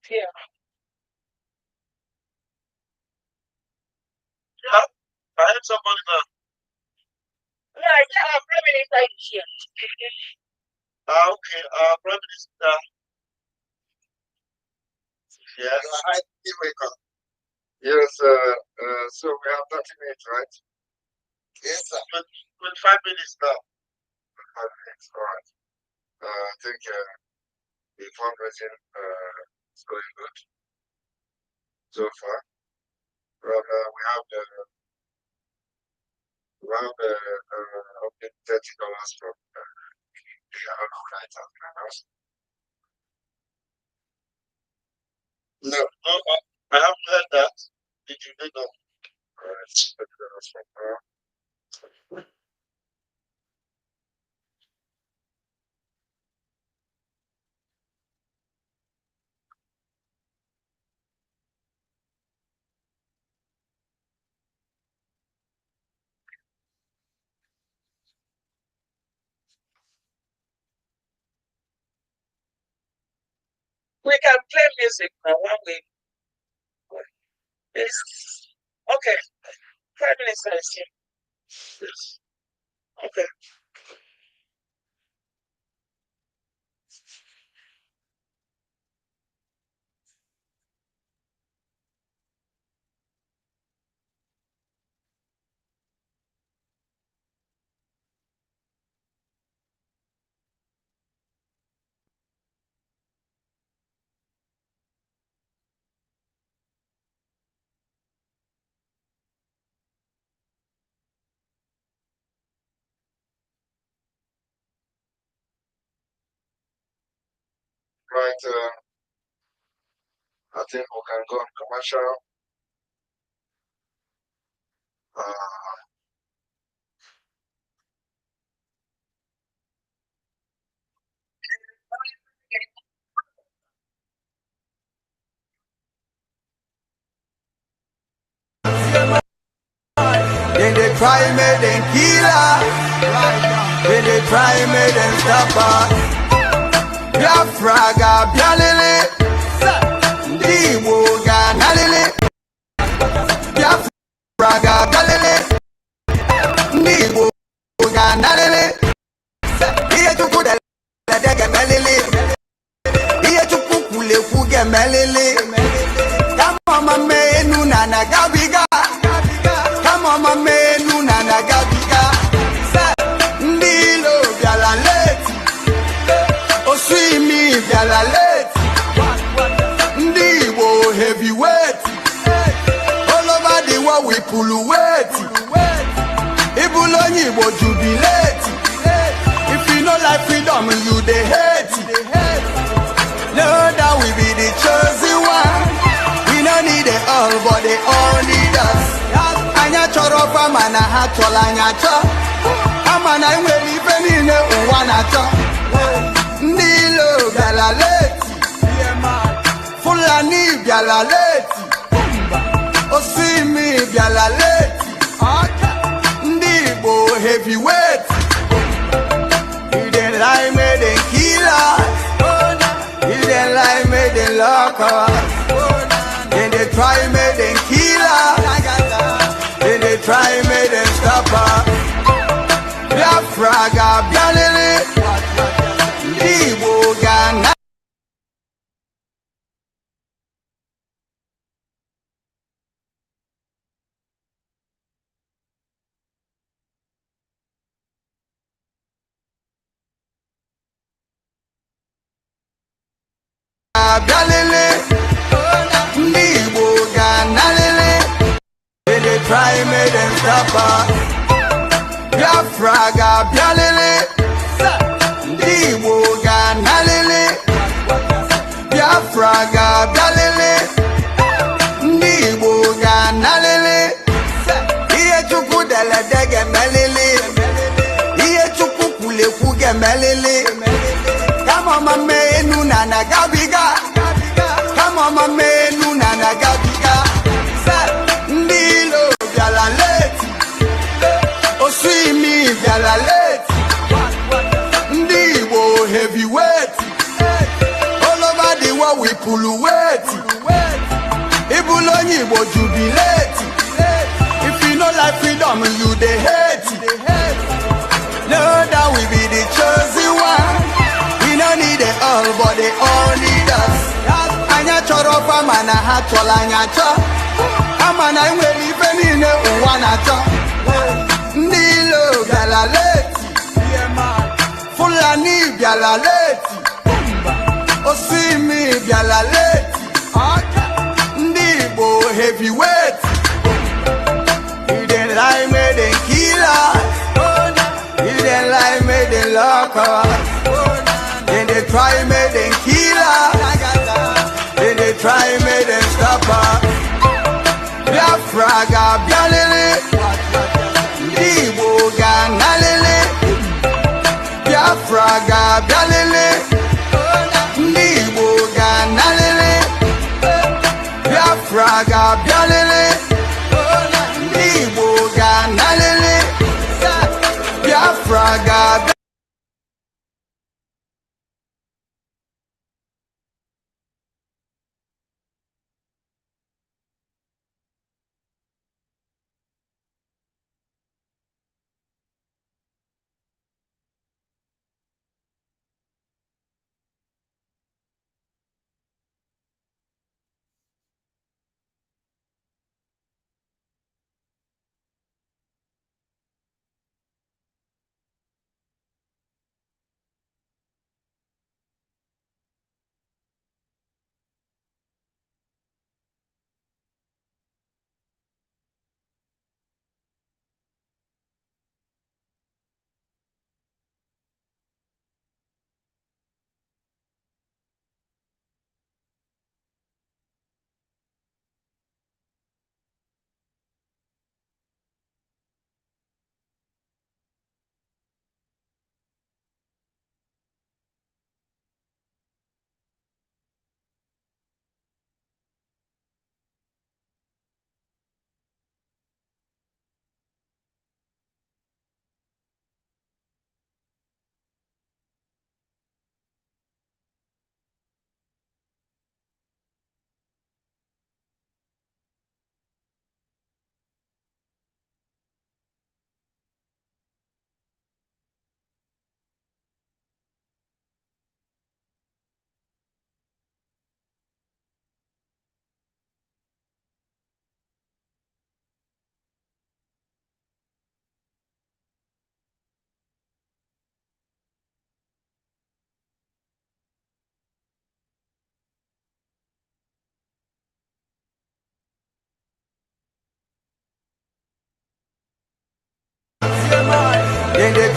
Yeah. I had somebody now. Yeah, Prime Minister is here. Okay, Prime Minister. Yes. Hi, welcome. Yes, so we have 30 minutes, right? Yes, sir. 25 minutes now. 5 minutes, all right. I think the fundraising is going good so far. But we have up to $30 from the organizer members. No, I haven't heard that. Did you know? $30 from her. We can play music now when we. It's okay. Prime Minister is here. Okay. Right. I think we can go on commercial. Then they try me, then kill her. Then they try me, then stop her. Biafraga, Bialele. Ndiwoga, Nalele. Biafraga, Bialele. Ndiwoga, Nalele. Iye tuku de dege melele. Iye tuku kule kuge melele. Come on, menu nana gabiga. Come on, menu nana gabiga. Ndilo biala leti. Oswimi biala leti. Ndiwo heavyweight. All over the world we pull weight. Ibulonyi wo jubilate. If you know like freedom, you they hate. Know that we be the chosen one. We don't need it all, but they all need us. Anya choro pa mana ha chola anya cho. Amana inwe lipe nine uwana cho. Ndilo biala leti. Fulani biala leti. Osimi biala leti. Ndibo heavyweight. You didn't lie, me then kill us. You didn't lie, me then lock us. Then they try me then kill us. Then they try me then stop us. Biafraga, Bialele. Ndibo Ghana. Bialele. Ndibo Ghana lele. Then they try me then stop us. Biafraga, Bialele. Ndibo Ghana lele. Biafraga, Bialele. Ndibo Ghana lele. Iye chuku dele dege melele. Iye chuku kule kuge melele. Come on, my menu nana gabiga. Come on, my menu nana gabiga. Ndilo biala leti. Oswimi biala leti. Ndiwo heavyweight. All over the world we pull weight. Ibulonyi wo jubilate. If you know like freedom, you they hate. Know that we be the chosen one. We don't need it all, but they all need us. Anya choro pa mana ha chola anya cho. Amana inwe lipe nine uwana cho. Ndilo biala leti. Fulani biala leti. Osimi biala leti. Ndibo heavyweight. You didn't lie, me then kill us. You didn't lie, me then lock us. Then they try me then kill us. Then they try me then stop us. Biafraga, Bialele. Ndibo Ghana lele. Biafraga, Bialele. Ndibo Ghana lele. Biafraga, Bialele. Ndibo Ghana lele. Biafraga.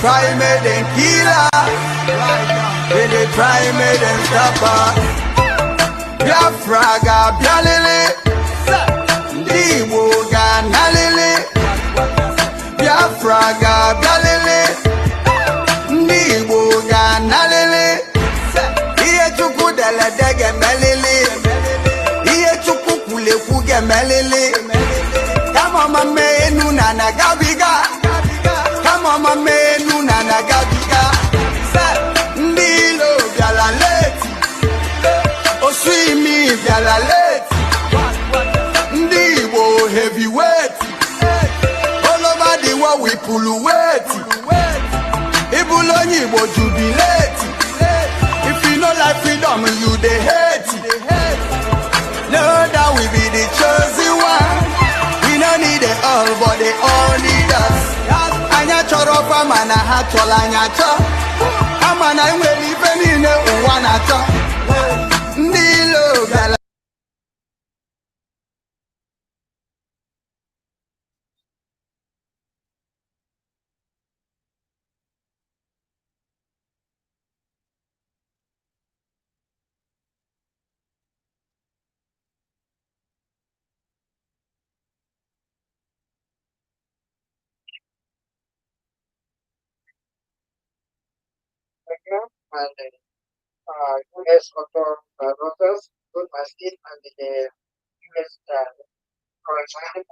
try make them kill her. They try make them stop her. Biafra ga bialele, ndị Igbo ga nalele. Biafra ga bialele, ndị Igbo ga nalele. Ihe Chukwu delede gemelele, ihe Chukwu kwulekwu gemelele. Kama mama enu na nagabiga, kama mama enu na nagabiga. Ndị ilo bịara leti, osimi bịara leti. Ndị Igbo heavyweight, all over the world we pull weight. Ibulu onye Igbo jubilate. If you no like freedom, you dey hate. Know that we be the chosen one. We no need it all, but they all need us. Anya chọrọ fa mana ha chọrọ anya chọ. Ama na enwere ife niile ụwa na-achọ. Ndị ilo bịara. And US author Reuters, good my skin and the US correspondent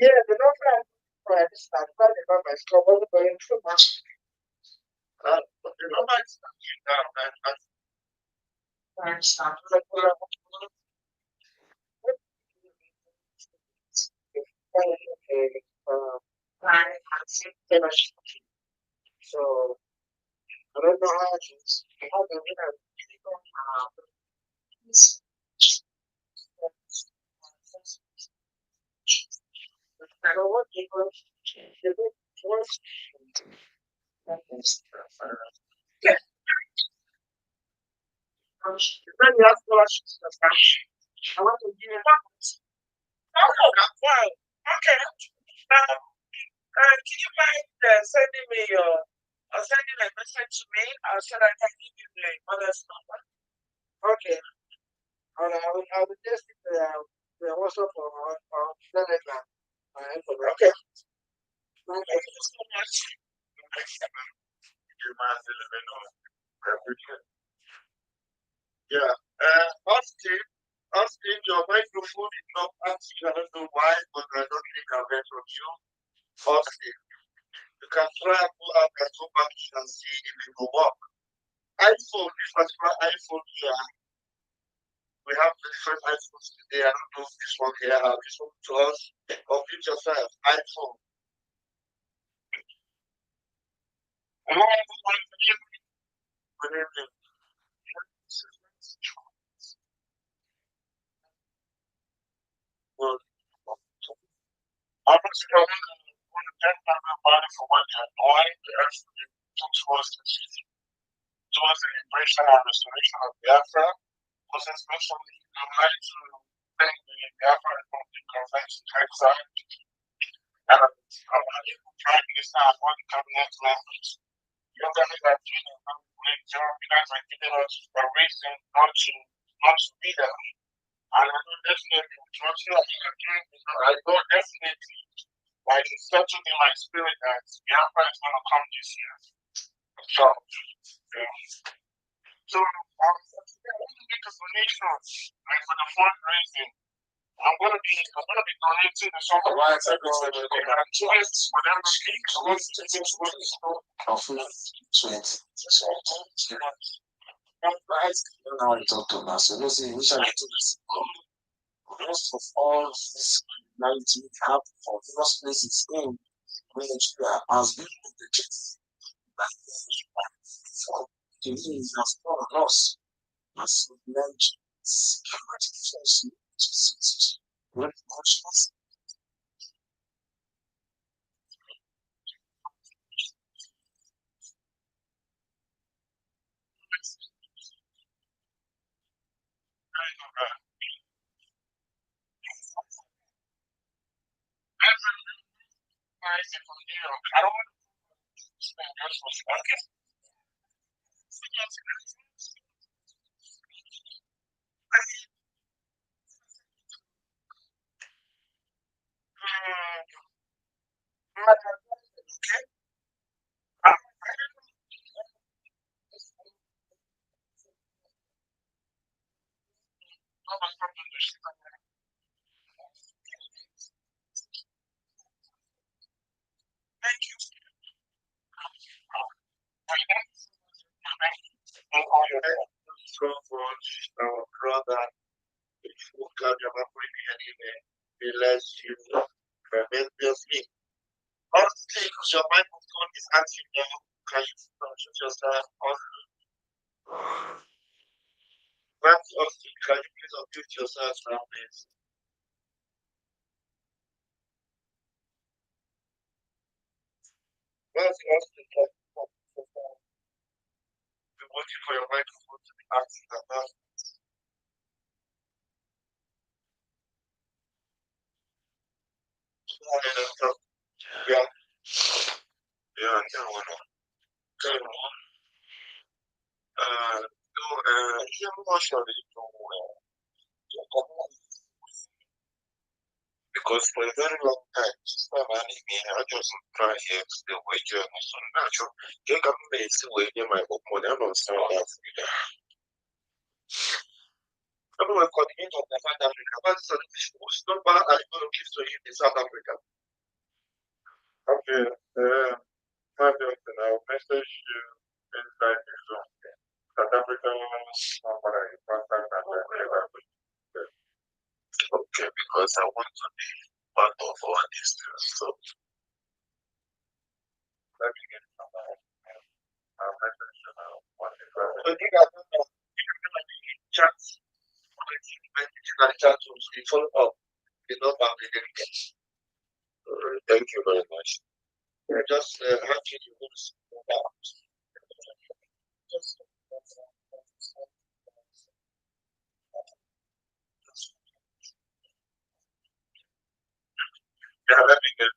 yeah, the number I started about my score wasn't going too much. But the number is down and so I don't know how to how the winner so what people then you have scholarships. I want to give you that. Oh, that's fine. Okay. Can you mind sending me your sending a message to me so that I can give you the mother's number? Okay. I will just the WhatsApp or Telegram. Okay. Thank you so much. Yeah. Austin, your microphone is not active. I don't know why, but I don't think I've heard from you. Austin, you can try and go out and go back and see if it will work. iPhone, this particular iPhone here, we have different iPhones today. I don't know if this one here, this one to us, or mute yourself, iPhone. Hello, good evening. Good. I'm just going to thank everybody for what you're doing. The effort you took towards the liberation and restoration of Biafra. Most especially, I'd like to thank the Biafra Republic Convention Exile and our Prime Minister and all the cabinet members. You guys are doing a great job. You guys are giving us a reason not to be there. And I know definitely with what you are doing, I know definitely, like it's settled in my spirit that Biafra is going to come this year. So, I want to make a donation like for the fundraising. I'm gonna be donating to some of my tourists for them to speak to us to teach what is called. Now I talk to us. So let's see which are the things. Most of all this criminality happen for various places in Nigeria has been in the church. So the news has gone lost. As mentioned, security forces when conscious. I don't want to spend just for okay. So much our brother who can never bring me anywhere. He lets you tremendously. Honestly, because your microphone is acting now, can you shoot yourself on that's Austin, can you please unmute yourself now, please? That's Austin, can you be waiting for your microphone to be acting about yeah, yeah, I can one. Okay. Here emotionally to because for a very long time, sister money me, I just try here to the wager and so natural. You can make the way in my book more than on some that. I'm going to continue to South Africa, but it's not bad. I'm going to give to him in South Africa. Okay, Fabulous, I'll message you inside the zone. South Africa, okay, because I want to be part of all these things. So let me get some I'll message you now. So you guys know the chat, the chat to follow up. The number of the delegate. Thank you very much. Just actually, you want to see about. Just yeah, let me get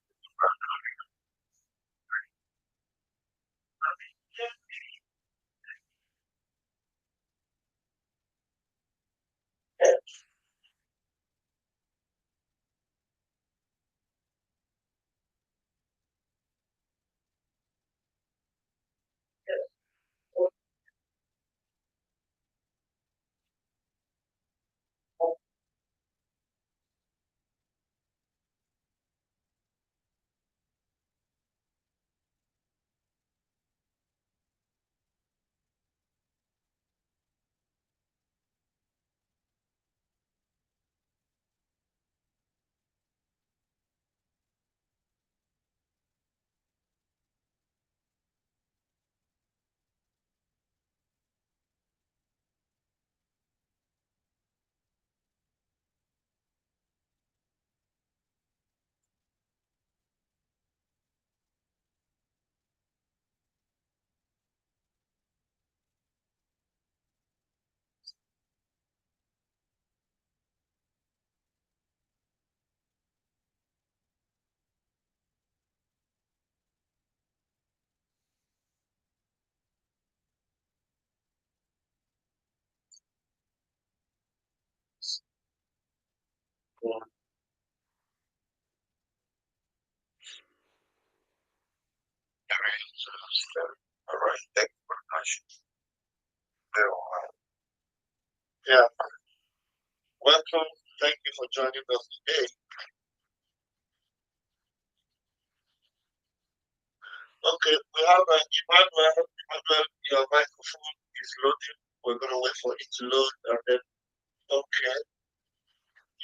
all right. Thank you very much. Yeah. Welcome. Thank you for joining us today. Okay, we have Emmanuel. Emmanuel, your microphone is loading. We're gonna wait for it to load and then okay.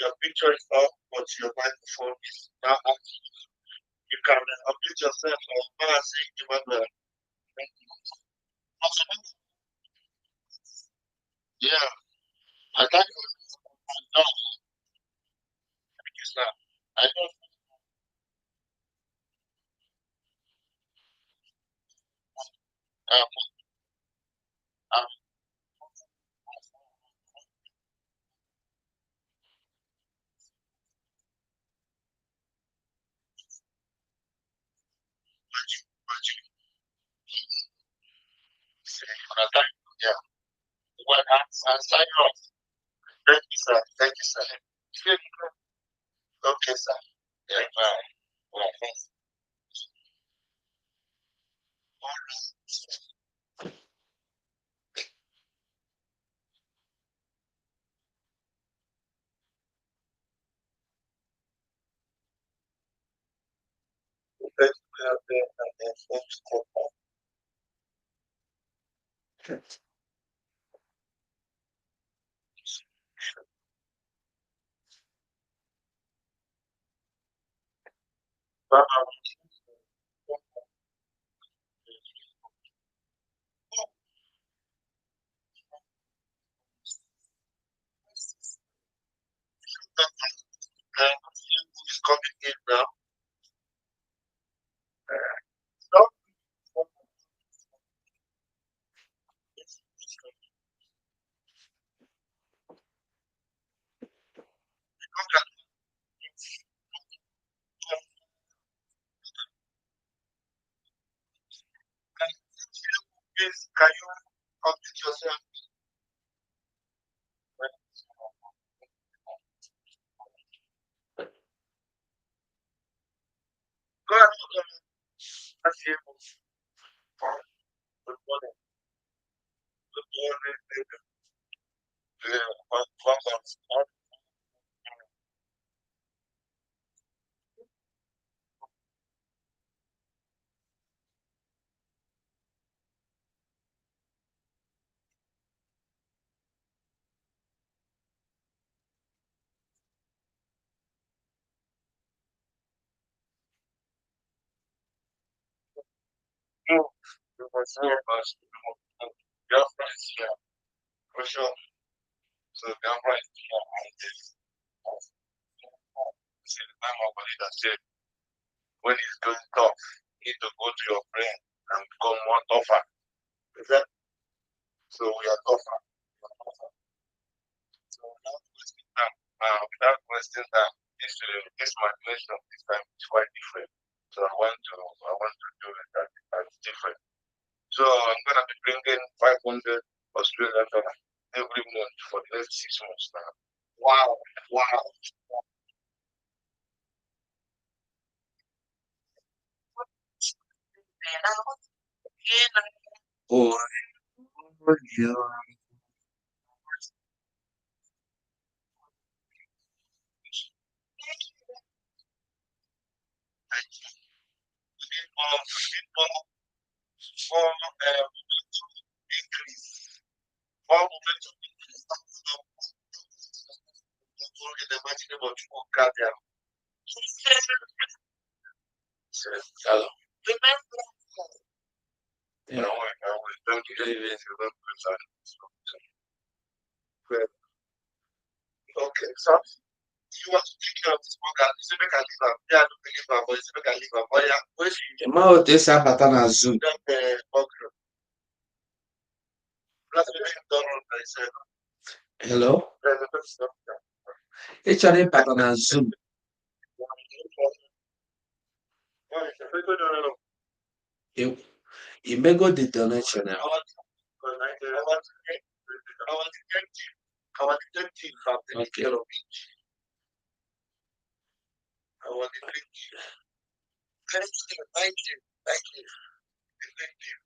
Your picture is up, but your microphone is not active. You can unmute yourself or say Emmanuel. Yeah, I can't no, it's not. I don't um, Well, I'll sign you off. Thank you, sir. Thank you, sir. Okay, sir. Yeah, bye. Bye. Thanks. Who's coming in now? Stop. Please, can you complete yourself? Go ahead. That's you. Good morning. Good morning. Yeah, welcome. You must hear us. Your friends here, for sure. So, your friends here, and this is the time of leader said, when it's going tough, you need to go to your friend and become more tougher. Is that? So, we are tougher. So, without wasting time, this my question this time is quite different. So, I want to do it that's different. So, I'm gonna be bringing 500 Australian dollars every month for the next 6 months now. Wow! Wow! Oh, yeah. We need more momentum increase. More momentum increase. Unimaginable people gather. Hello. Yeah. No, don't do anything. Okay, so you want to take care of this worker, you say make I leave am. Yeah, I don't believe am, but you say make I leave am. But yeah, where she Ma otu esi abata na Zoom. that worker. Plus, we make don't run by itself. Hello? There's a person up Ị chọrọ ịbata na Zoom. Imego the donation ahụ. Our detective have taken Okay. care of it. Our detective. Thank you. Detective.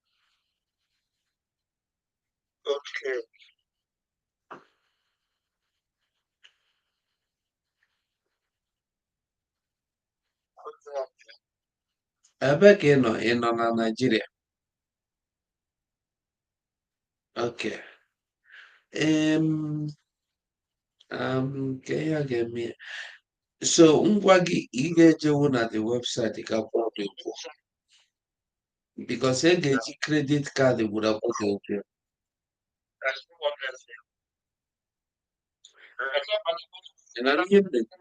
Okay. Ebe ka ị nọ? Ị nọ na Naịjirịa? Okay. Ka ihe a ga-eme ya. So ngwa gị ị ga-ejewu na the website ka kwụọ gị ụgwọ. Because e ga-eji credit card gwụrụ akwụ gị ụgwọ. Ị nara ihe m na-ekwu?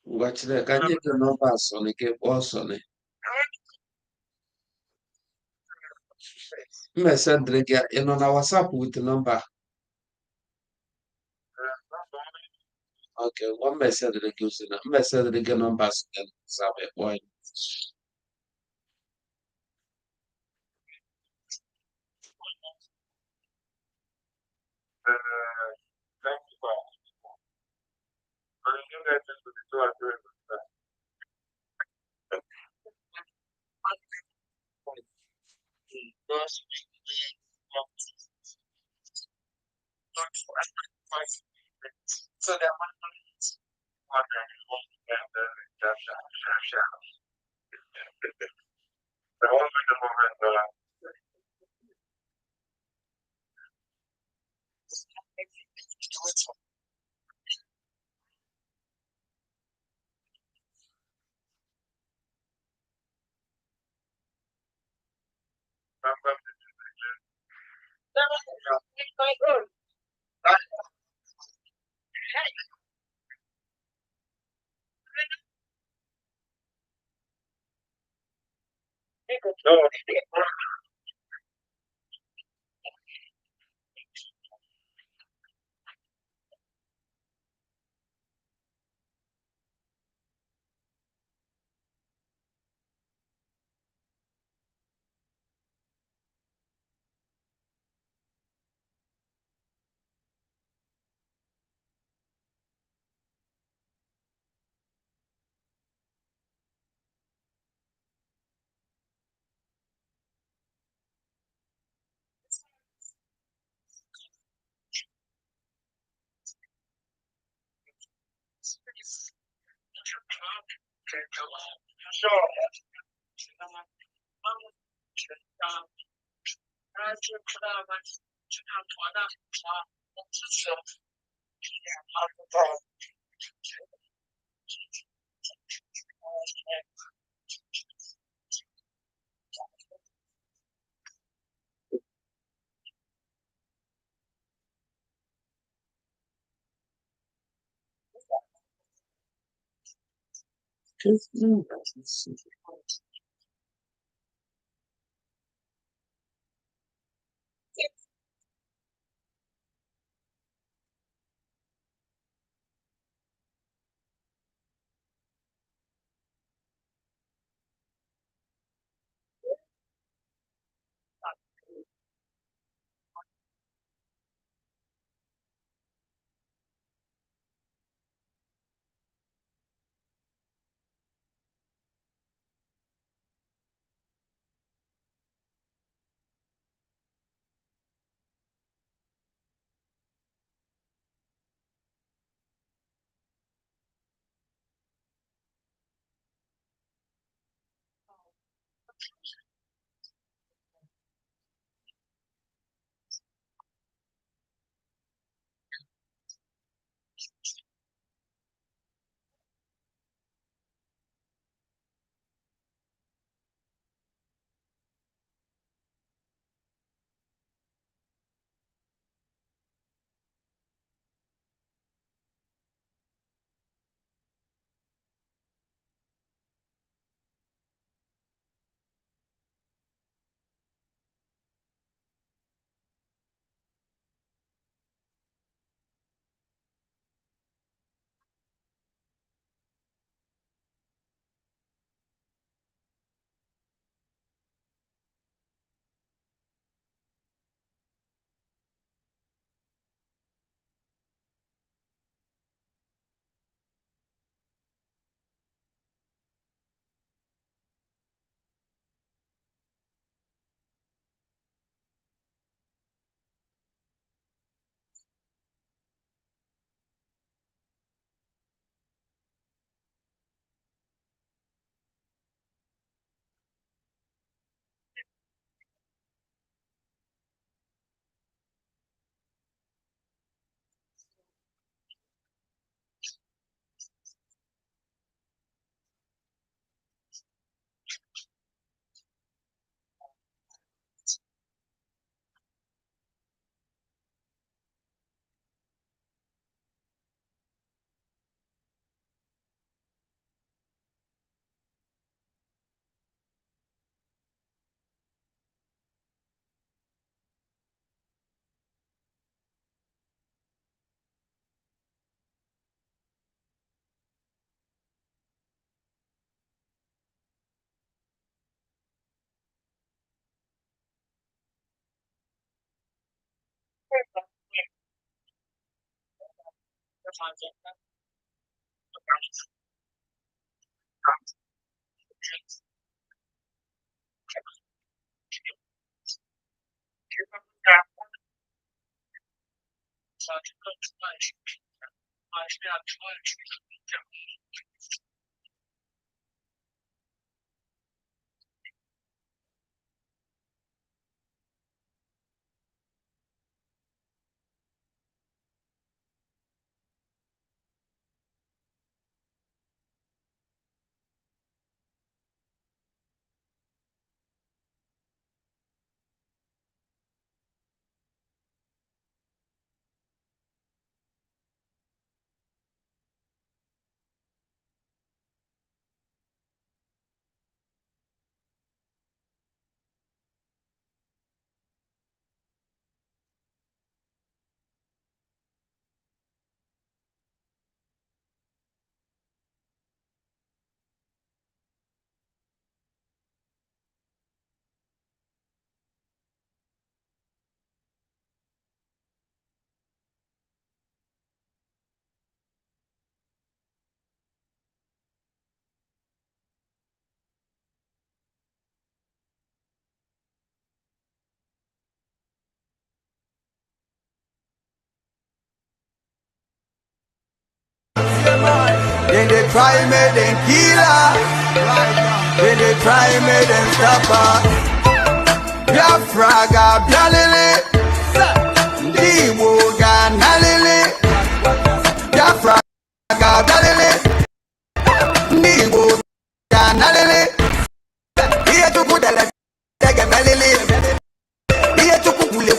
Ngwa chere ka nye gị nọmba Asọni ka ị kpọọ Asọni. M mesendịrị gị ị nọ na WhatsApp with nọmba. Okay, one message that gives it. Message that get numbers and sabe boy. Thank you for you guys into the two address. So that one the whole moment, no, sure. Then they try me, then kill her. Then they try me, then stop her. Biafraga, Bialele. Ndiwo Ganalele. Biafraga, Bialele. Ndiwo Ganalele. Iye tukudele, tegemelele. Iye tukukule,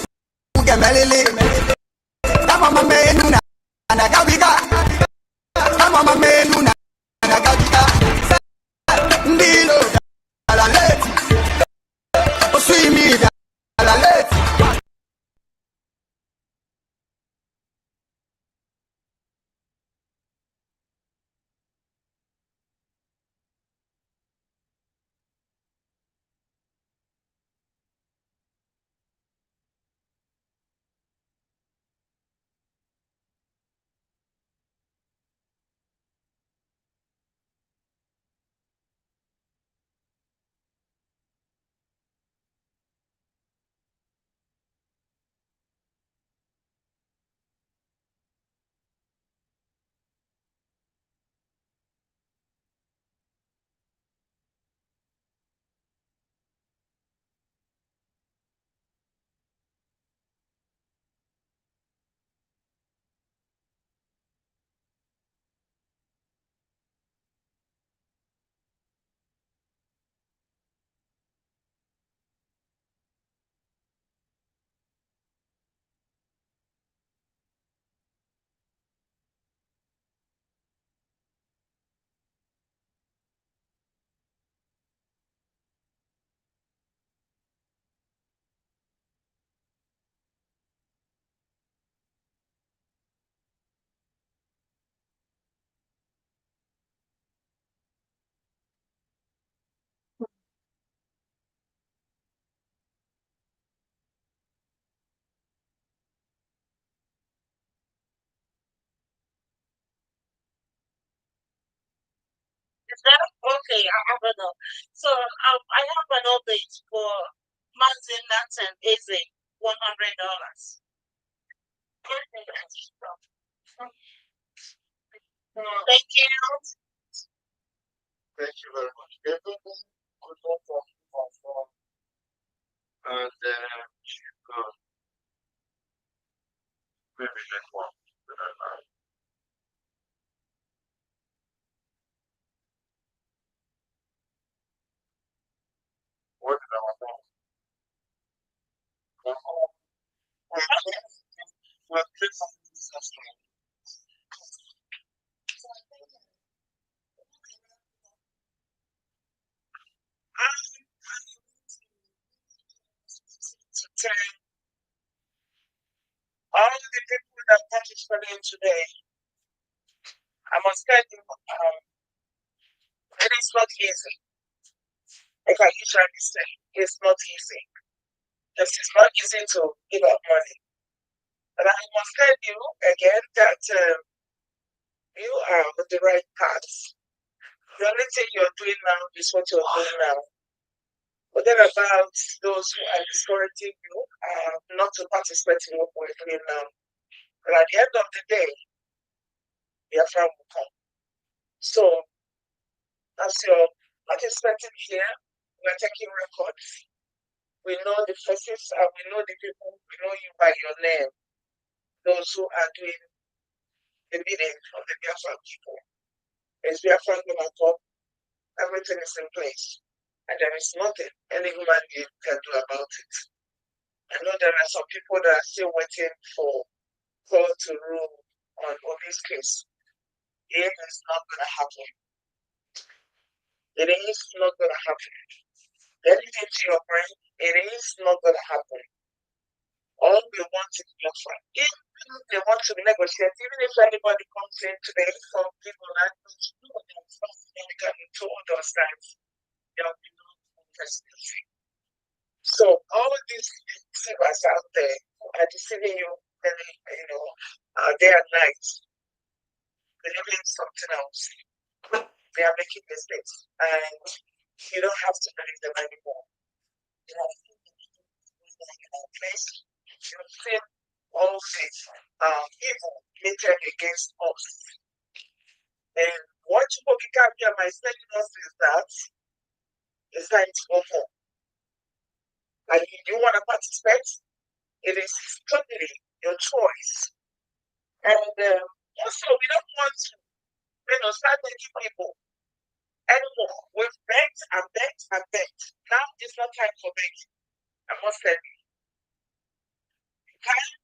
kugemelele. Tama menu na nagabiga. Mama menu na nagabiga. Ndilo la leti. Oswimi la leti. Is that okay? I don't know. So I have an update for Martin Nats and Eze, $100. Thank you. Thank you very much. Good luck for you. And maybe next one. What is our phone? Well, please, All the people that participated today, I must tell you, it is not easy. Like I usually say, it's not easy. Because it's not easy to give up money. But I must tell you again that you are on the right path. The only thing you're doing now is what you're doing now. Forget about those who are discouraging you not to participate in what we're doing now. But at the end of the day, Biafra will come. So, as you're participating here, we're taking records. We know the faces and we know the people. We know you by your name. Those who are doing the bidding of the Biafra people. Is Biafra going to come? Everything is in place. And there is nothing any human being can do about it. I know there are some people that are still waiting for God to rule on Obi's case. It is not going to happen. It is not going to happen. Get it into your brain. It is not going to happen. All we want is Biafra. Even if they want to negotiate, even if anybody comes in today, some people are told us that there will be no presidency. So all these deceivers out there are deceiving you, day and night, believing something else. They are making mistakes, and you don't have to believe them anymore. You have to believe in our place. You've seen all this evil meted against us. And what Chukwu and my telling us is that it's time to go home. And if you want to participate, it is totally your choice. And also, we don't want to, start making people anymore. We've begged and begged and begged. Now it's not time for begging. I must tell you.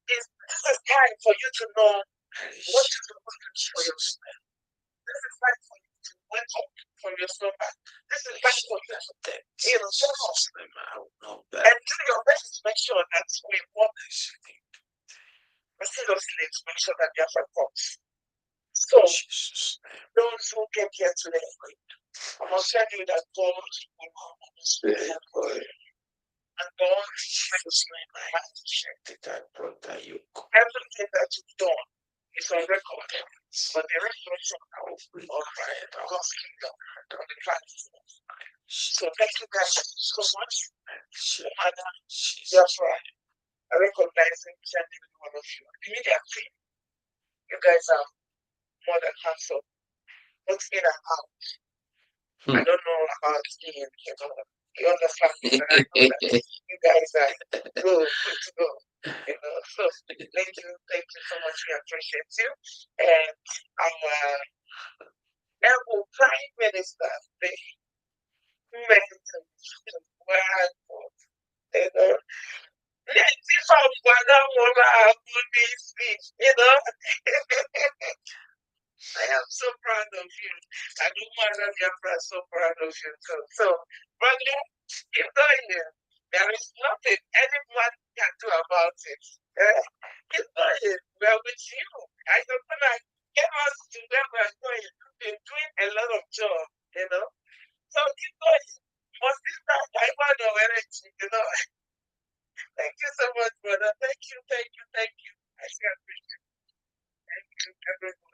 This is time for you to know what to do for yourself. This is time for you to wake up from your slumber. This is time for you to shut up and do your best to make sure that we work seriously to make sure that Biafra comes. So, those who came here today, I must tell you that God will come on this way. And God makes my heart to shake. Everything that you've done is on record for the restoration of God's kingdom on the planet. So thank you guys so much. Madam Biafra, recognizing each and every one of you. The media team, you guys are more than handsome, both in and out. I don't know about being, you understand me, but I know that you guys are good to go. So thank you so much. We appreciate you. And our Prime Minister, the I am so proud of you. I know Mother Biafra is so proud of you too. So, brother, keep going here. There is nothing anyone can do about it. Keep going. We are with you. I don't want to get us to where we are going. You've been doing a lot of job, So keep going. Must be that I want to wear it, Thank you so much, brother. Thank you. I see appreciate it. Thank you, everyone.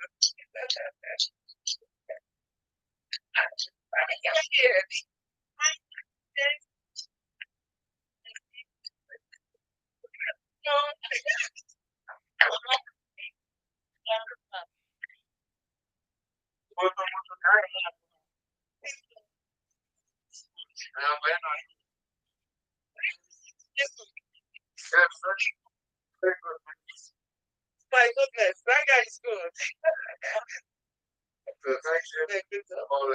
My goodness, that guy is good. So thank you all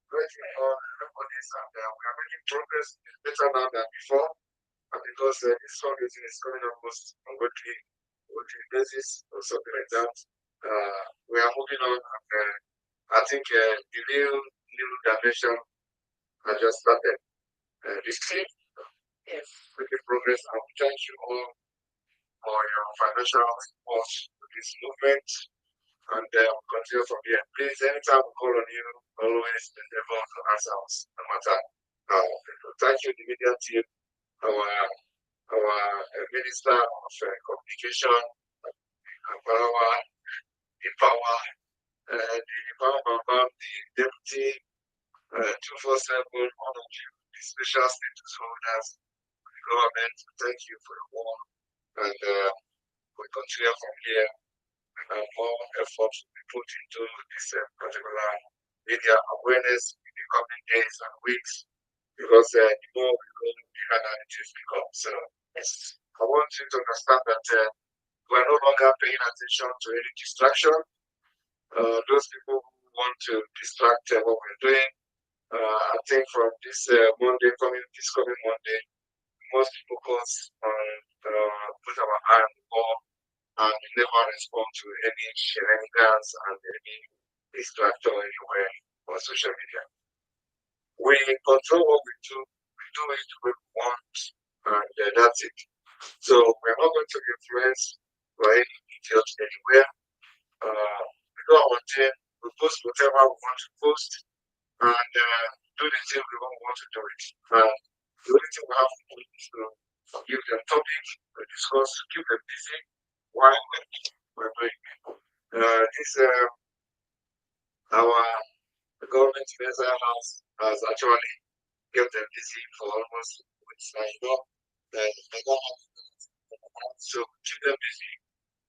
grateful for everybody, and we are making progress. It's better now than before, and because this fundraising is coming almost on weekly basis or something like that. We are moving on, and I think the new dimension has just started. This team is making progress, and we thank you all for your financial support to this movement. And continue from here. Please, anytime we call on you, always endeavor to answer us, no matter how. Thank you, the media team, our Minister of Communication, Power, the Bam, the deputy 247, all of you, the special status holders, the government, thank you for your work. And we continue from here. More effort will be put into this particular media awareness in the coming days and weeks, because the more we go, the harder it is become. So I want you to understand that we are no longer paying attention to any distraction. Those people who want to distract what we're doing, I think from this this coming Monday, we must focus on put our eye on the ball and never respond to any shenanigans and any distractor anywhere on social media. We control what we do it when we want, and that's it. So we're not going to influence by any idiot anywhere. We do our thing, we post whatever we want to post, and do the thing we want to do it. And the only thing we have to do is to give them topic, discuss, keep them busy while we're doing it. This our government measure has actually kept them busy for almost weeks now, they don't have so keep them busy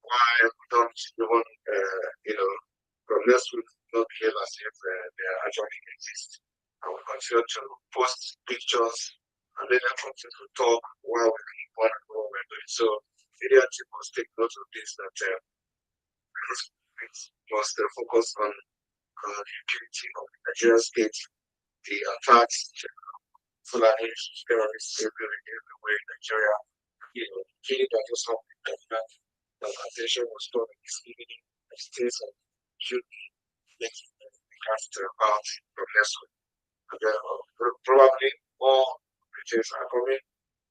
while we don't even from next week not behave as if they actually exist. And we continue to post pictures and let them continue to talk while we keep what we're doing. So media team must take note of this, that must focus on the unity of the Nigerian state, the attacks, Fulani terrorists everywhere in Nigeria, killing that was something that attention was taught in this evening, and states and should be making cast about from next week. And then probably more British are coming,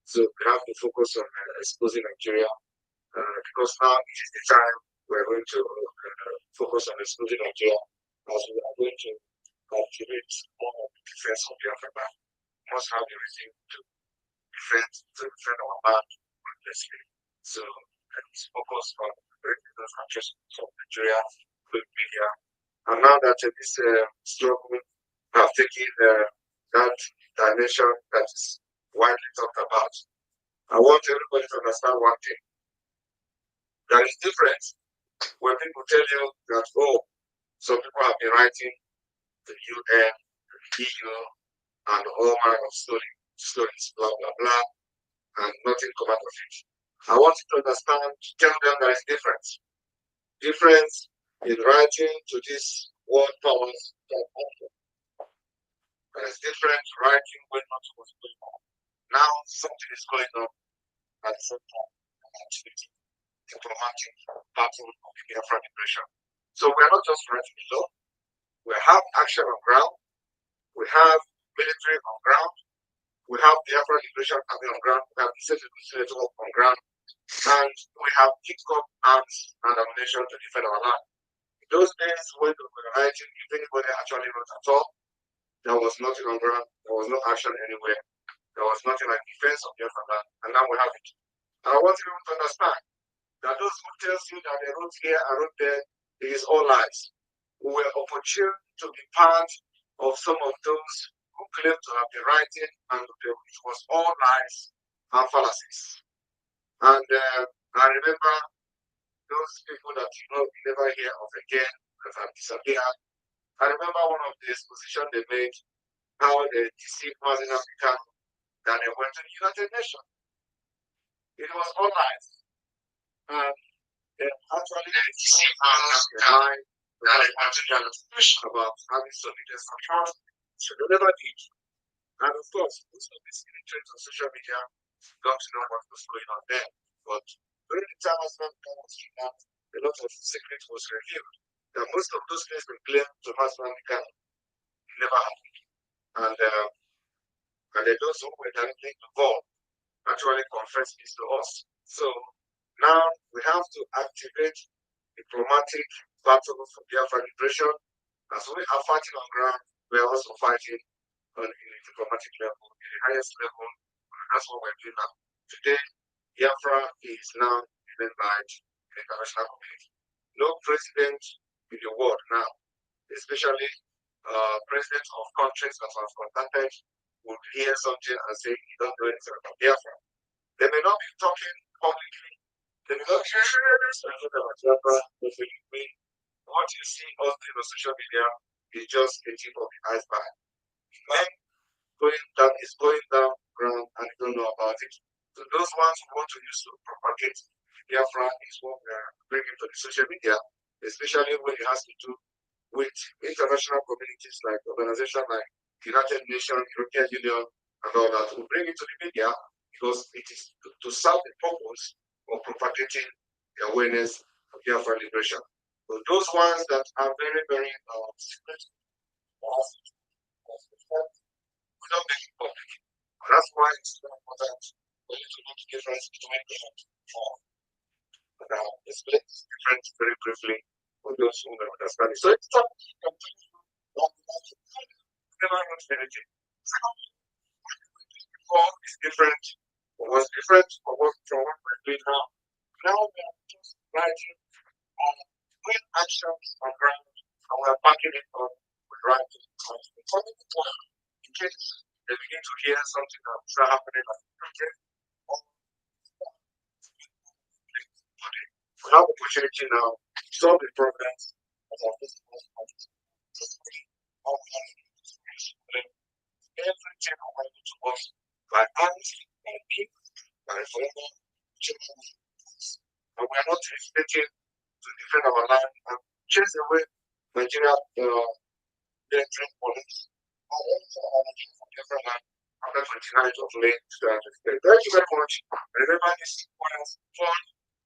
so we have to focus on exposing Nigeria, because now it is the time we're going to focus on exposing Nigeria, as we are going to activate more of the defense of the Africa. We must have the reason to defend our land honestly. So let's focus on breaking those countries from Nigeria, good media. And now that this struggle have taken that dimension that is widely talked about, I want everybody to understand one thing. There is difference when people tell you that, oh, some people have been writing the UN, the EU, and all manner of stories, blah, blah, blah, and nothing come out of it. I want you to understand, tell them there is difference. Difference in writing to these world powers that offer. There is different writing when not what's going on. Now something is going on at the same time. Activity, diplomatic battle of the Biafran liberation. So we're not just writing a law. We have action on ground. We have military on ground. We have Biafran liberation army on ground. We have the safety network on ground. And we have picked up arms and ammunition to defend our land. In those days when we were writing, if anybody actually wrote at all, there was nothing on ground, there was no action anywhere, there was nothing like defense of Biafra land, and now we have it. And I want you to understand that those who tells you that they wrote here and wrote there, it is all lies. We were opportune to be part of some of those who claim to have been writing, and it was all lies and fallacies. And I remember those people that you never hear of again, that have disappeared. I remember one of the expositions they made, how they deceived Mazin African, that they went to the United Nations. It was all lies. And they actually deceived Mazin African that they wanted to about having solidity and trust. So they never did. And of course, most of these illiterates on social media got to know what was going on there. But during the time as well, was kidnapped, a lot of secrets was revealed. That most of those things were claimed to Masman never happened. And those who were directly involved actually confessed this to us. So now we have to activate diplomatic battle for Biafra liberation. As we are fighting on ground, we are also fighting on a diplomatic level, in the highest level. That's what we're doing now. Today, Biafra is now given by the international community. No president in the world now, especially presidents of countries that have contacted would hear something and say you don't know anything about Biafra. They may not be talking publicly. They may not be talking about Biafra, but what you see on social media is just a tip of the iceberg. When going down ground and you don't know about it. So those ones who want to use to propagate Biafra is what we are bringing to the social media, especially when it has to do with international communities like organizations like United Nations, European Union, and all that. We bring it to the media because it is to serve the purpose of propagating the awareness of Biafra liberation. So those ones that are very, very secret, we don't make it public. That's why it's so important for you to know the difference between the now, explain this difference very briefly for those who don't understand it. So it's not never anything. Before is different, was different from what we're doing now. Now we are just writing on doing actions on ground and we're backing it up with writing. In case they begin to hear something that's happening like project or we have opportunity now to solve the problems that are facing us. Everything available to us by hands and people by forever. And we are not hesitating to defend our land and chase away Nigeria military police and also from different land after 29th of May 2023. Thank you very much. Remember this requires fund,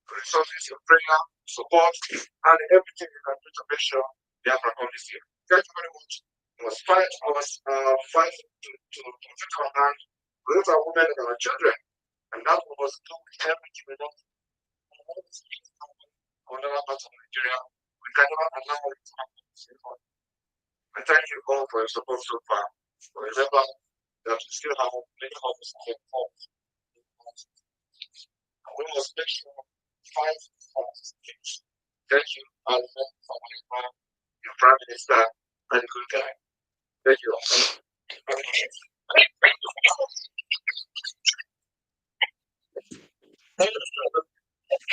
resources, your prayer, support, and everything you can do to make sure they have come this year. Thank you very much. We must fight to protect our land, protect our women and our children. And that we must do with everything we know. Whatever part of Nigeria, we can never allow it to happen. I thank you all for your support so far. Remember that we still have many hobbies to get involved. We must make sure fight things. Thank you, Alvin, for your Prime Minister, and good guy. Thank you all.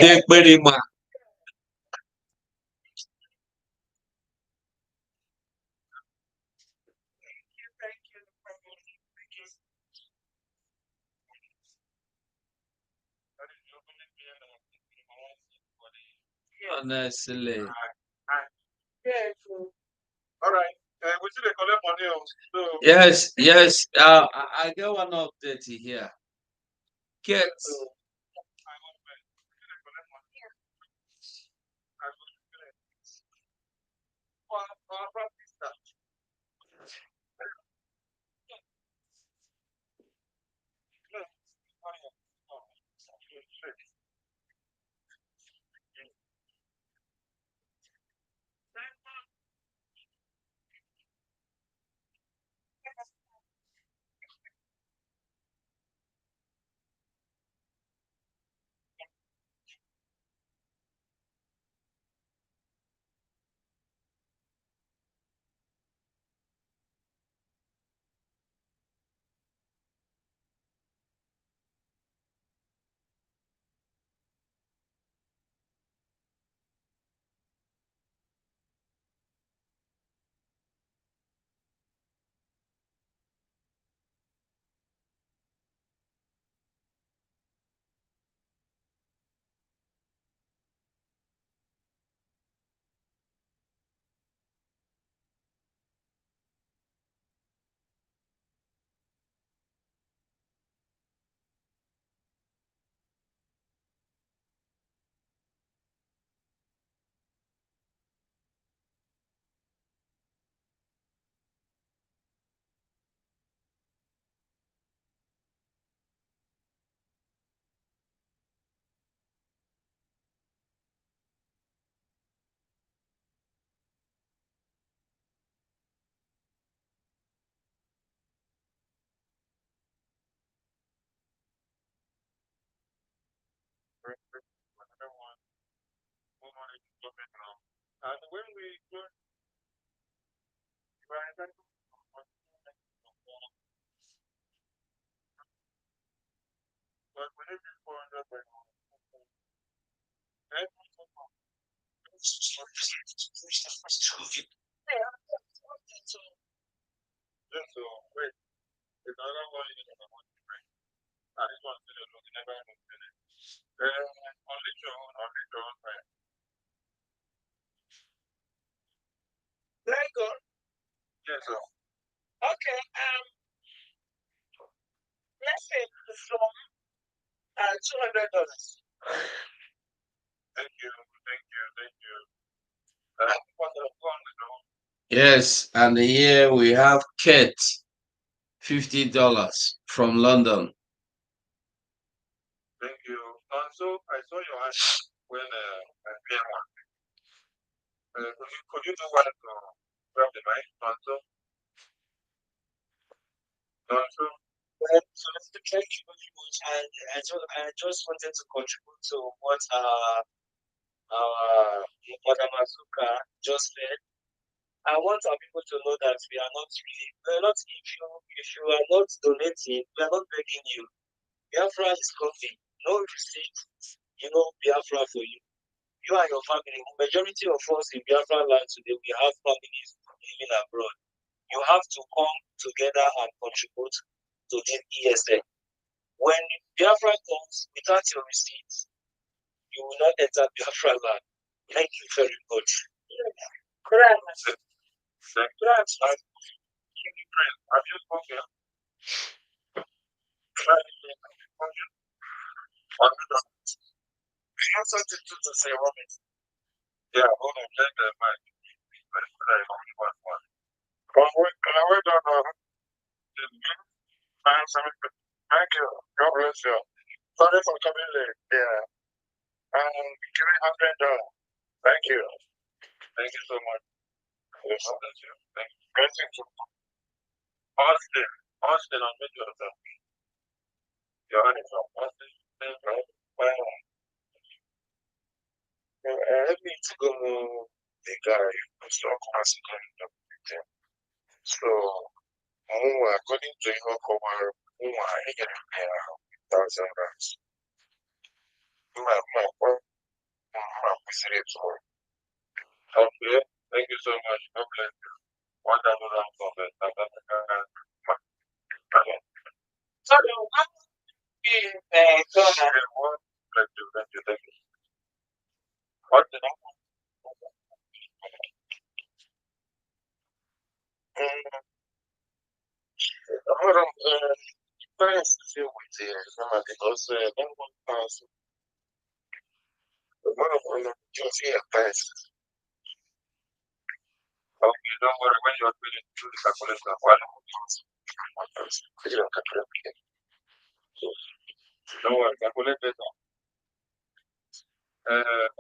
Ekperima. Honestly. All right. We still collect money. So Yes. I get one update here. Get another one. And when we go, we are entitled to but we need this 400 by now. Yes, so wait, there's another one in the one. And this one still alone, never looked at it. Only John, right? Very good. Yes, sir. Okay. Let's say from $200. Thank you. What the phone with the Yes, and here we have Kate, $50 from London. Thank you. Also, I saw your hand when I came on. Could you do one to grab the mic? Also, Well, so thank you very much. I just wanted to contribute to what Madam Azuka just said. I want our people to know that we are not really, we are not, if you are not donating, we are not begging you. Biafra is coming. No receipt, Biafra for you. You and your family, majority of us in Biafra land today, we have families living abroad. You have to come together and contribute to the ESN. When Biafra comes without your receipts, you will not enter Biafra land. Thank you very much. Have you spoken? I have something to say, Robin. Yeah, hold on, check the mic. Can I wait on Thank you. God bless you. Sorry for coming late. Yeah. Give me $100. Thank you. Thank you so much. Yes, bless you. Thank you. Blessings to Austin, I'll meet you at your honey from Austin. Right? Help me to go the guy who's not considering the So, according to your cover, I get $1,000. My visit to okay. Thank you so much. God bless you. $1,000 from the South Africa. So, what is Thank you. What's the number? Hold on. Thanks to see with you. Because then one person, one of them just here fast. Okay, don't worry. When you're doing it, do the calculation. One person. You don't calculate. Don't worry. Calculate it.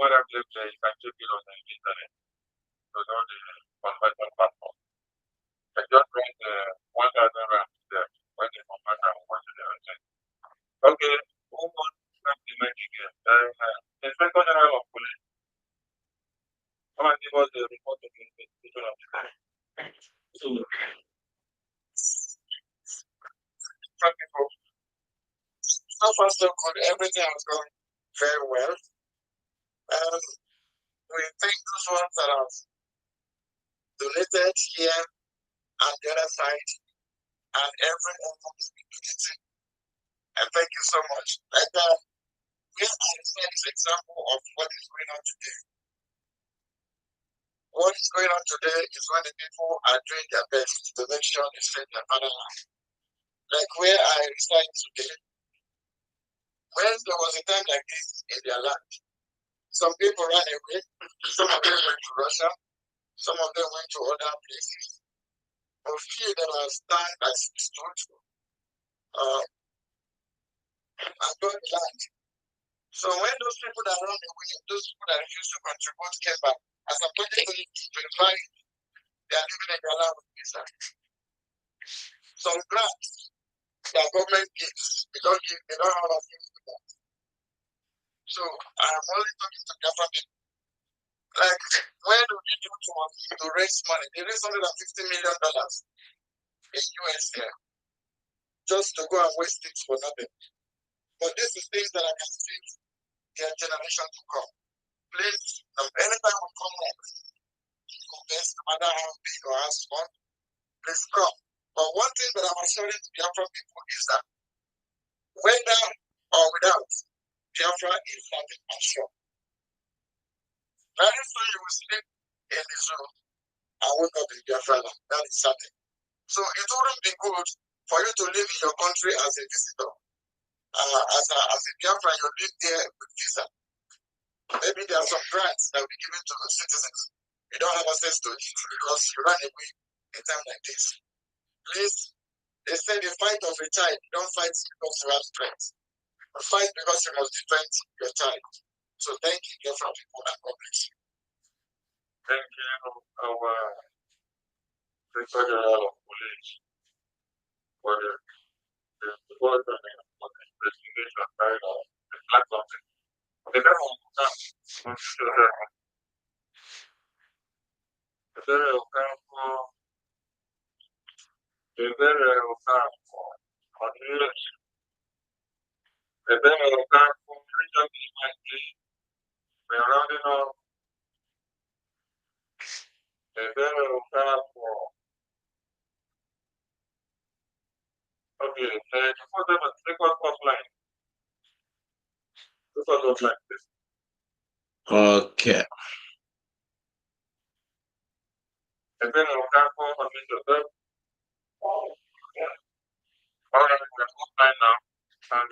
What I've left there, you can check it on the internet. So don't convert on platform. I just bring 1,000 rand there. When they convert and watch it there. Okay. Who wants to the mic again? Inspector General of Police. Come and give us the report of the investigation of the crime. So, some people, so far so good. Everything has gone very well. We thank those ones that have donated here and the other side and every community. And thank you so much. Like here are the example of what is going on today. What is going on today is when the people are doing their best to make sure they save their fatherland. Like where I reside today, when there was a time like this in their land, some people ran away, some of them went to Russia, some of them went to other places. A few that are stand as stood and got land. So when those people that run away, those people that refuse to contribute came back, as a point to verify they are living in their land with visa. Some grants that government gives, they don't have access to that. So I'm only talking to government. Like, when do we do to raise money? They raised $150 million in US here just to go and waste it for nothing. But this is things that I can see their generation to come. Please, anytime we come up, invest, no matter how big or how small, please come. But one thing that I'm assuring the Biafra people is that whether or without, Biafra is something I'm sure. Very soon you will sleep in the zoo and wake up in Biafra. That is certain. So it wouldn't be good for you to live in your country as a visitor. As a Biafra, you live there with visa. Maybe there are some grants that will be given to the citizens. You don't have access to it because you run away a time like this. Please, they say the fight of a child, you don't fight because you have strength. You fight because you must defend your child. So thank you, Biafra people, and God bless you. Thank you, our General of Police, for the report and the investigation carried out. The black something. Okay, that's all. We're rounding up. Okay, before them, take one offline. This one goes like this. Okay. And then I'll come home and meet yourself. All right, we're offline now. And